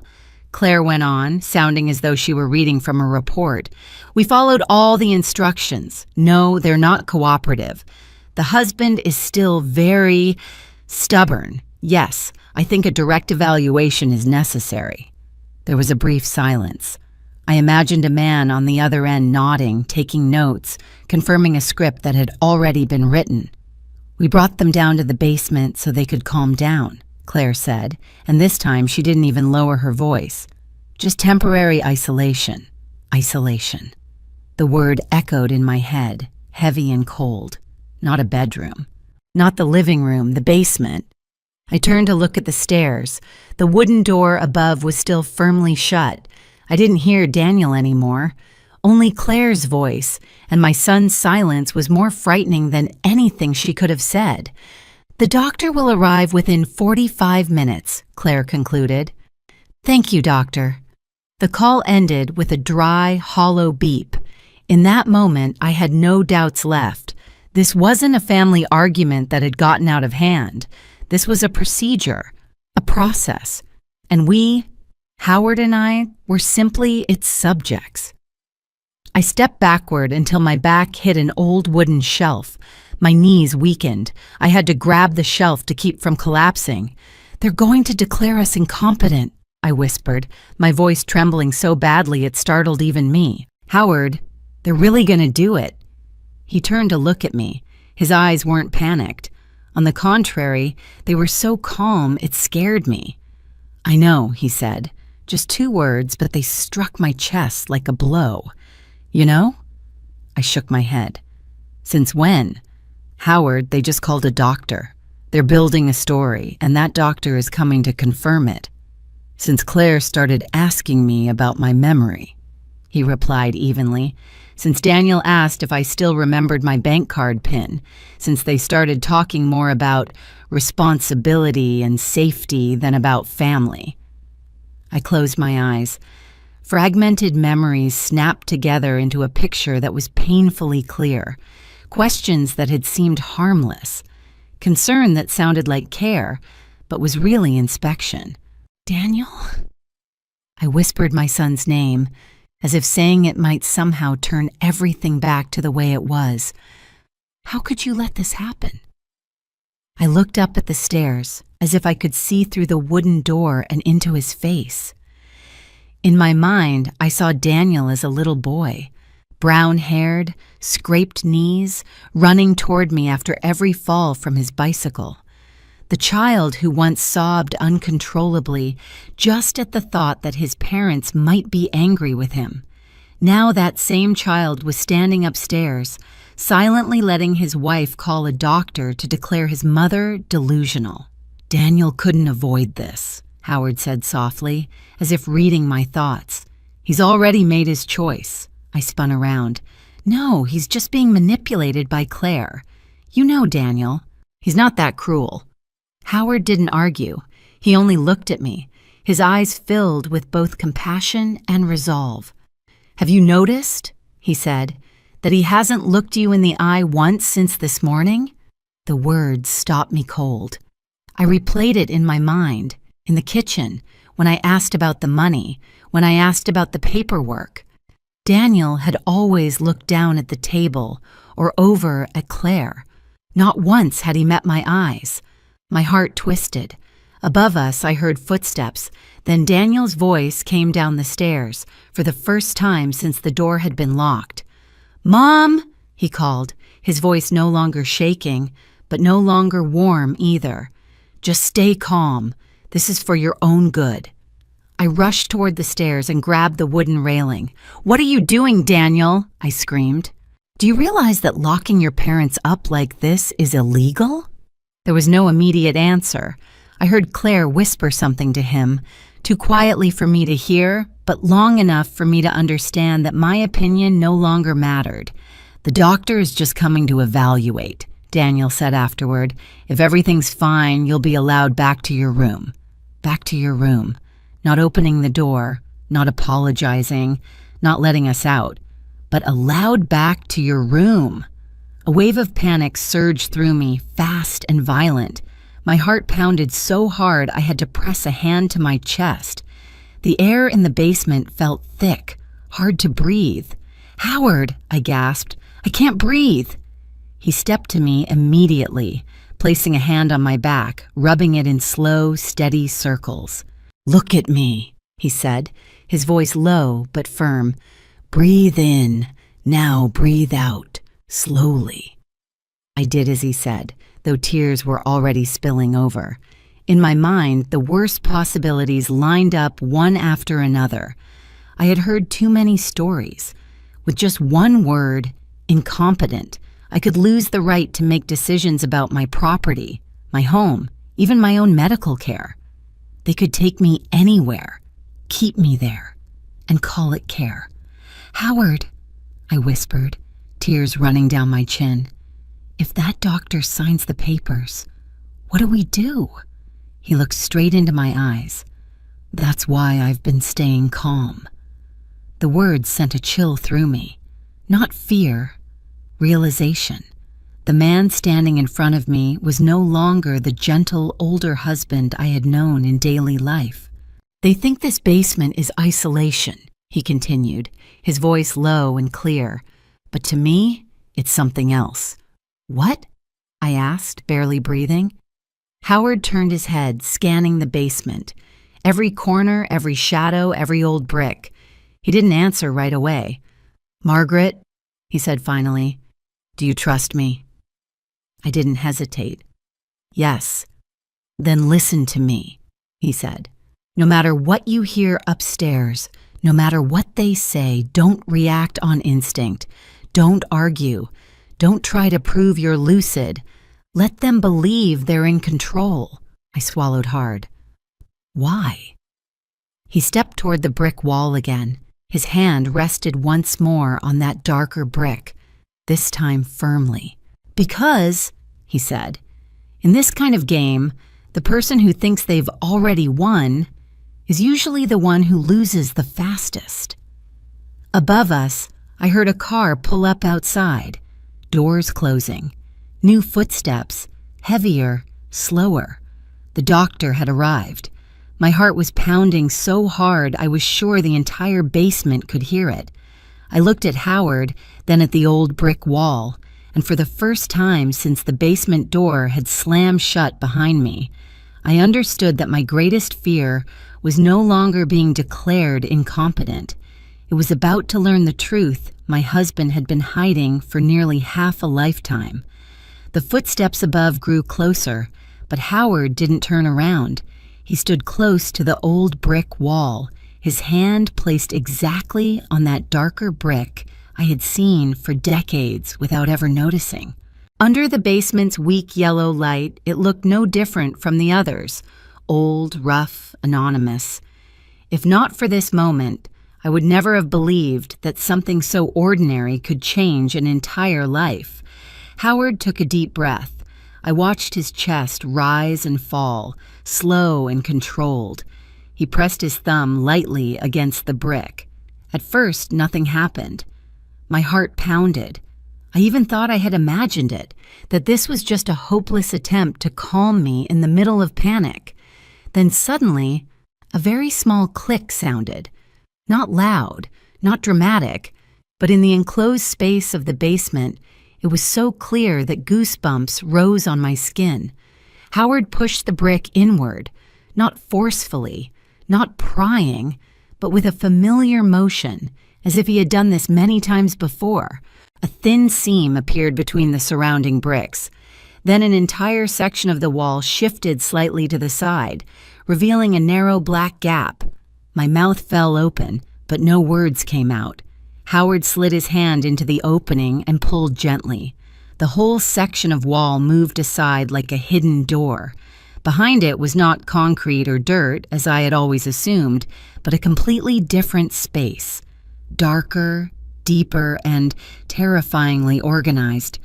Claire went on, sounding as though she were reading from a report. We followed all the instructions. No, they're not cooperative. The husband is still very stubborn. Yes, I think a direct evaluation is necessary. There was a brief silence. I imagined a man on the other end nodding, taking notes, confirming a script that had already been written. We brought them down to the basement so they could calm down, Claire said, and this time she didn't even lower her voice. Just temporary isolation. Isolation. The word echoed in my head, heavy and cold. Not a bedroom. Not the living room, the basement. I turned to look at the stairs. The wooden door above was still firmly shut. I didn't hear Daniel anymore. Only Claire's voice, and my son's silence was more frightening than anything she could have said. The doctor will arrive within 45 minutes, Claire concluded. Thank you, doctor. The call ended with a dry, hollow beep. In that moment, I had no doubts left. This wasn't a family argument that had gotten out of hand. This was a procedure, a process, and we, Howard and I, were simply its subjects. I stepped backward until my back hit an old wooden shelf. My knees weakened. I had to grab the shelf to keep from collapsing. They're going to declare us incompetent, I whispered, my voice trembling so badly it startled even me. Howard, they're really going to do it. He turned to look at me. His eyes weren't panicked. On the contrary, they were so calm it scared me. I know, he said. Just 2 words, but they struck my chest like a blow. You know? I shook my head. Since when? Howard, they just called a doctor. They're building a story, and that doctor is coming to confirm it. Since Claire started asking me about my memory, he replied evenly. Since Daniel asked if I still remembered my bank card PIN, since they started talking more about responsibility and safety than about family. I closed my eyes. Fragmented memories snapped together into a picture that was painfully clear. Questions that had seemed harmless. Concern that sounded like care, but was really inspection. Daniel? I whispered my son's name. as if saying it might somehow turn everything back to the way it was. How could you let this happen? I looked up at the stairs, as if I could see through the wooden door and into his face. In my mind, I saw Daniel as a little boy, brown-haired, scraped knees, running toward me after every fall from his bicycle. The child who once sobbed uncontrollably just at the thought that his parents might be angry with him. Now that same child was standing upstairs, silently letting his wife call a doctor to declare his mother delusional. Daniel couldn't avoid this, Howard said softly, as if reading my thoughts. He's already made his choice. I spun around. No, he's just being manipulated by Claire. You know Daniel. He's not that cruel. Howard didn't argue. He only looked at me, his eyes filled with both compassion and resolve. Have you noticed, he said, that he hasn't looked you in the eye once since this morning? The words stopped me cold. I replayed it in my mind, in the kitchen, when I asked about the money, when I asked about the paperwork. Daniel had always looked down at the table or over at Claire. Not once had he met my eyes. My heart twisted. Above us, I heard footsteps. Then Daniel's voice came down the stairs, for the first time since the door had been locked. "Mom!" he called, his voice no longer shaking, but no longer warm either. "Just stay calm. This is for your own good." I rushed toward the stairs and grabbed the wooden railing. "What are you doing, Daniel?" I screamed. "Do you realize that locking your parents up like this is illegal?" There was no immediate answer. I heard Claire whisper something to him, too quietly for me to hear, but long enough for me to understand that my opinion no longer mattered. "The doctor is just coming to evaluate," Daniel said afterward. "If everything's fine, you'll be allowed back to your room." Back to your room. Not opening the door, not apologizing, not letting us out, but allowed back to your room. A wave of panic surged through me, fast and violent. My heart pounded so hard I had to press a hand to my chest. The air in the basement felt thick, hard to breathe. "Howard," I gasped, "I can't breathe." He stepped to me immediately, placing a hand on my back, rubbing it in slow, steady circles. "Look at me," he said, his voice low but firm. "Breathe in. Now breathe out. Slowly." I did as he said, though tears were already spilling over. In my mind, the worst possibilities lined up one after another. I had heard too many stories. With just one word, incompetent, I could lose the right to make decisions about my property, my home, even my own medical care. They could take me anywhere, keep me there, and call it care. "Howard," I whispered, tears running down my chin. "If that doctor signs the papers, what do we do?" He looked straight into my eyes. "That's why I've been staying calm." The words sent a chill through me. Not fear, realization. The man standing in front of me was no longer the gentle, older husband I had known in daily life. "They think this basement is isolation," he continued, his voice low and clear. "But to me, it's something else." "What?" I asked, barely breathing. Howard turned his head, scanning the basement. Every corner, every shadow, every old brick. He didn't answer right away. "Margaret," he said finally, "do you trust me?" I didn't hesitate. "Yes." "Then listen to me," he said. "No matter what you hear upstairs, no matter what they say, don't react on instinct. Don't argue. Don't try to prove you're lucid. Let them believe they're in control." I swallowed hard. "Why?" He stepped toward the brick wall again. His hand rested once more on that darker brick, this time firmly. "Because," he said, "in this kind of game, the person who thinks they've already won is usually the one who loses the fastest." Above us, I heard a car pull up outside, doors closing, new footsteps, heavier, slower. The doctor had arrived. My heart was pounding so hard I was sure the entire basement could hear it. I looked at Howard, then at the old brick wall, and for the first time since the basement door had slammed shut behind me, I understood that my greatest fear was no longer being declared incompetent. It was about to learn the truth my husband had been hiding for nearly half a lifetime. The footsteps above grew closer, but Howard didn't turn around. He stood close to the old brick wall, his hand placed exactly on that darker brick I had seen for decades without ever noticing. Under the basement's weak yellow light, it looked no different from the others, old, rough, anonymous. If not for this moment, I would never have believed that something so ordinary could change an entire life. Howard took a deep breath. I watched his chest rise and fall, slow and controlled. He pressed his thumb lightly against the brick. At first, nothing happened. My heart pounded. I even thought I had imagined it, that this was just a hopeless attempt to calm me in the middle of panic. Then suddenly, a very small click sounded. Not loud, not dramatic, but in the enclosed space of the basement, it was so clear that goosebumps rose on my skin. Howard pushed the brick inward, not forcefully, not prying, but with a familiar motion, as if he had done this many times before. A thin seam appeared between the surrounding bricks. Then an entire section of the wall shifted slightly to the side, revealing a narrow black gap. My mouth fell open, but no words came out. Howard slid his hand into the opening and pulled gently. The whole section of wall moved aside like a hidden door. Behind it was not concrete or dirt, as I had always assumed, but a completely different space. Darker, deeper, and terrifyingly organized.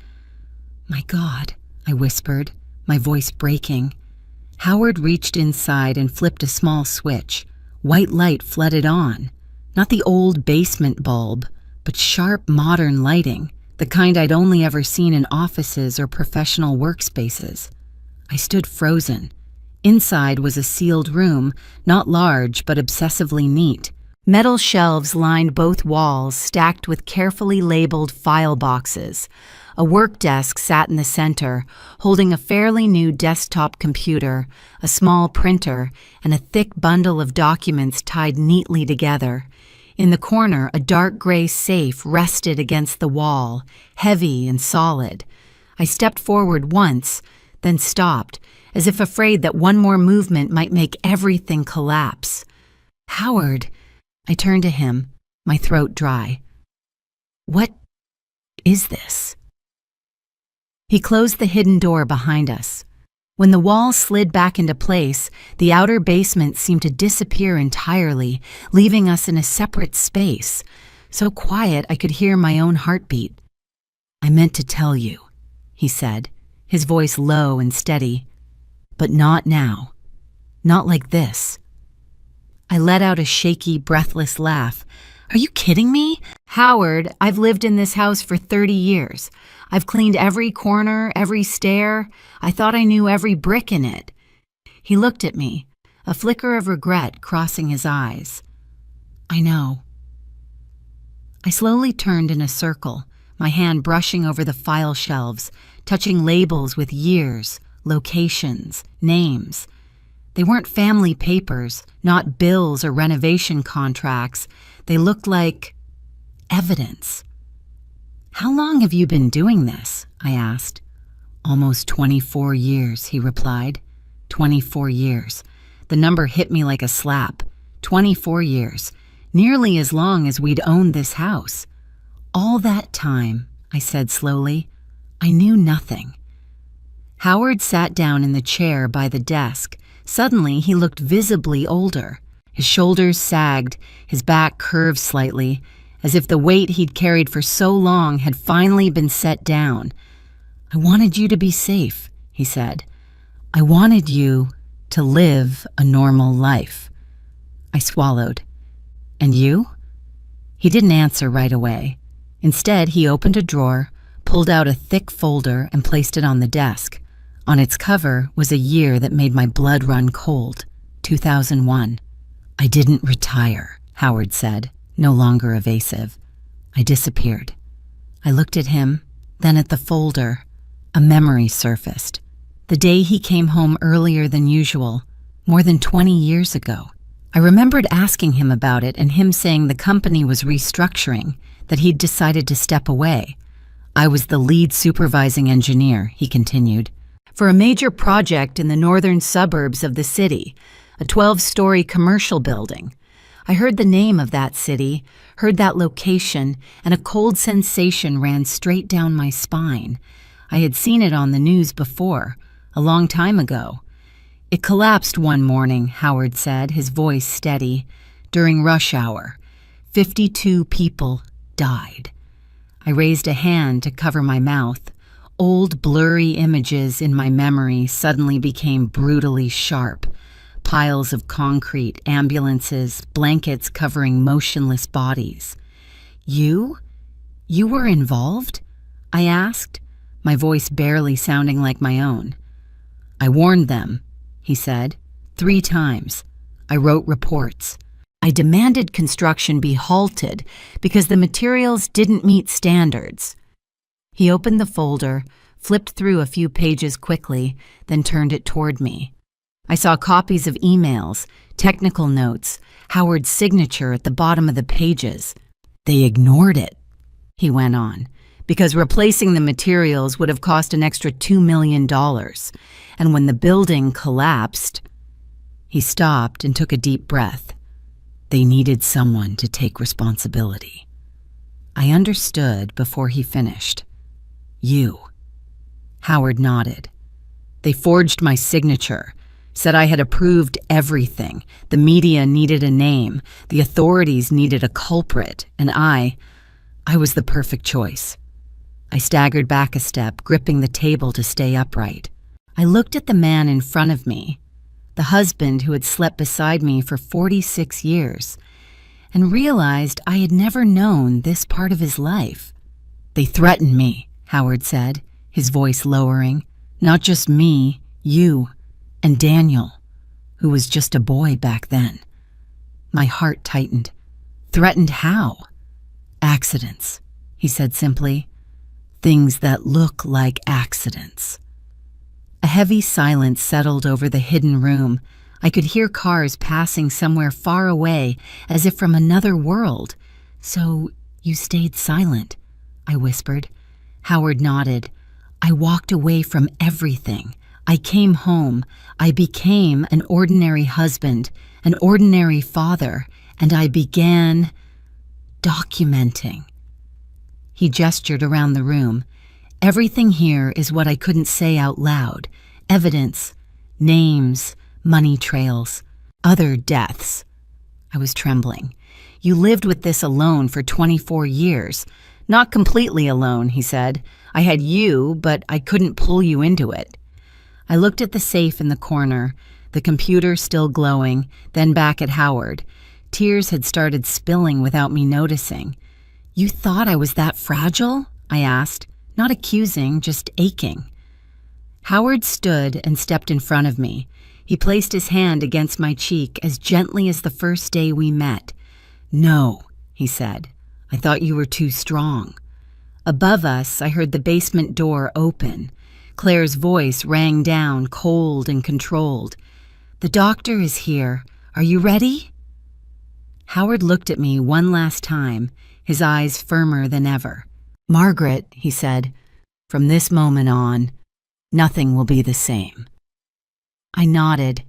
"My God," I whispered, my voice breaking. Howard reached inside and flipped a small switch. White light flooded on. Not the old basement bulb, but sharp modern lighting, the kind I'd only ever seen in offices or professional workspaces. I stood frozen. Inside was a sealed room, not large but obsessively neat. Metal shelves lined both walls, stacked with carefully labeled file boxes. A work desk sat in the center, holding a fairly new desktop computer, a small printer, and a thick bundle of documents tied neatly together. In the corner, a dark gray safe rested against the wall, heavy and solid. I stepped forward once, then stopped, as if afraid that one more movement might make everything collapse. "Howard," I turned to him, my throat dry. "What is this?" He closed the hidden door behind us. When the wall slid back into place, the outer basement seemed to disappear entirely, leaving us in a separate space, so quiet I could hear my own heartbeat. "I meant to tell you," he said, his voice low and steady, "but not now. Not like this." I let out a shaky, breathless laugh. "Are you kidding me? Howard, I've lived in this house for 30 years. I've cleaned every corner, every stair. I thought I knew every brick in it." He looked at me, a flicker of regret crossing his eyes. "I know." I slowly turned in a circle, my hand brushing over the file shelves, touching labels with years, locations, names. They weren't family papers, not bills or renovation contracts. They looked like evidence. "How long have you been doing this?" I asked. "Almost 24 years, he replied. 24 years. The number hit me like a slap. 24 years. Nearly as long as we'd owned this house. All that time, I said slowly, I knew nothing. Howard sat down in the chair by the desk. Suddenly, he looked visibly older. His shoulders sagged, his back curved slightly, as if the weight he'd carried for so long had finally been set down. "I wanted you to be safe," he said. "I wanted you to live a normal life." I swallowed. "And you?" He didn't answer right away. Instead, he opened a drawer, pulled out a thick folder, and placed it on the desk. On its cover was a year that made my blood run cold. 2001. I didn't retire, Howard said, no longer evasive. I disappeared. I looked at him, then at the folder. A memory surfaced. The day he came home earlier than usual, more than 20 years ago. I remembered asking him about it and him saying the company was restructuring, that he'd decided to step away. I was the lead supervising engineer, he continued, for a major project in the northern suburbs of the city, a 12-story commercial building. I heard the name of that city, heard that location, and a cold sensation ran straight down my spine. I had seen it on the news before, a long time ago. It collapsed one morning, Howard said, his voice steady. During rush hour, 52 people died. I raised a hand to cover my mouth. Old, blurry images in my memory suddenly became brutally sharp. Piles of concrete, ambulances, blankets covering motionless bodies. You? You were involved? I asked, my voice barely sounding like my own. I warned them, he said, 3 times. I wrote reports. I demanded construction be halted because the materials didn't meet standards. He opened the folder, flipped through a few pages quickly, then turned it toward me. I saw copies of emails, technical notes, Howard's signature at the bottom of the pages. They ignored it, he went on, because replacing the materials would have cost an extra $2 million. And when the building collapsed, he stopped and took a deep breath. They needed someone to take responsibility. I understood before he finished. You. Howard nodded. They forged my signature, said I had approved everything. The media needed a name, the authorities needed a culprit, and I was the perfect choice. I staggered back a step, gripping the table to stay upright. I looked at the man in front of me, the husband who had slept beside me for 46 years, and realized I had never known this part of his life. They threatened me, Howard said, his voice lowering. Not just me, you, and Daniel, who was just a boy back then. My heart tightened. Threatened how? Accidents, he said simply. Things that look like accidents. A heavy silence settled over the hidden room. I could hear cars passing somewhere far away, as if from another world. So you stayed silent, I whispered. Howard nodded. I walked away from everything. I came home. I became an ordinary husband, an ordinary father, and I began documenting. He gestured around the room. Everything here is what I couldn't say out loud. Evidence, names, money trails, other deaths. I was trembling. You lived with this alone for 24 years. Not completely alone, he said. I had you, but I couldn't pull you into it. I looked at the safe in the corner, the computer still glowing, then back at Howard. Tears had started spilling without me noticing. You thought I was that fragile? I asked, not accusing, just aching. Howard stood and stepped in front of me. He placed his hand against my cheek as gently as the first day we met. No, he said. I thought you were too strong. Above us, I heard the basement door open. Claire's voice rang down, cold and controlled. The doctor is here. Are you ready? Howard looked at me one last time, his eyes firmer than ever. Margaret, he said, from this moment on, nothing will be the same. I nodded,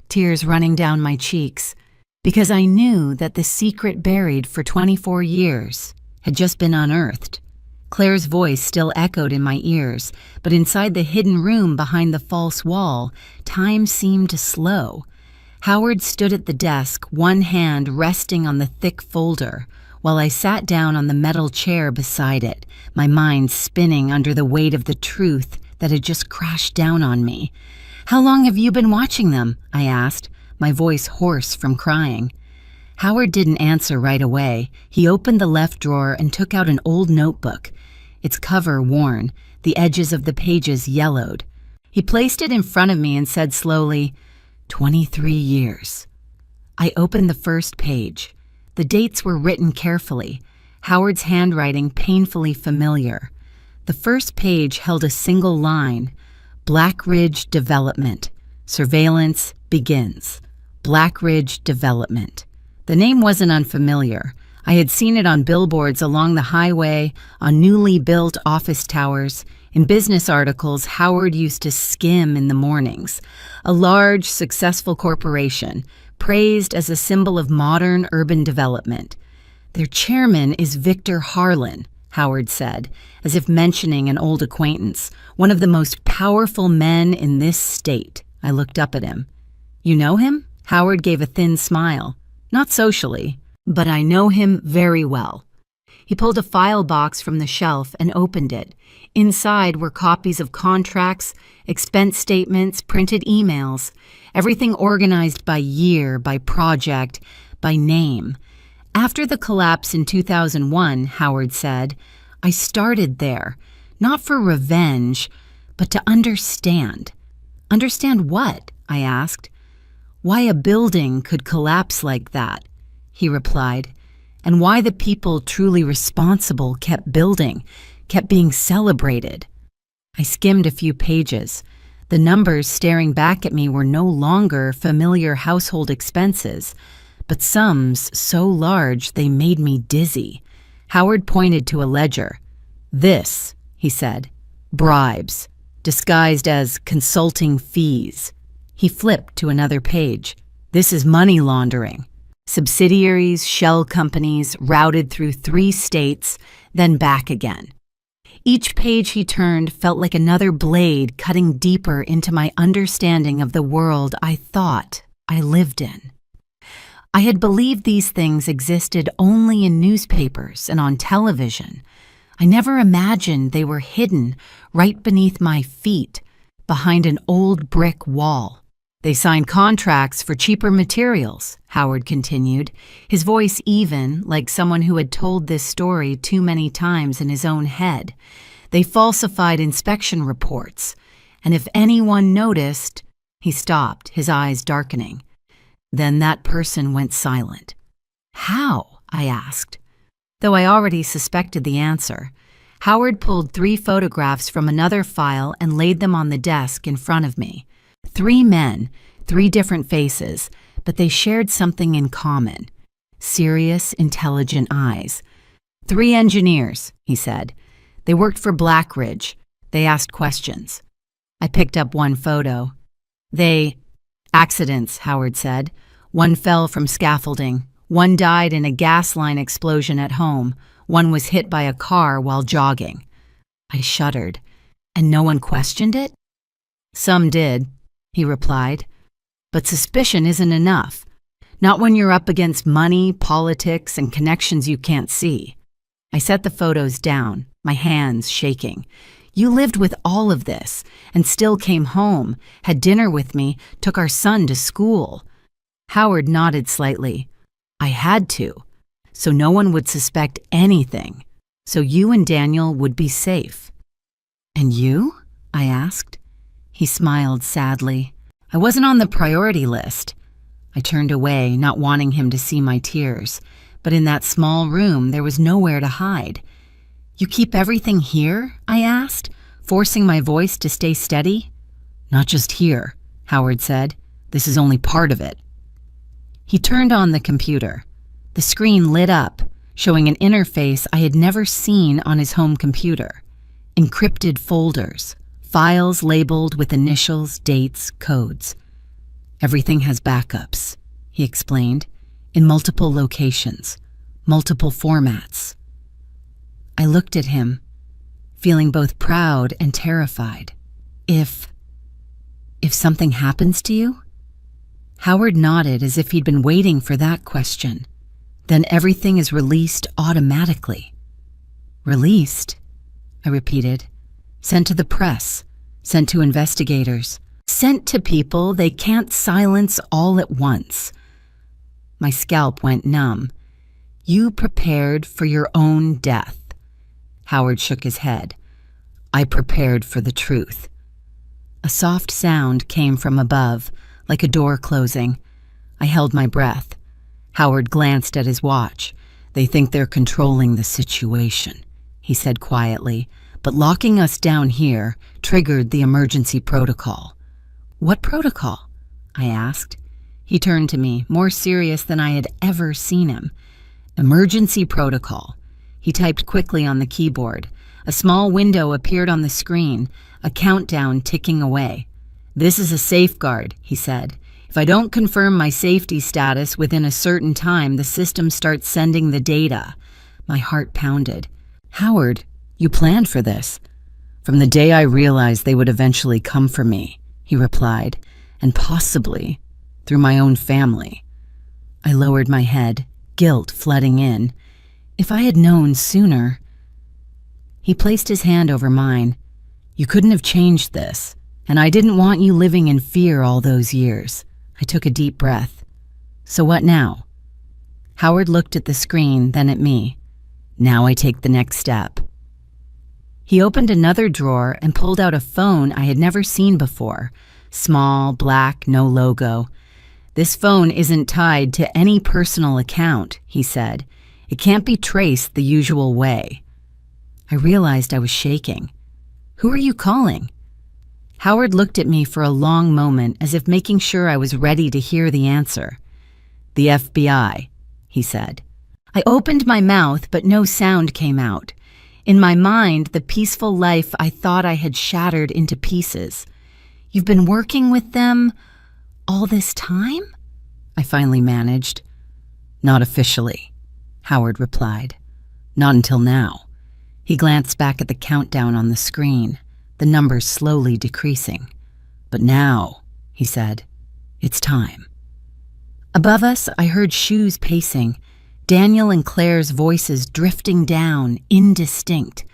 tears running down my cheeks, because I knew that the secret buried for 24 years had just been unearthed. Claire's voice still echoed in my ears, but inside the hidden room behind the false wall, time seemed to slow. Howard stood at the desk, one hand resting on the thick folder, while I sat down on the metal chair beside it, my mind spinning under the weight of the truth that had just crashed down on me. How long have you been watching them? I asked, my voice hoarse from crying. Howard didn't answer right away. He opened the left drawer and took out an old notebook, its cover worn, the edges of the pages yellowed. He placed it in front of me and said slowly, 23 years. I opened the first page. The dates were written carefully, Howard's handwriting painfully familiar. The first page held a single line: Black Ridge Development. Surveillance begins. Black Ridge Development. The name wasn't unfamiliar. I had seen it on billboards along the highway, on newly built office towers. In business articles Howard used to skim in the mornings. A large, successful corporation, praised as a symbol of modern urban development. Their chairman is Victor Harlan, Howard said, as if mentioning an old acquaintance, one of the most powerful men in this state. I looked up at him. You know him? Howard gave a thin smile. Not socially, but I know him very well. He pulled a file box from the shelf and opened it. Inside were copies of contracts, expense statements, printed emails, everything organized by year, by project, by name. After the collapse in 2001, Howard said, I started there, not for revenge, but to understand. Understand what? I asked. Why a building could collapse like that, he replied, and why the people truly responsible kept building, kept being celebrated. I skimmed a few pages. The numbers staring back at me were no longer familiar household expenses, but sums so large they made me dizzy. Howard pointed to a ledger. This, he said, bribes, disguised as consulting fees. He flipped to another page. This is money laundering. Subsidiaries, shell companies, routed through 3 states, then back again. Each page he turned felt like another blade cutting deeper into my understanding of the world I thought I lived in. I had believed these things existed only in newspapers and on television. I never imagined they were hidden right beneath my feet, behind an old brick wall. They signed contracts for cheaper materials, Howard continued, his voice even, like someone who had told this story too many times in his own head. They falsified inspection reports, and if anyone noticed, he stopped, his eyes darkening. Then that person went silent. How? I asked. Though I already suspected the answer, Howard pulled 3 photographs from another file and laid them on the desk in front of me. 3 men, 3 different faces, but they shared something in common. Serious, intelligent eyes. 3 engineers, he said. They worked for Black Ridge. They asked questions. I picked up one photo. Accidents, Howard said. One fell from scaffolding. One died in a gas line explosion at home. One was hit by a car while jogging. I shuddered. And no one questioned it? Some did, he replied. But suspicion isn't enough. Not when you're up against money, politics, and connections you can't see. I set the photos down, my hands shaking. You lived with all of this, and still came home, had dinner with me, took our son to school. Howard nodded slightly. I had to, so no one would suspect anything, so you and Daniel would be safe. And you? I asked. He smiled sadly. I wasn't on the priority list. I turned away, not wanting him to see my tears, but in that small room there was nowhere to hide. You keep everything here? I asked, forcing my voice to stay steady. Not just here, Howard said. This is only part of it. He turned on the computer. The screen lit up, showing an interface I had never seen on his home computer. Encrypted folders, files labeled with initials, dates, codes. Everything has backups, he explained, in multiple locations, multiple formats. I looked at him, feeling both proud and terrified. If something happens to you? Howard nodded as if he'd been waiting for that question. Then everything is released automatically. Released? I repeated. Sent to the press, sent to investigators, sent to people they can't silence all at once. My scalp went numb. You prepared for your own death. Howard shook his head. I prepared for the truth. A soft sound came from above, like a door closing. I held my breath. Howard glanced at his watch. "They think they're controlling the situation," he said quietly, "but locking us down here triggered the emergency protocol." "What protocol?" I asked. He turned to me, more serious than I had ever seen him. "Emergency protocol." He typed quickly on the keyboard. A small window appeared on the screen, a countdown ticking away. "This is a safeguard," he said. "If I don't confirm my safety status within a certain time, the system starts sending the data." My heart pounded. "Howard, you planned for this." "From the day I realized they would eventually come for me," he replied, "and possibly through my own family." I lowered my head, guilt flooding in. If I had known sooner. He placed his hand over mine. "You couldn't have changed this, and I didn't want you living in fear all those years." I took a deep breath. "So what now?" Howard looked at the screen, then at me. "Now I take the next step." He opened another drawer and pulled out a phone I had never seen before. Small, black, no logo. "This phone isn't tied to any personal account," he said. "It can't be traced the usual way." I realized I was shaking. "Who are you calling?" Howard looked at me for a long moment, as if making sure I was ready to hear the answer. "The FBI," he said. I opened my mouth, but no sound came out. In my mind, the peaceful life I thought I had shattered into pieces. "You've been working with them all this time?" I finally managed. "Not officially," Howard replied. "Not until now." He glanced back at the countdown on the screen, the numbers slowly decreasing. "But now," he said, "it's time." Above us, I heard shoes pacing, Daniel and Claire's voices drifting down, indistinct.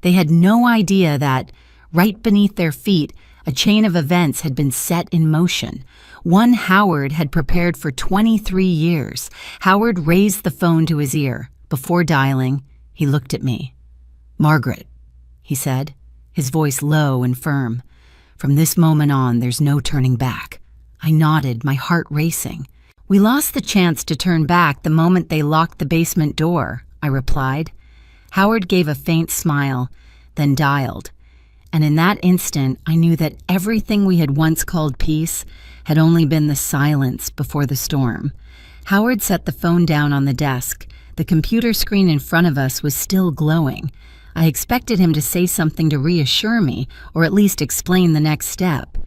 They had no idea that, right beneath their feet, a chain of events had been set in motion. One Howard had prepared for 23 years. Howard raised the phone to his ear. Before dialing, he looked at me. "Margaret," he said, his voice low and firm. "From this moment on, there's no turning back." I nodded, my heart racing. "We lost the chance to turn back the moment they locked the basement door," I replied. Howard gave a faint smile, then dialed. And in that instant, I knew that everything we had once called peace had only been the silence before the storm. Howard set the phone down on the desk. The computer screen in front of us was still glowing. I expected him to say something to reassure me, or at least explain the next step.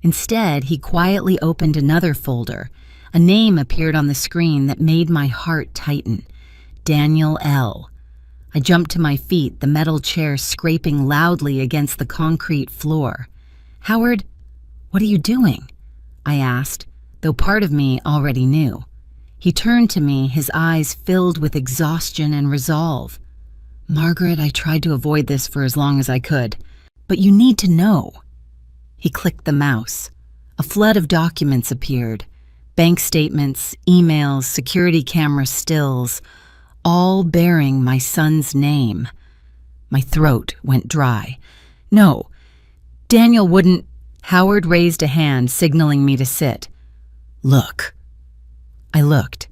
Instead, he quietly opened another folder. A name appeared on the screen that made my heart tighten. Daniel L. I jumped to my feet, the metal chair scraping loudly against the concrete floor. "Howard, what are you doing?" I asked, though part of me already knew. He turned to me, his eyes filled with exhaustion and resolve. "Margaret, I tried to avoid this for as long as I could, but you need to know." He clicked the mouse. A flood of documents appeared. Bank statements, emails, security camera stills, all bearing my son's name. My throat went dry. "No, Daniel wouldn't." Howard raised a hand, signaling me to sit. "Look." I looked,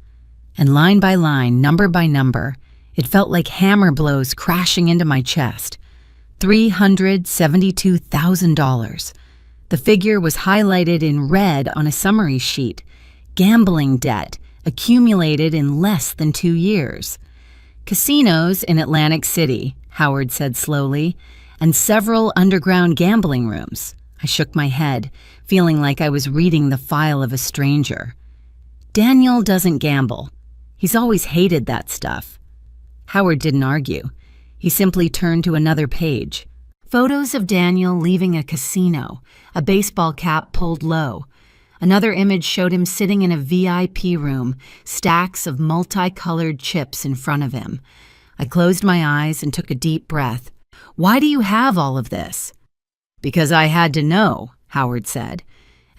and line by line, number by number, it felt like hammer blows crashing into my chest. $372,000. The figure was highlighted in red on a summary sheet. Gambling debt accumulated in less than 2 years. "Casinos in Atlantic City," Howard said slowly, "and several underground gambling rooms." I shook my head, feeling like I was reading the file of a stranger. "Daniel doesn't gamble. He's always hated that stuff." Howard didn't argue. He simply turned to another page. Photos of Daniel leaving a casino, a baseball cap pulled low. Another image showed him sitting in a VIP room, stacks of multicolored chips in front of him. I closed my eyes and took a deep breath. "Why do you have all of this?" "Because I had to know," Howard said,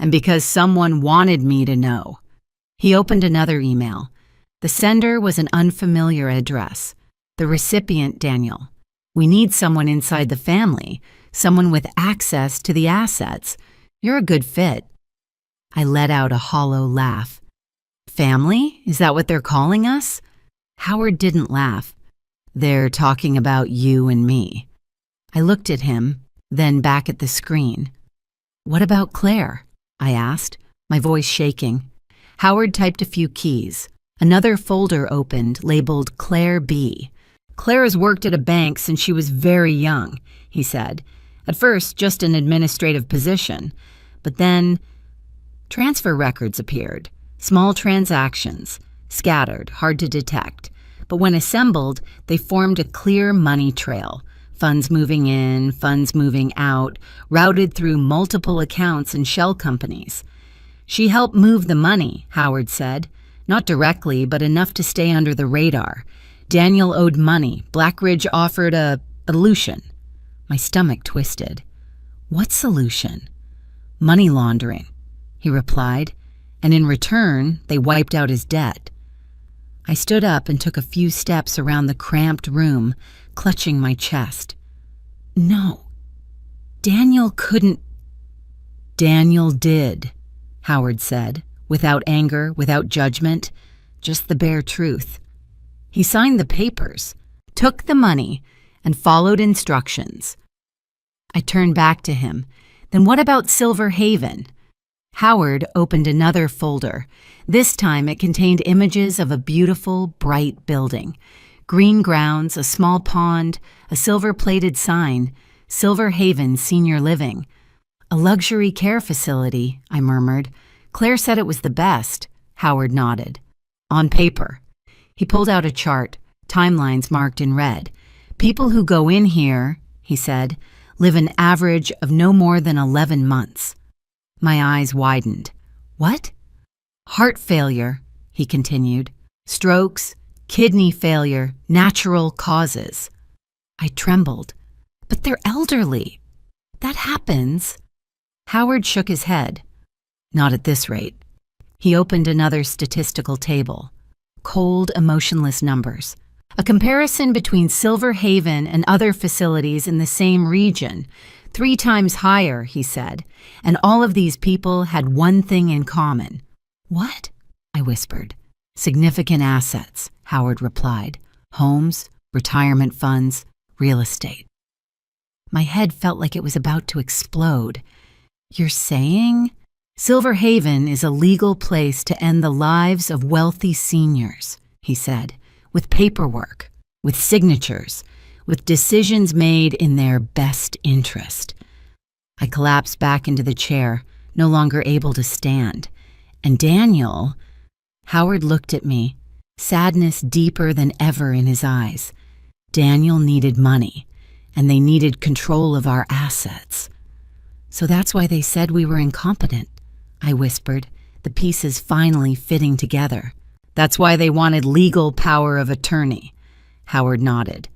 "and because someone wanted me to know." He opened another email. The sender was an unfamiliar address. The recipient, Daniel. "We need someone inside the family, someone with access to the assets. You're a good fit." I let out a hollow laugh. Family? Is that what they're calling us? Howard didn't laugh. They're talking about you and me. I looked at him, then back at the screen. What about Claire? I asked, my voice shaking. Howard typed a few keys. Another folder opened, labeled Claire B. Claire has worked at a bank since she was very young, he said. At first, just an administrative position. But then, transfer records appeared. Small transactions, scattered, hard to detect. But when assembled, they formed a clear money trail. Funds moving in, funds moving out, routed through multiple accounts and shell companies. She helped move the money, Howard said. Not directly, but enough to stay under the radar. Daniel owed money. Blackridge offered a solution. My stomach twisted. What solution? Money laundering, he replied, and in return, they wiped out his debt. I stood up and took a few steps around the cramped room, clutching my chest. No, Daniel couldn't. Daniel did, Howard said, without anger, without judgment, just the bare truth. He signed the papers, took the money, and followed instructions. I turned back to him. Then what about Silver Haven? Howard opened another folder. This time it contained images of a beautiful, bright building. Green grounds, a small pond, a silver-plated sign, Silver Haven Senior Living. A luxury care facility, I murmured. Claire said it was the best. Howard nodded. On paper. He pulled out a chart, timelines marked in red. People who go in here, he said, live an average of no more than 11 months. My eyes widened. What? Heart failure, he continued. Strokes, kidney failure, natural causes. I trembled. But they're elderly. That happens. Howard shook his head. Not at this rate. He opened another statistical table. Cold, emotionless numbers. A comparison between Silver Haven and other facilities in the same region. 3 times higher, he said. And all of these people had one thing in common. What? I whispered. Significant assets, Howard replied. Homes, retirement funds, real estate. My head felt like it was about to explode. You're saying? Silver Haven is a legal place to end the lives of wealthy seniors, he said, with paperwork, with signatures, with decisions made in their best interest. I collapsed back into the chair, no longer able to stand. And Daniel, Howard looked at me, sadness deeper than ever in his eyes. Daniel needed money, and they needed control of our assets. So that's why they said we were incompetent, I whispered, the pieces finally fitting together. That's why they wanted legal power of attorney. Howard nodded.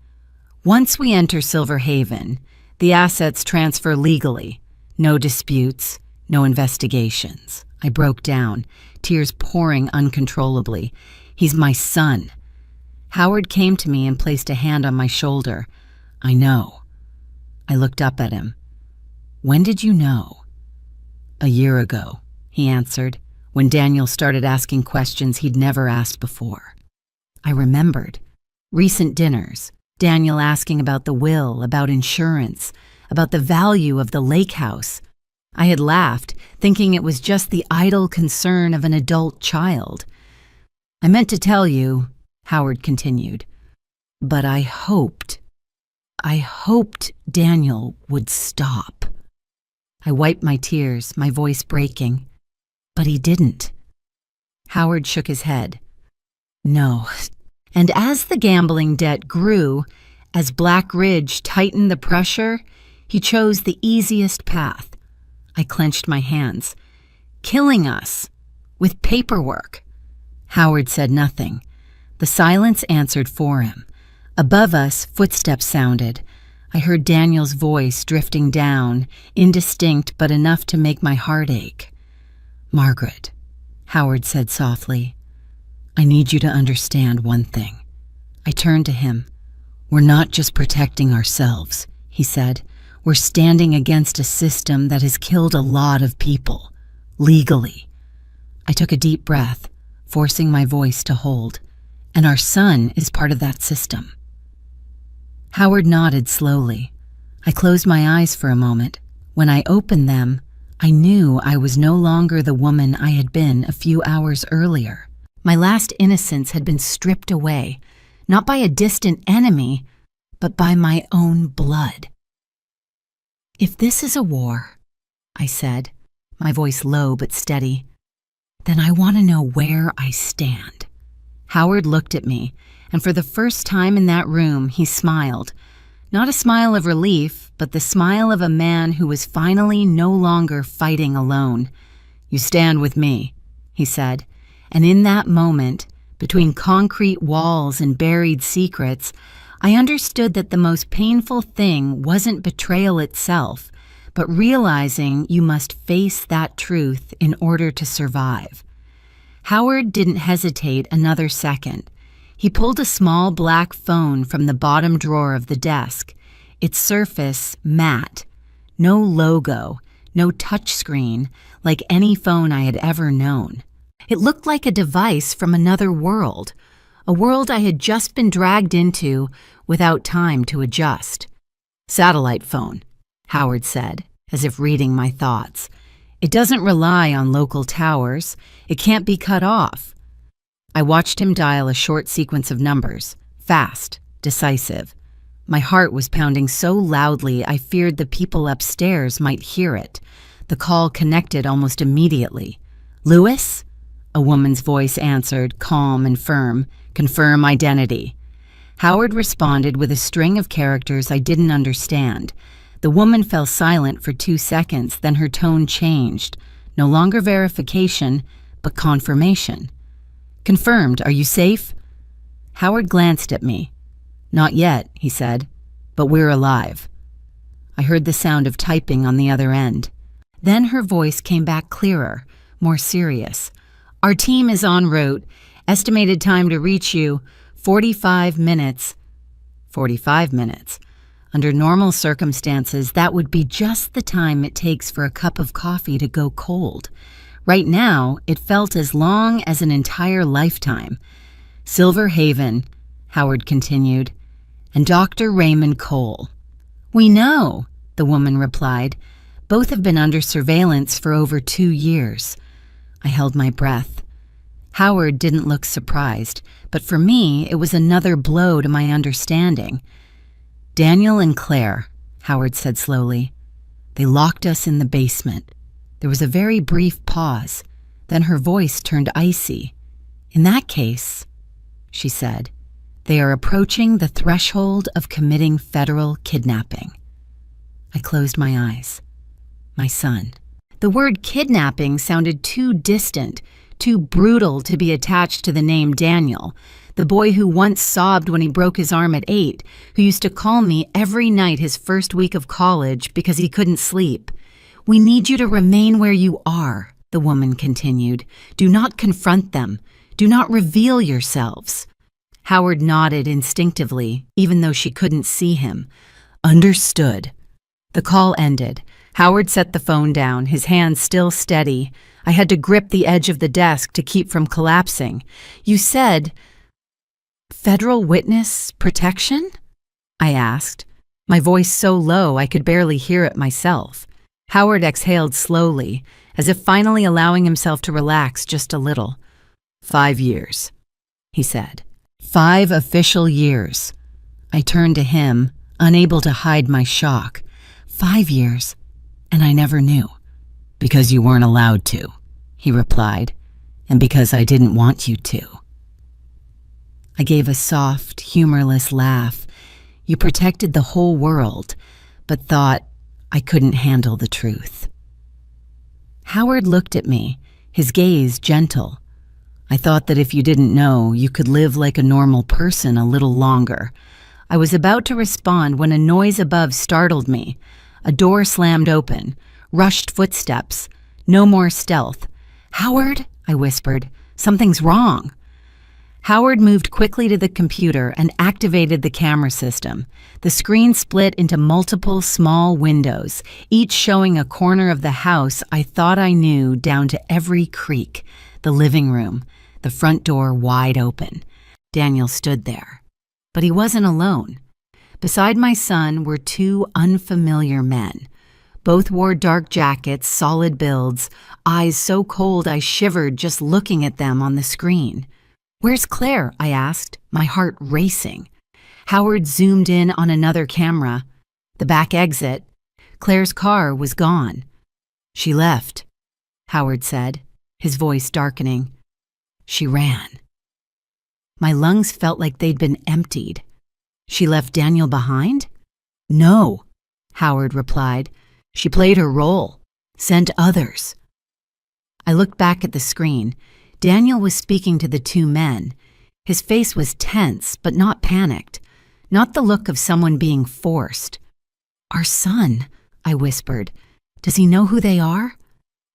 Once we enter Silver Haven, the assets transfer legally. No disputes, no investigations. I broke down, tears pouring uncontrollably. He's my son. Howard came to me and placed a hand on my shoulder. I know. I looked up at him. When did you know? A year ago, he answered, when Daniel started asking questions he'd never asked before. I remembered. Recent dinners, Daniel asking about the will, about insurance, about the value of the lake house. I had laughed, thinking it was just the idle concern of an adult child. I meant to tell you, Howard continued, but I hoped Daniel would stop. I wiped my tears, my voice breaking. But he didn't. Howard shook his head. No. And as the gambling debt grew, as Blackridge tightened the pressure, he chose the easiest path. I clenched my hands. Killing us. With paperwork. Howard said nothing. The silence answered for him. Above us, footsteps sounded. I heard Daniel's voice drifting down, indistinct but enough to make my heart ache. Margaret, Howard said softly, I need you to understand one thing. I turned to him. We're not just protecting ourselves, he said. We're standing against a system that has killed a lot of people. Legally. I took a deep breath, forcing my voice to hold. And our son is part of that system. Howard nodded slowly. I closed my eyes for a moment. When I opened them, I knew I was no longer the woman I had been a few hours earlier. My last innocence had been stripped away, not by a distant enemy, but by my own blood. "If this is a war," I said, my voice low but steady, "then I want to know where I stand." Howard looked at me, and for the first time in that room, he smiled. Not a smile of relief, but the smile of a man who was finally no longer fighting alone. "You stand with me," he said, and in that moment, between concrete walls and buried secrets, I understood that the most painful thing wasn't betrayal itself, but realizing you must face that truth in order to survive. Howard didn't hesitate another second. He pulled a small black phone from the bottom drawer of the desk, its surface matte, no logo, no touchscreen, like any phone I had ever known. It looked like a device from another world, a world I had just been dragged into without time to adjust. "Satellite phone," Howard said, as if reading my thoughts. "It doesn't rely on local towers. It can't be cut off." I watched him dial a short sequence of numbers, fast, decisive. My heart was pounding so loudly I feared the people upstairs might hear it. The call connected almost immediately. "Lewis?" A woman's voice answered, calm and firm. "Confirm identity." Howard responded with a string of characters I didn't understand. The woman fell silent for 2 seconds, then her tone changed. No longer verification, but confirmation. "Confirmed. Are you safe?" Howard glanced at me. "Not yet," he said, "but we're alive." I heard the sound of typing on the other end. Then her voice came back clearer, more serious. "Our team is en route. Estimated time to reach you, 45 minutes. 45 minutes. Under normal circumstances, that would be just the time it takes for a cup of coffee to go cold. Right now, it felt as long as an entire lifetime. "Silver Haven," Howard continued, "and Dr. Raymond Cole." "We know," the woman replied. "Both have been under surveillance for over 2 years." I held my breath. Howard didn't look surprised, but for me, it was another blow to my understanding. "Daniel and Claire," Howard said slowly. "They locked us in the basement." There was a very brief pause. Then her voice turned icy. "In that case," she said, "they are approaching the threshold of committing federal kidnapping." I closed my eyes. My son. The word kidnapping sounded too distant, too brutal to be attached to the name Daniel, the boy who once sobbed when he broke his arm at 8, who used to call me every night his first week of college because he couldn't sleep. "We need you to remain where you are," the woman continued. "Do not confront them. Do not reveal yourselves." Howard nodded instinctively, even though she couldn't see him. "Understood." The call ended. Howard set the phone down, his hands still steady. I had to grip the edge of the desk to keep from collapsing. "You said federal witness protection?" I asked, my voice so low I could barely hear it myself. Howard exhaled slowly, as if finally allowing himself to relax just a little. 5 years, he said. 5 official years. I turned to him, unable to hide my shock. 5 years, and I never knew. "Because you weren't allowed to," he replied, "and because I didn't want you to." I gave a soft, humorless laugh. You protected the whole world, but thought I couldn't handle the truth. Howard looked at me, his gaze gentle. "I thought that if you didn't know, you could live like a normal person a little longer." I was about to respond when a noise above startled me. A door slammed open, rushed footsteps. No more stealth. "Howard," I whispered, "something's wrong." Howard moved quickly to the computer and activated the camera system. The screen split into multiple small windows, each showing a corner of the house I thought I knew down to every creak. The living room, the front door wide open. Daniel stood there. But he wasn't alone. Beside my son were two unfamiliar men. Both wore dark jackets, solid builds, eyes so cold I shivered just looking at them on the screen. "Where's Claire?" I asked, my heart racing. Howard zoomed in on another camera. The back exit. Claire's car was gone. "She left," Howard said, his voice darkening. "She ran." My lungs felt like they'd been emptied. "She left Daniel behind?" "No," Howard replied. "She played her role, sent others." I looked back at the screen. Daniel was speaking to the two men. His face was tense, but not panicked. Not the look of someone being forced. "Our son," I whispered. "Does he know who they are?"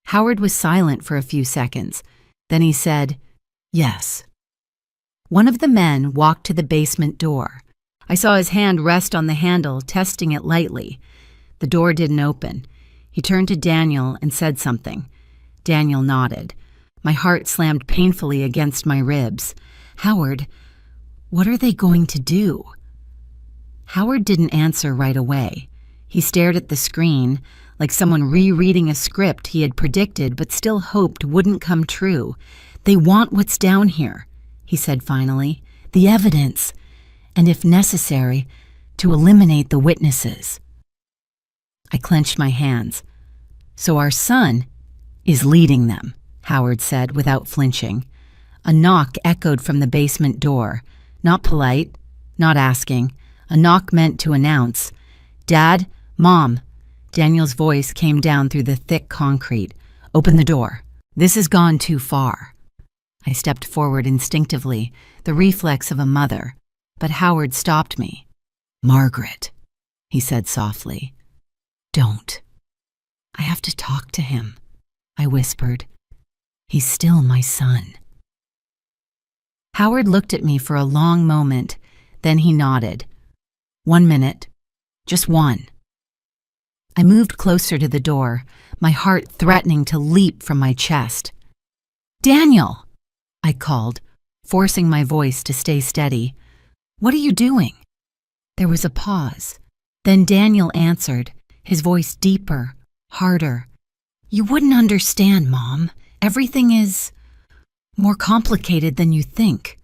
Howard was silent for a few seconds. Then he said, "Yes." One of the men walked to the basement door. I saw his hand rest on the handle, testing it lightly. The door didn't open. He turned to Daniel and said something. Daniel nodded. My heart slammed painfully against my ribs. "Howard, what are they going to do?" Howard didn't answer right away. He stared at the screen, like someone rereading a script he had predicted but still hoped wouldn't come true. "They want what's down here," he said finally. "The evidence. And if necessary, to eliminate the witnesses." I clenched my hands. "So our son is leading them," Howard said without flinching. A knock echoed from the basement door. Not polite, not asking. A knock meant to announce. "Dad, Mom." Daniel's voice came down through the thick concrete. "Open the door. This has gone too far." I stepped forward instinctively, the reflex of a mother, but Howard stopped me. "Margaret," he said softly. "Don't. I have to talk to him," I whispered. "He's still my son." Howard looked at me for a long moment, then he nodded. "1 minute. Just one." I moved closer to the door, my heart threatening to leap from my chest. "Daniel!" I called, forcing my voice to stay steady. "What are you doing?" There was a pause. Then Daniel answered, his voice deeper, harder. "You wouldn't understand, Mom. Everything is more complicated than you think.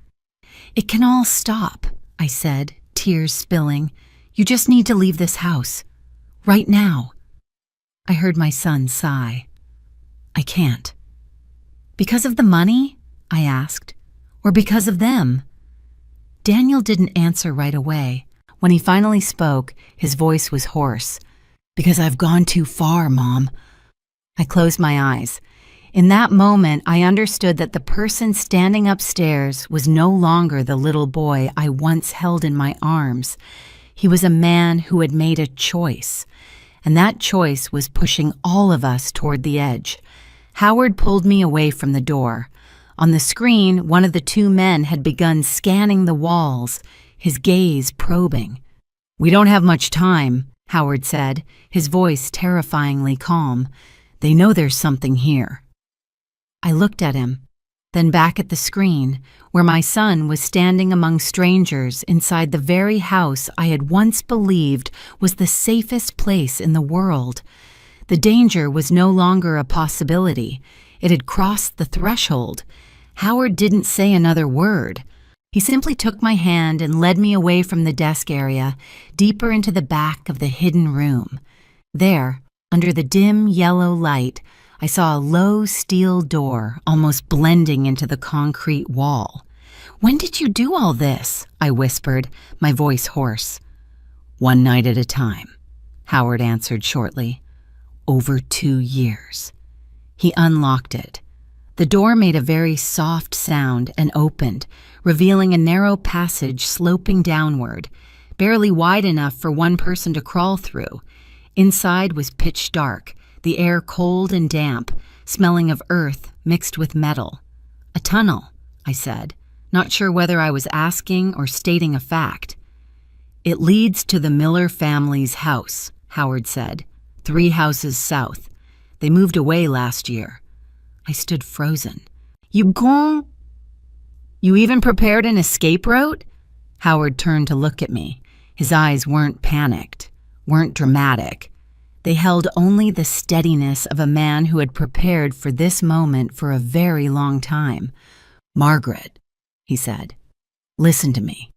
It can all stop," I said, tears spilling. "You just need to leave this house. Right now." I heard my son sigh. "I can't." "Because of the money?" I asked. "Or because of them?" Daniel didn't answer right away. When he finally spoke, his voice was hoarse. "Because I've gone too far, Mom." I closed my eyes. In that moment, I understood that the person standing upstairs was no longer the little boy I once held in my arms. He was a man who had made a choice, and that choice was pushing all of us toward the edge. Howard pulled me away from the door. On the screen, one of the two men had begun scanning the walls, his gaze probing. "We don't have much time," Howard said, his voice terrifyingly calm. "They know there's something here." I looked at him, then back at the screen, where my son was standing among strangers inside the very house I had once believed was the safest place in the world. The danger was no longer a possibility. It had crossed the threshold. Howard didn't say another word. He simply took my hand and led me away from the desk area, deeper into the back of the hidden room. There, under the dim yellow light, I saw a low steel door almost blending into the concrete wall. "When did you do all this?" I whispered, my voice hoarse. "One night at a time," Howard answered shortly. "Over 2 years." He unlocked it. The door made a very soft sound and opened, revealing a narrow passage sloping downward, barely wide enough for one person to crawl through. Inside was pitch dark, the air cold and damp, smelling of earth mixed with metal. "A tunnel," I said, not sure whether I was asking or stating a fact. "It leads to the Miller family's house," Howard said. "3 houses south. They moved away last year." I stood frozen. "You even prepared an escape route?" Howard turned to look at me. His eyes weren't panicked, weren't dramatic. They held only the steadiness of a man who had prepared for this moment for a very long time. "Margaret," he said, "listen to me."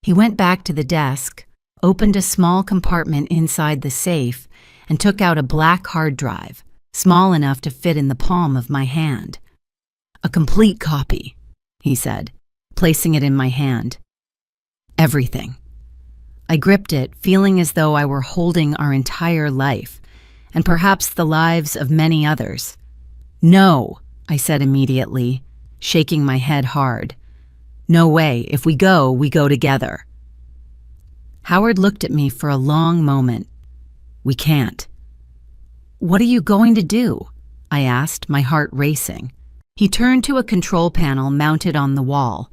He went back to the desk, opened a small compartment inside the safe, and took out a black hard drive, small enough to fit in the palm of my hand. "A complete copy," he said, placing it in my hand. "Everything." I gripped it, feeling as though I were holding our entire life, and perhaps the lives of many others. "No," I said immediately, shaking my head hard. "No way. If we go together." Howard looked at me for a long moment. "We can't." "What are you going to do?" I asked, my heart racing. He turned to a control panel mounted on the wall.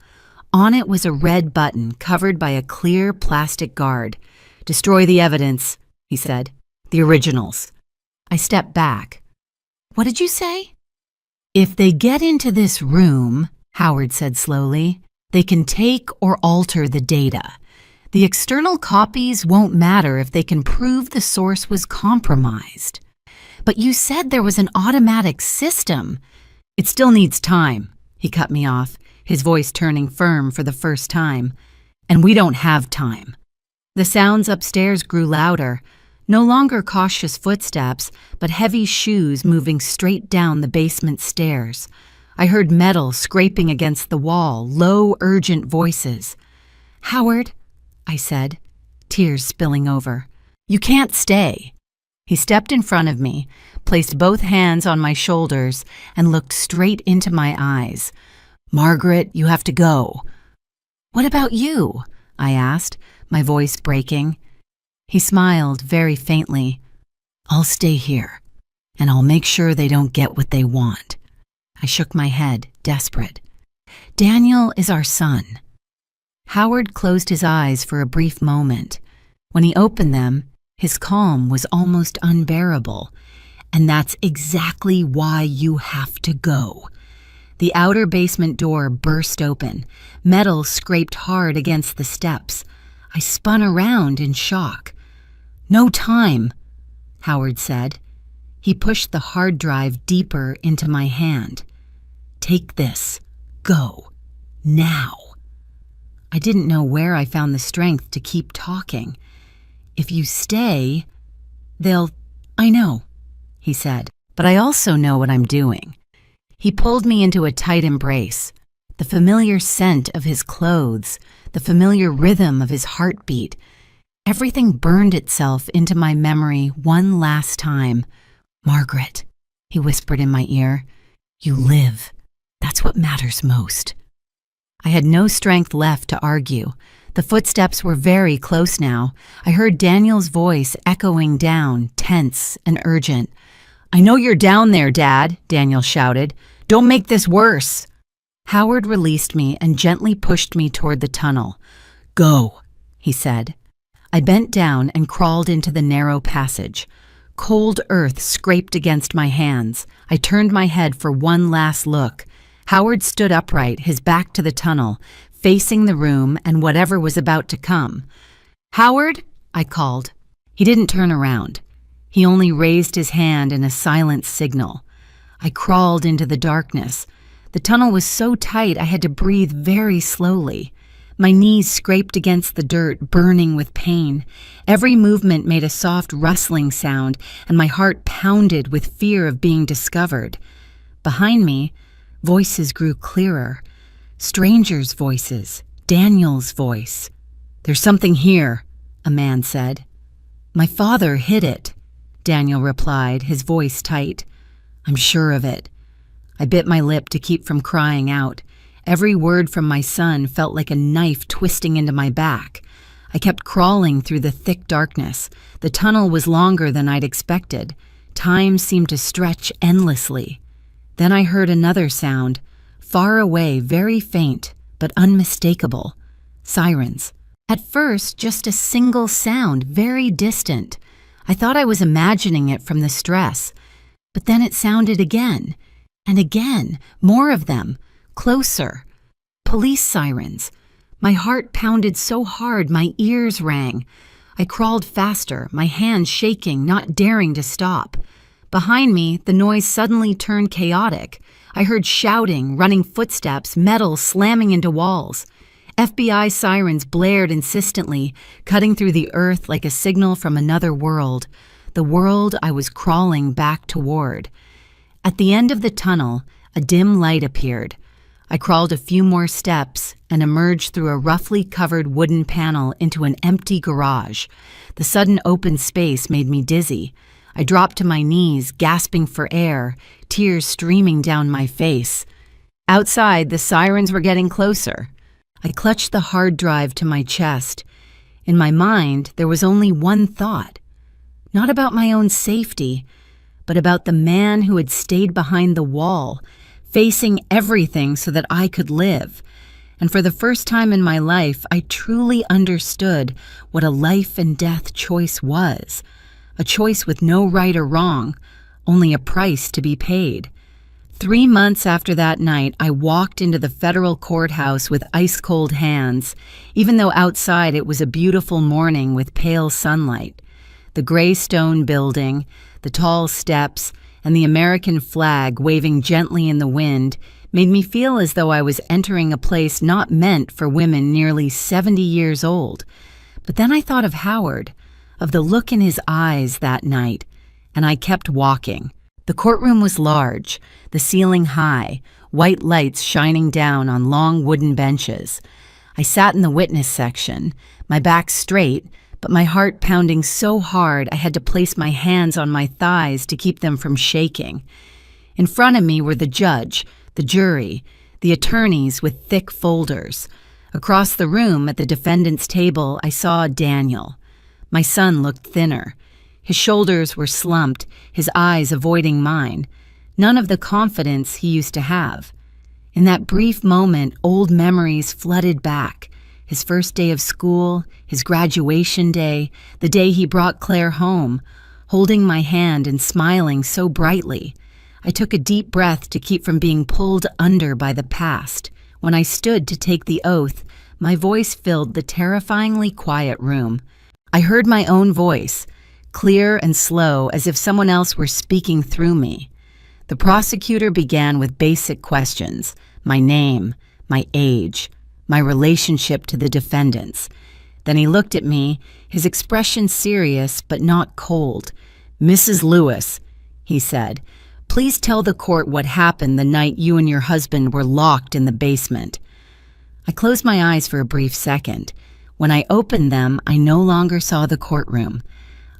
On it was a red button covered by a clear plastic guard. "Destroy the evidence," he said. "The originals." I stepped back. "What did you say?" "If they get into this room," Howard said slowly, "they can take or alter the data. The external copies won't matter if they can prove the source was compromised." "But you said there was an automatic system." "It still needs time," he cut me off, his voice turning firm for the first time. "And we don't have time." The sounds upstairs grew louder, no longer cautious footsteps, but heavy shoes moving straight down the basement stairs. I heard metal scraping against the wall, low, urgent voices. "Howard," I said, tears spilling over, "you can't stay." He stepped in front of me, placed both hands on my shoulders, and looked straight into my eyes. "Margaret, you have to go." "What about you?" I asked, my voice breaking. He smiled very faintly. "I'll stay here, and I'll make sure they don't get what they want." I shook my head, desperate. "Daniel is our son." Howard closed his eyes for a brief moment. When he opened them, his calm was almost unbearable. "And that's exactly why you have to go." The outer basement door burst open. Metal scraped hard against the steps. I spun around in shock. "No time," Howard said. He pushed the hard drive deeper into my hand. "Take this. Go. Now." I didn't know where I found the strength to keep talking. "If you stay, I know," he said, "but I also know what I'm doing." He pulled me into a tight embrace. The familiar scent of his clothes, the familiar rhythm of his heartbeat. Everything burned itself into my memory one last time. "Margaret," he whispered in my ear, "you live. That's what matters most." I had no strength left to argue. The footsteps were very close now. I heard Daniel's voice echoing down, tense and urgent. "I know you're down there, Dad," Daniel shouted. "Don't make this worse." Howard released me and gently pushed me toward the tunnel. "Go," he said. I bent down and crawled into the narrow passage. Cold earth scraped against my hands. I turned my head for one last look. Howard stood upright, his back to the tunnel, facing the room and whatever was about to come. "Howard," I called. He didn't turn around. He only raised his hand in a silent signal. I crawled into the darkness. The tunnel was so tight I had to breathe very slowly. My knees scraped against the dirt, burning with pain. Every movement made a soft rustling sound, and my heart pounded with fear of being discovered. Behind me, voices grew clearer. Strangers' voices, Daniel's voice. "There's something here," a man said. "My father hid it," Daniel replied, his voice tight. "I'm sure of it." I bit my lip to keep from crying out. Every word from my son felt like a knife twisting into my back. I kept crawling through the thick darkness. The tunnel was longer than I'd expected. Time seemed to stretch endlessly. Then I heard another sound, far away, very faint, but unmistakable. Sirens. At first, just a single sound, very distant. I thought I was imagining it from the stress. But then it sounded again, and again, more of them, closer. Police sirens. My heart pounded so hard my ears rang. I crawled faster, my hands shaking, not daring to stop. Behind me, the noise suddenly turned chaotic. I heard shouting, running footsteps, metal slamming into walls. FBI sirens blared insistently, cutting through the earth like a signal from another world, the world I was crawling back toward. At the end of the tunnel, a dim light appeared. I crawled a few more steps and emerged through a roughly covered wooden panel into an empty garage. The sudden open space made me dizzy. I dropped to my knees, gasping for air, tears streaming down my face. Outside, the sirens were getting closer. I clutched the hard drive to my chest. In my mind, there was only one thought. Not about my own safety, but about the man who had stayed behind the wall, facing everything so that I could live. And for the first time in my life, I truly understood what a life and death choice was. A choice with no right or wrong, only a price to be paid. 3 months after that night, I walked into the federal courthouse with ice-cold hands, even though outside it was a beautiful morning with pale sunlight. The gray stone building, the tall steps, and the American flag waving gently in the wind made me feel as though I was entering a place not meant for women nearly 70 years old. But then I thought of Howard, of the look in his eyes that night, and I kept walking. The courtroom was large, the ceiling high, white lights shining down on long wooden benches. I sat in the witness section, my back straight, but my heart pounding so hard I had to place my hands on my thighs to keep them from shaking. In front of me were the judge, the jury, the attorneys with thick folders. Across the room at the defendant's table, I saw Daniel. My son looked thinner. His shoulders were slumped, his eyes avoiding mine. None of the confidence he used to have. In that brief moment, old memories flooded back. His first day of school, his graduation day, the day he brought Claire home, holding my hand and smiling so brightly. I took a deep breath to keep from being pulled under by the past. When I stood to take the oath, my voice filled the terrifyingly quiet room. I heard my own voice, clear and slow, as if someone else were speaking through me. The prosecutor began with basic questions: my name, my age, my relationship to the defendants. Then he looked at me, his expression serious but not cold. "Mrs. Lewis," he said, "please tell the court what happened the night you and your husband were locked in the basement." I closed my eyes for a brief second. When I opened them, I no longer saw the courtroom.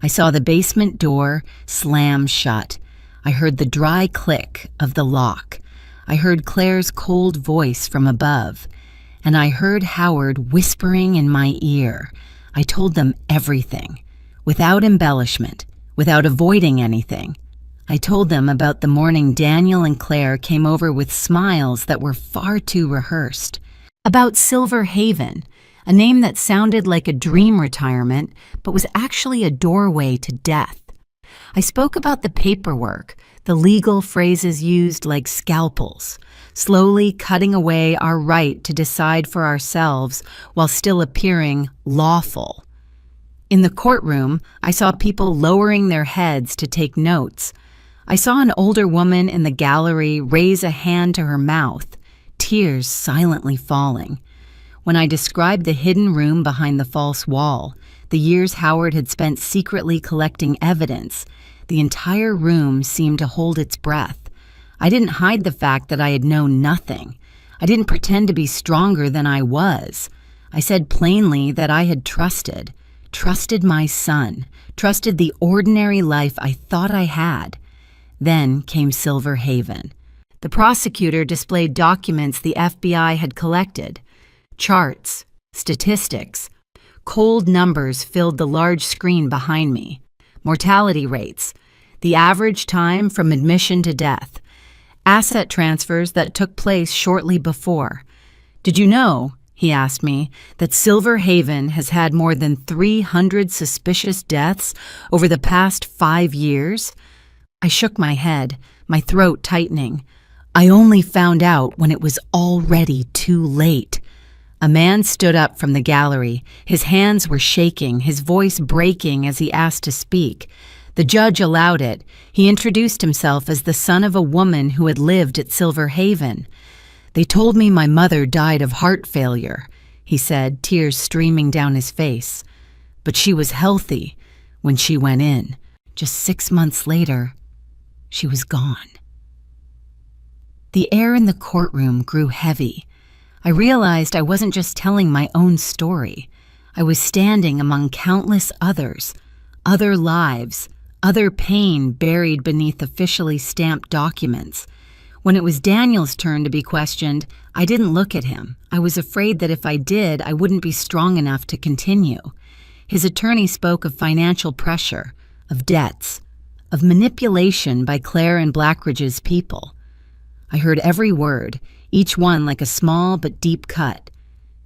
I saw the basement door slam shut. I heard the dry click of the lock. I heard Claire's cold voice from above. And I heard Howard whispering in my ear. I told them everything, without embellishment, without avoiding anything. I told them about the morning Daniel and Claire came over with smiles that were far too rehearsed. About Silver Haven, a name that sounded like a dream retirement, but was actually a doorway to death. I spoke about the paperwork, the legal phrases used like scalpels, slowly cutting away our right to decide for ourselves while still appearing lawful. In the courtroom, I saw people lowering their heads to take notes. I saw an older woman in the gallery raise a hand to her mouth, tears silently falling. When I described the hidden room behind the false wall, the years Howard had spent secretly collecting evidence, the entire room seemed to hold its breath. I didn't hide the fact that I had known nothing. I didn't pretend to be stronger than I was. I said plainly that I had trusted my son, trusted the ordinary life I thought I had. Then came Silver Haven. The prosecutor displayed documents the FBI had collected. Charts, statistics, cold numbers filled the large screen behind me. Mortality rates, the average time from admission to death. asset transfers that took place shortly before. Did you know, he asked me, that Silver Haven has had more than 300 suspicious deaths over the past 5 years? I shook my head, my throat tightening. I only found out when it was already too late. A man stood up from the gallery. His hands were shaking, his voice breaking as he asked to speak. The judge allowed it. He introduced himself as the son of a woman who had lived at Silver Haven. "They told me my mother died of heart failure," he said, tears streaming down his face. "But she was healthy when she went in. Just 6 months later, she was gone." The air in the courtroom grew heavy. I realized I wasn't just telling my own story. I was standing among countless others, other lives, other pain buried beneath officially stamped documents. When it was Daniel's turn to be questioned, I didn't look at him. I was afraid that if I did, I wouldn't be strong enough to continue. His attorney spoke of financial pressure, of debts, of manipulation by Claire and Blackridge's people. I heard every word, each one like a small but deep cut.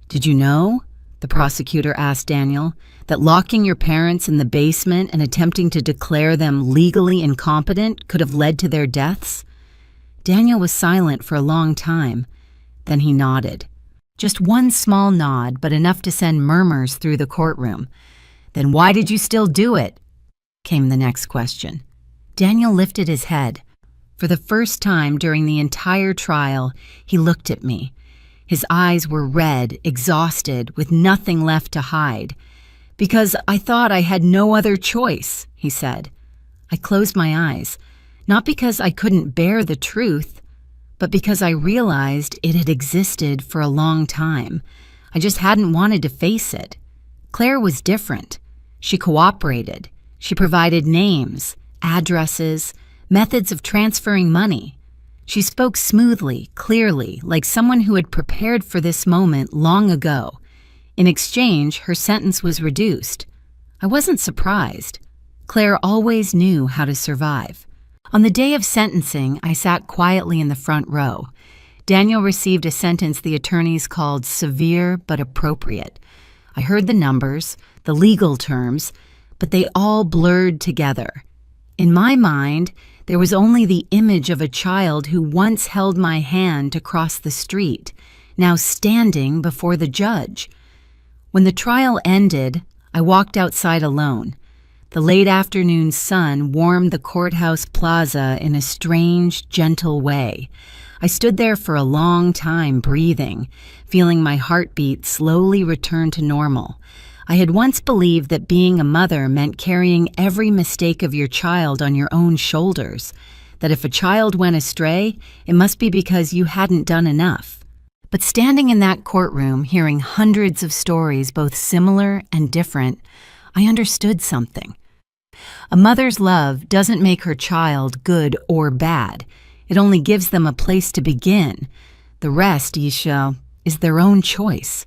"Did you know," the prosecutor asked Daniel, "that locking your parents in the basement and attempting to declare them legally incompetent could have led to their deaths?" Daniel was silent for a long time. Then he nodded. Just one small nod, but enough to send murmurs through the courtroom. "Then why did you still do it?" came the next question. Daniel lifted his head. For the first time during the entire trial, he looked at me. His eyes were red, exhausted, with nothing left to hide. "Because I thought I had no other choice," he said. I closed my eyes, not because I couldn't bear the truth, but because I realized it had existed for a long time. I just hadn't wanted to face it. Claire was different. She cooperated. She provided names, addresses, methods of transferring money. She spoke smoothly, clearly, like someone who had prepared for this moment long ago. In exchange, her sentence was reduced. I wasn't surprised. Claire always knew how to survive. On the day of sentencing, I sat quietly in the front row. Daniel received a sentence the attorneys called severe but appropriate. I heard the numbers, the legal terms, but they all blurred together. In my mind, there was only the image of a child who once held my hand to cross the street, now standing before the judge. When the trial ended, I walked outside alone. The late afternoon sun warmed the courthouse plaza in a strange, gentle way. I stood there for a long time, breathing, feeling my heartbeat slowly return to normal. I had once believed that being a mother meant carrying every mistake of your child on your own shoulders, that if a child went astray, it must be because you hadn't done enough. But standing in that courtroom, hearing hundreds of stories, both similar and different, I understood something. A mother's love doesn't make her child good or bad. It only gives them a place to begin. The rest, Isha, is their own choice.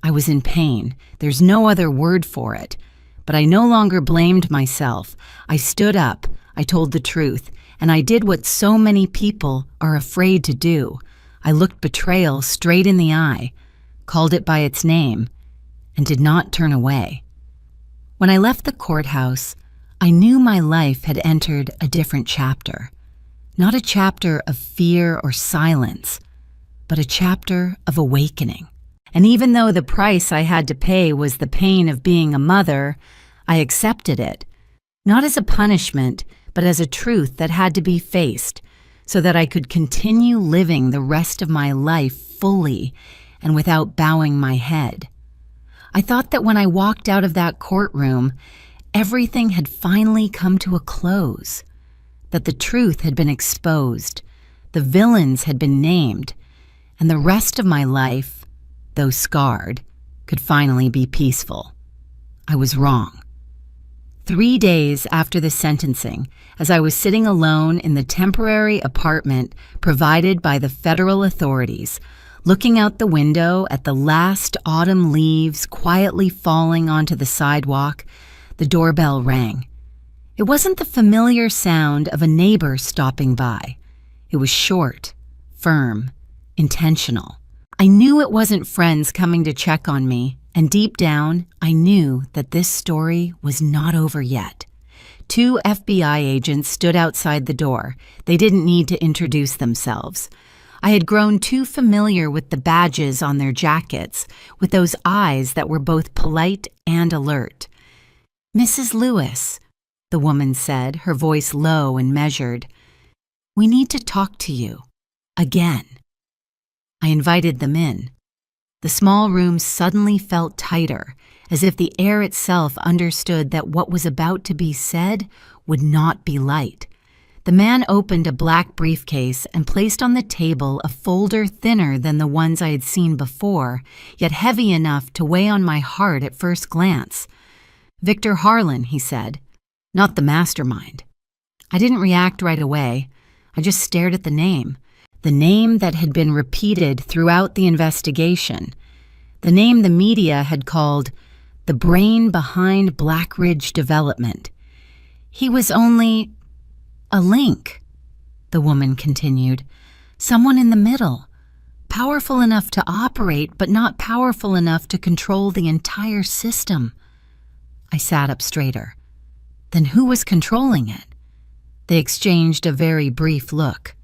I was in pain. There's no other word for it. But I no longer blamed myself. I stood up, I told the truth, and I did what so many people are afraid to do. I looked betrayal straight in the eye, called it by its name, and did not turn away. When I left the courthouse, I knew my life had entered a different chapter. Not a chapter of fear or silence, but a chapter of awakening. And even though the price I had to pay was the pain of being a mother, I accepted it, not as a punishment, but as a truth that had to be faced, so that I could continue living the rest of my life fully and without bowing my head. I thought that when I walked out of that courtroom, everything had finally come to a close, that the truth had been exposed, the villains had been named, and the rest of my life, though scarred, could finally be peaceful. I was wrong. 3 days after the sentencing, as I was sitting alone in the temporary apartment provided by the federal authorities, looking out the window at the last autumn leaves quietly falling onto the sidewalk, the doorbell rang. It wasn't the familiar sound of a neighbor stopping by. It was short, firm, intentional. I knew it wasn't friends coming to check on me, and deep down, I knew that this story was not over yet. 2 FBI agents stood outside the door. They didn't need to introduce themselves. I had grown too familiar with the badges on their jackets, with those eyes that were both polite and alert. "Mrs. Lewis," the woman said, her voice low and measured, "we need to talk to you. Again." I invited them in. The small room suddenly felt tighter, as if the air itself understood that what was about to be said would not be light. The man opened a black briefcase and placed on the table a folder thinner than the ones I had seen before, yet heavy enough to weigh on my heart at first glance. "Victor Harlan," he said, "not the mastermind." I didn't react right away. I just stared at the name that had been repeated throughout the investigation, the name the media had called the brain behind Black Ridge Development. He was only a link, the woman continued, someone in the middle, powerful enough to operate but not powerful enough to control the entire system. I sat up straighter. Then who was controlling it? They exchanged a very brief look.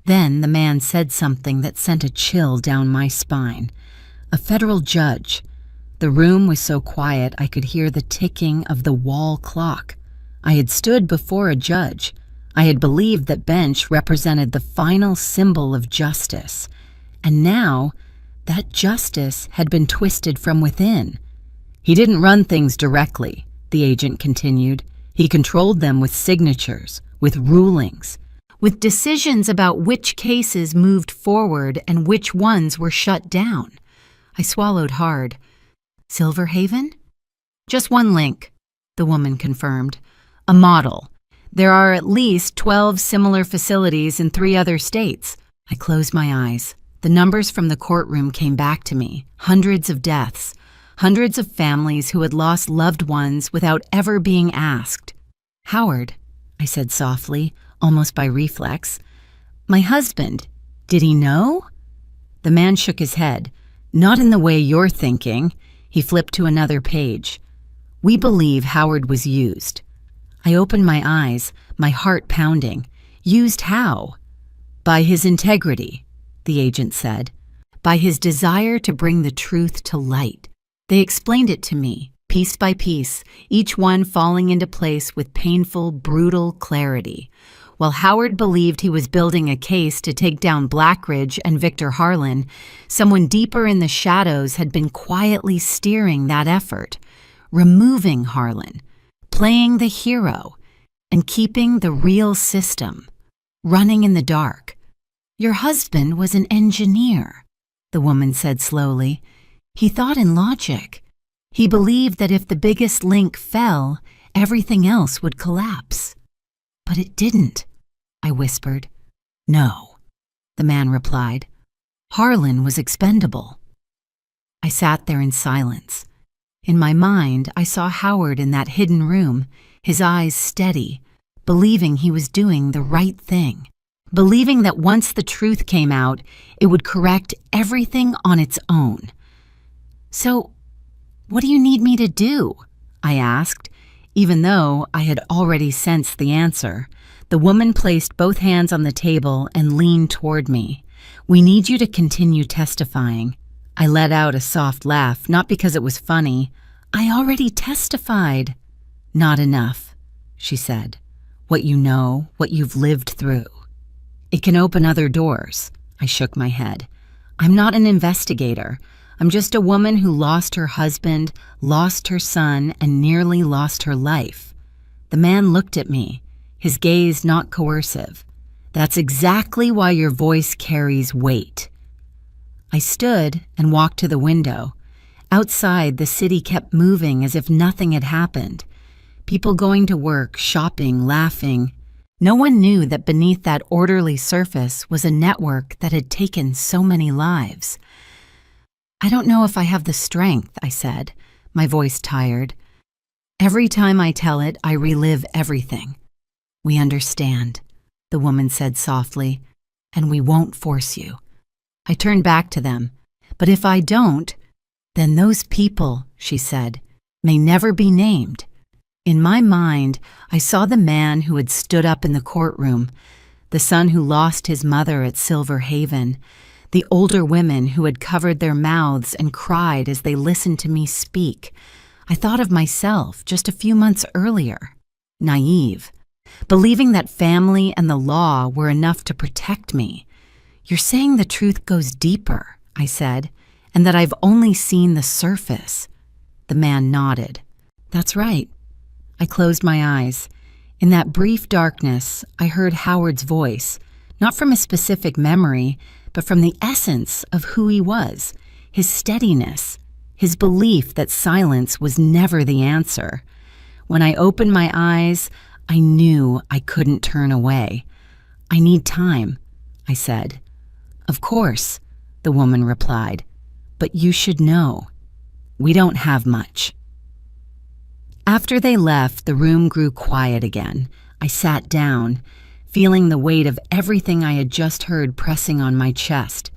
Then the man said something that sent a chill down my spine. A federal judge. The room was so quiet I could hear the ticking of the wall clock. I had stood before a judge. I had believed that bench represented the final symbol of justice. And now, that justice had been twisted from within. "He didn't run things directly," the agent continued. "He controlled them with signatures, with rulings, with decisions about which cases moved forward and which ones were shut down." I swallowed hard. "Silverhaven?" "Just one link," the woman confirmed. "A model. There are at least 12 similar facilities in 3 other states." I closed my eyes. The numbers from the courtroom came back to me. Hundreds of deaths. Hundreds of families who had lost loved ones without ever being asked. "Howard," I said softly, almost by reflex. "My husband, did he know?" The man shook his head. "Not in the way you're thinking." He flipped to another page. "We believe Howard was used." I opened my eyes, my heart pounding. "Used how?" "By his integrity," the agent said. "By his desire to bring the truth to light." They explained it to me, piece by piece, each one falling into place with painful, brutal clarity. While Howard believed he was building a case to take down Blackridge and Victor Harlan, someone deeper in the shadows had been quietly steering that effort, removing Harlan, playing the hero, and keeping the real system running in the dark. "Your husband was an engineer," the woman said slowly. "He thought in logic. He believed that if the biggest link fell, everything else would collapse. But it didn't," I whispered. "No," the man replied. "Harlan was expendable." I sat there in silence. In my mind, I saw Howard in that hidden room, his eyes steady, believing he was doing the right thing, believing that once the truth came out, it would correct everything on its own. "So, what do you need me to do?" I asked, even though I had already sensed the answer. The woman placed both hands on the table and leaned toward me. "We need you to continue testifying." I let out a soft laugh, not because it was funny. "I already testified." "Not enough," she said. "What you know, what you've lived through. It can open other doors." I shook my head. "I'm not an investigator. I'm just a woman who lost her husband, lost her son, and nearly lost her life." The man looked at me, his gaze not coercive. "That's exactly why your voice carries weight." I stood and walked to the window. Outside, the city kept moving as if nothing had happened. People going to work, shopping, laughing. No one knew that beneath that orderly surface was a network that had taken so many lives. "I don't know if I have the strength," I said, my voice tired. "Every time I tell it, I relive everything." "We understand," the woman said softly. and we won't force you." I turned back to them. "But if I don't, then those people," she said, "may never be named." In my mind, I saw the man who had stood up in the courtroom, the son who lost his mother at Silver Haven, the older women who had covered their mouths and cried as they listened to me speak. I thought of myself just a few months earlier, naive, believing that family and the law were enough to protect me. "You're saying the truth goes deeper," I said, "and that I've only seen the surface." The man nodded. "That's right." I closed my eyes. In that brief darkness, I heard Howard's voice, not from a specific memory, but from the essence of who he was, his steadiness, his belief that silence was never the answer. When I opened my eyes, I knew I couldn't turn away. "I need time," I said. "Of course," the woman replied, "but you should know. We don't have much." After they left, the room grew quiet again. I sat down, feeling the weight of everything I had just heard pressing on my chest.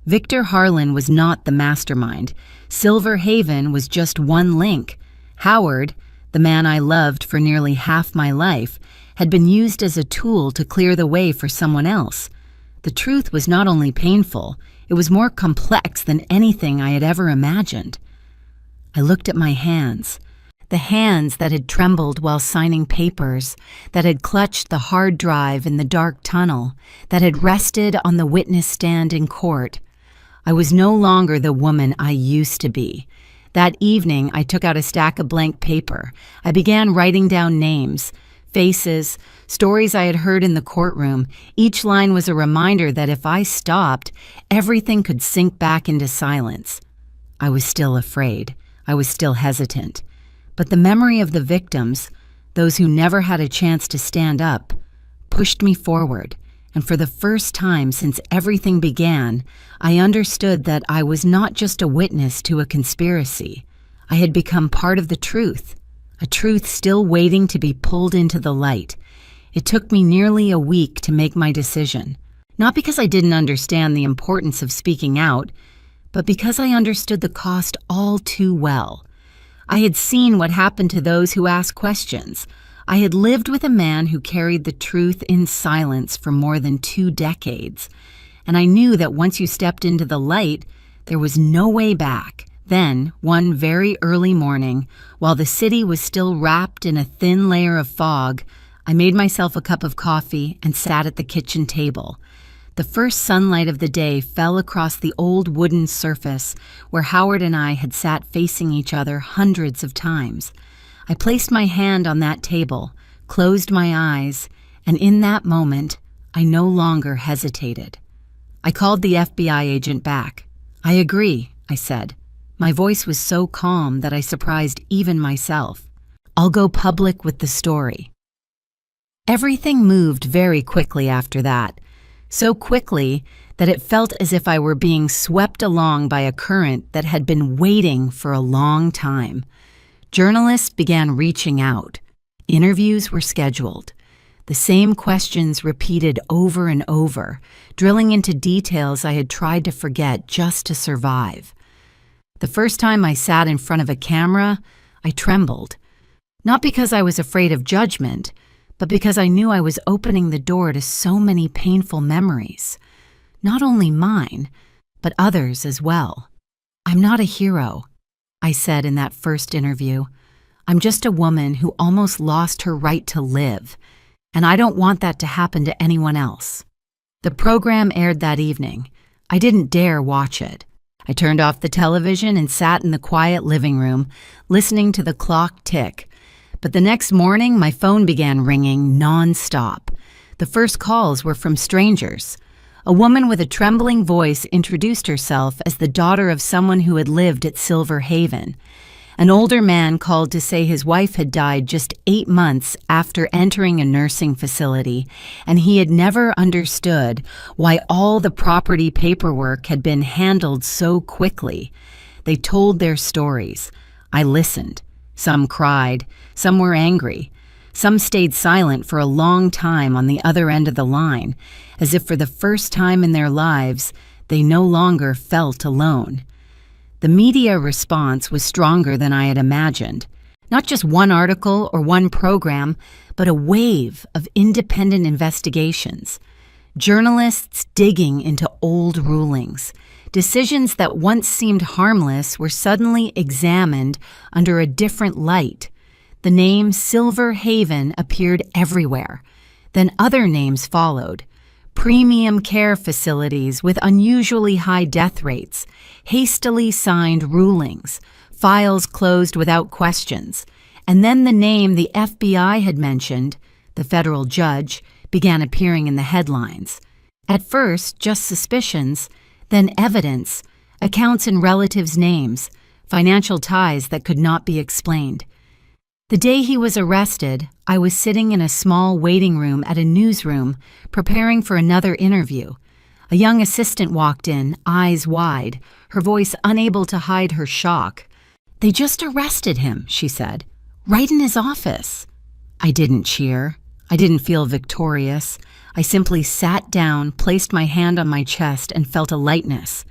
Victor Harlan was not the mastermind. Silver Haven was just one link. Howard, the man I loved for nearly half my life, had been used as a tool to clear the way for someone else. The truth was not only painful, it was more complex than anything I had ever imagined. I looked at my hands. The hands that had trembled while signing papers, that had clutched the hard drive in the dark tunnel, that had rested on the witness stand in court. I was no longer the woman I used to be. That evening, I took out a stack of blank paper. I began writing down names, faces, stories I had heard in the courtroom. Each line was a reminder that if I stopped, everything could sink back into silence. I was still afraid. I was still hesitant. But the memory of the victims, those who never had a chance to stand up, pushed me forward, and for the first time since everything began, I understood that I was not just a witness to a conspiracy. I had become part of the truth, a truth still waiting to be pulled into the light. It took me nearly a week to make my decision, not because I didn't understand the importance of speaking out, but because I understood the cost all too well. I had seen what happened to those who asked questions. I had lived with a man who carried the truth in silence for more than 2 decades, and I knew that once you stepped into the light, there was no way back. Then, one very early morning, while the city was still wrapped in a thin layer of fog, I made myself a cup of coffee and sat at the kitchen table. The first sunlight of the day fell across the old wooden surface where Howard and I had sat facing each other hundreds of times. I placed my hand on that table, closed my eyes, and in that moment, I no longer hesitated. I called the FBI agent back. "I agree," I said. My voice was so calm that I surprised even myself. "I'll go public with the story." Everything moved very quickly after that. So quickly that it felt as if I were being swept along by a current that had been waiting for a long time. Journalists began reaching out. Interviews were scheduled. The same questions repeated over and over, drilling into details I had tried to forget just to survive. The first time I sat in front of a camera, I trembled. Not because I was afraid of judgment, but because I knew I was opening the door to so many painful memories. Not only mine, but others as well. "I'm not a hero," I said in that first interview. "I'm just a woman who almost lost her right to live, and I don't want that to happen to anyone else." The program aired that evening. I didn't dare watch it. I turned off the television and sat in the quiet living room, listening to the clock tick. But the next morning, my phone began ringing non-stop. The first calls were from strangers. A woman with a trembling voice introduced herself as the daughter of someone who had lived at Silver Haven. An older man called to say his wife had died just 8 months after entering a nursing facility, and he had never understood why all the property paperwork had been handled so quickly. They told their stories. I listened. Some cried, some were angry. Some stayed silent for a long time on the other end of the line, as if for the first time in their lives, they no longer felt alone. The media response was stronger than I had imagined. Not just one article or one program, but a wave of independent investigations. Journalists digging into old rulings. Decisions that once seemed harmless were suddenly examined under a different light. The name Silver Haven appeared everywhere. Then other names followed. Premium care facilities with unusually high death rates, hastily signed rulings, files closed without questions. And then the name the FBI had mentioned, the federal judge, began appearing in the headlines. At first, just suspicions, then evidence, accounts and relatives' names, financial ties that could not be explained. The day he was arrested, I was sitting in a small waiting room at a newsroom, preparing for another interview. A young assistant walked in, eyes wide, her voice unable to hide her shock. "They just arrested him," she said, "right in his office." I didn't cheer. I didn't feel victorious. I simply sat down, placed my hand on my chest, and felt a lightness,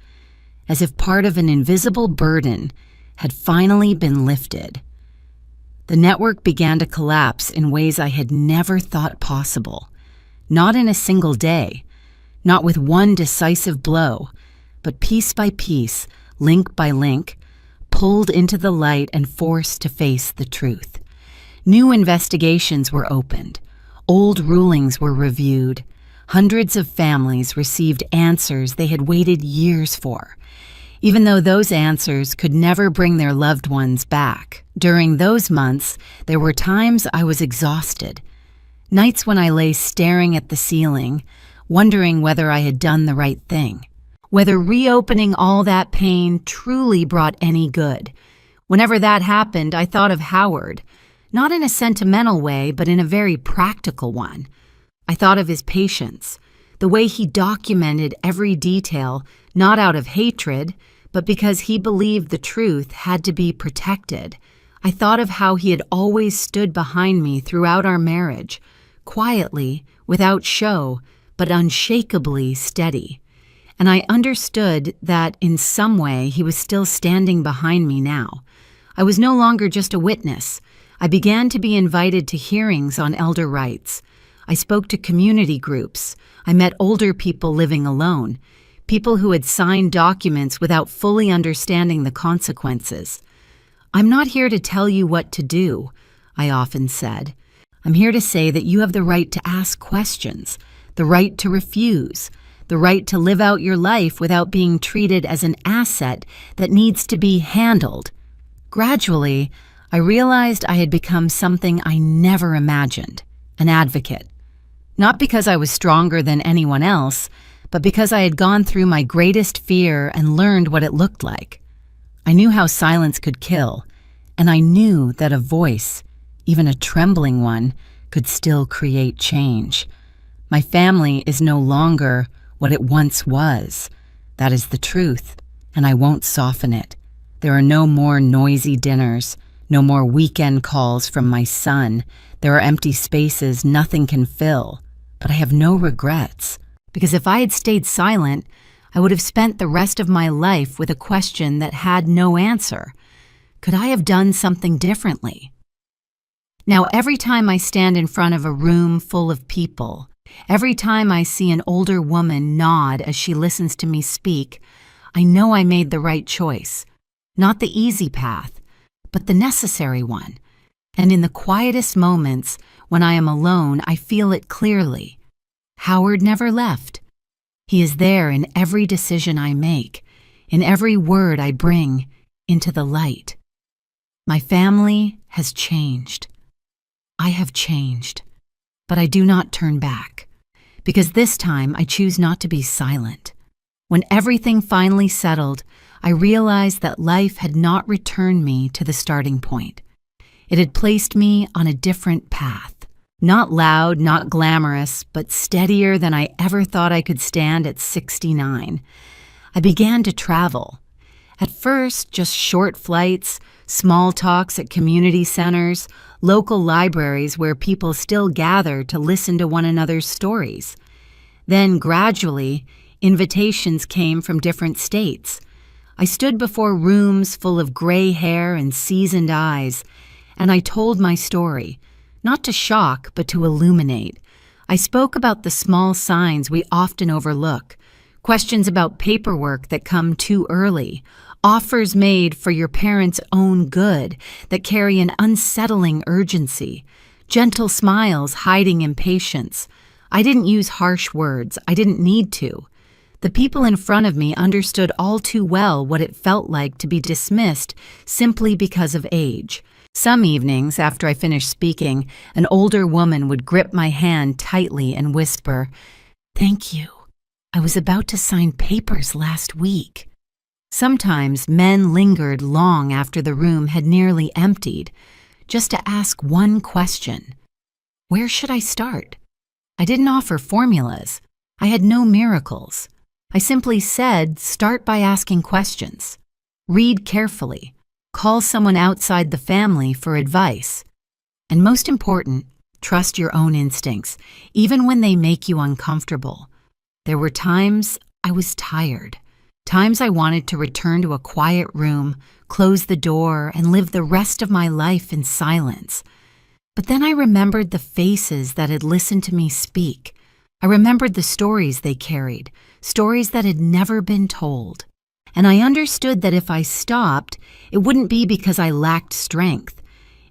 as if part of an invisible burden had finally been lifted. The network began to collapse in ways I had never thought possible. Not in a single day, not with one decisive blow, but piece by piece, link by link, pulled into the light and forced to face the truth. New investigations were opened. Old rulings were reviewed. Hundreds of families received answers they had waited years for, even though those answers could never bring their loved ones back. During those months, there were times I was exhausted. Nights when I lay staring at the ceiling, wondering whether I had done the right thing, whether reopening all that pain truly brought any good. Whenever that happened, I thought of Howard, not in a sentimental way, but in a very practical one. I thought of his patience, the way he documented every detail, not out of hatred, but because he believed the truth had to be protected. I thought of how he had always stood behind me throughout our marriage, quietly, without show, but unshakably steady. And I understood that in some way he was still standing behind me now. I was no longer just a witness. I began to be invited to hearings on elder rights. I spoke to community groups. I met older people living alone, people who had signed documents without fully understanding the consequences. "I'm not here to tell you what to do," I often said. "I'm here to say that you have the right to ask questions, the right to refuse, the right to live out your life without being treated as an asset that needs to be handled." Gradually, I realized I had become something I never imagined, an advocate. Not because I was stronger than anyone else, but because I had gone through my greatest fear and learned what it looked like. I knew how silence could kill, and I knew that a voice, even a trembling one, could still create change. My family is no longer what it once was. That is the truth, and I won't soften it. There are no more noisy dinners, no more weekend calls from my son. There are empty spaces nothing can fill. But I have no regrets, because if I had stayed silent, I would have spent the rest of my life with a question that had no answer. Could I have done something differently? Now, every time I stand in front of a room full of people, every time I see an older woman nod as she listens to me speak, I know I made the right choice. Not the easy path, but the necessary one. And in the quietest moments, when I am alone, I feel it clearly. Howard never left. He is there in every decision I make, in every word I bring into the light. My family has changed. I have changed, but I do not turn back, because this time I choose not to be silent. When everything finally settled, I realized that life had not returned me to the starting point. It had placed me on a different path. Not loud, not glamorous, but steadier than I ever thought I could stand at 69. I began to travel. At first, just short flights, small talks at community centers, local libraries where people still gather to listen to one another's stories. Then, gradually, invitations came from different states. I stood before rooms full of gray hair and seasoned eyes, and I told my story, not to shock, but to illuminate. I spoke about the small signs we often overlook, questions about paperwork that come too early, offers made for your parents' own good that carry an unsettling urgency, gentle smiles hiding impatience. I didn't use harsh words. I didn't need to. The people in front of me understood all too well what it felt like to be dismissed simply because of age. Some evenings, after I finished speaking, an older woman would grip my hand tightly and whisper, "Thank you. I was about to sign papers last week." Sometimes men lingered long after the room had nearly emptied, just to ask one question. Where should I start? I didn't offer formulas. I had no miracles. I simply said, start by asking questions. Read carefully. Call someone outside the family for advice. And most important, trust your own instincts, even when they make you uncomfortable. There were times I was tired. Times I wanted to return to a quiet room, close the door, and live the rest of my life in silence. But then I remembered the faces that had listened to me speak. I remembered the stories they carried, stories that had never been told. And I understood that if I stopped, it wouldn't be because I lacked strength.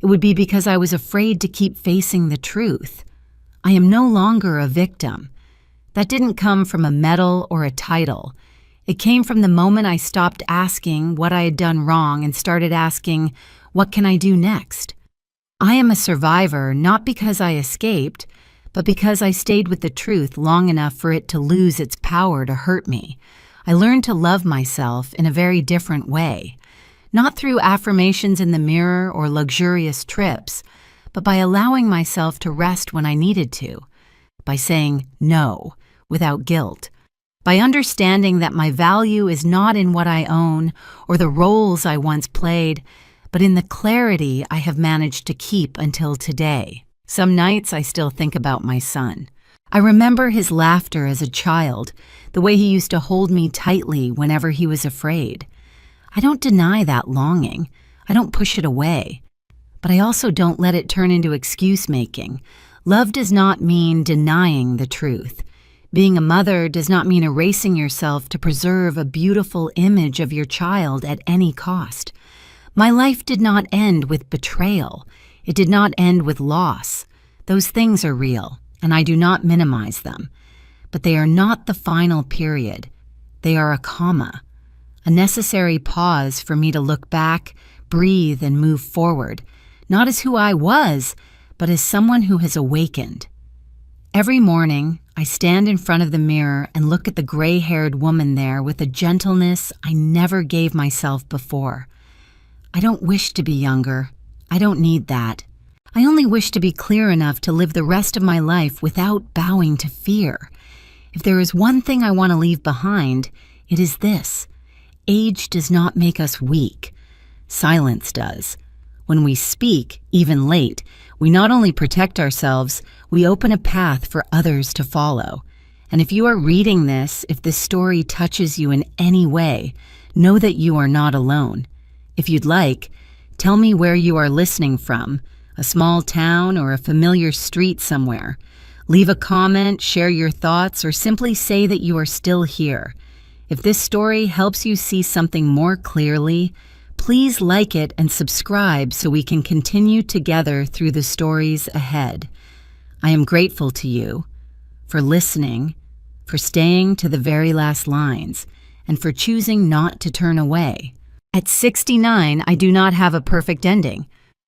It would be because I was afraid to keep facing the truth. I am no longer a victim. That didn't come from a medal or a title. It came from the moment I stopped asking what I had done wrong and started asking, what can I do next? I am a survivor not because I escaped, but because I stayed with the truth long enough for it to lose its power to hurt me. I learned to love myself in a very different way, not through affirmations in the mirror or luxurious trips, but by allowing myself to rest when I needed to, by saying no without guilt, by understanding that my value is not in what I own or the roles I once played, but in the clarity I have managed to keep until today. Some nights I still think about my son. I remember his laughter as a child, the way he used to hold me tightly whenever he was afraid. I don't deny that longing. I don't push it away. But I also don't let it turn into excuse-making. Love does not mean denying the truth. Being a mother does not mean erasing yourself to preserve a beautiful image of your child at any cost. My life did not end with betrayal. It did not end with loss. Those things are real, and I do not minimize them. But they are not the final period. They are a comma, a necessary pause for me to look back, breathe, and move forward, not as who I was, but as someone who has awakened. Every morning, I stand in front of the mirror and look at the gray-haired woman there with a gentleness I never gave myself before. I don't wish to be younger. I don't need that. I only wish to be clear enough to live the rest of my life without bowing to fear. If there is one thing I want to leave behind, it is this. Age does not make us weak. Silence does. When we speak, even late, we not only protect ourselves, we open a path for others to follow. And if you are reading this, if this story touches you in any way, know that you are not alone. If you'd like, tell me where you are listening from, a small town or a familiar street somewhere. Leave a comment, share your thoughts, or simply say that you are still here. If this story helps you see something more clearly, please like it and subscribe so we can continue together through the stories ahead. I am grateful to you for listening, for staying to the very last lines, and for choosing not to turn away. At 69, I do not have a perfect ending.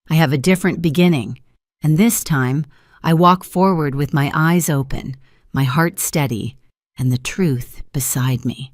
I have a different beginning, and this time, I walk forward with my eyes open, my heart steady, and the truth beside me.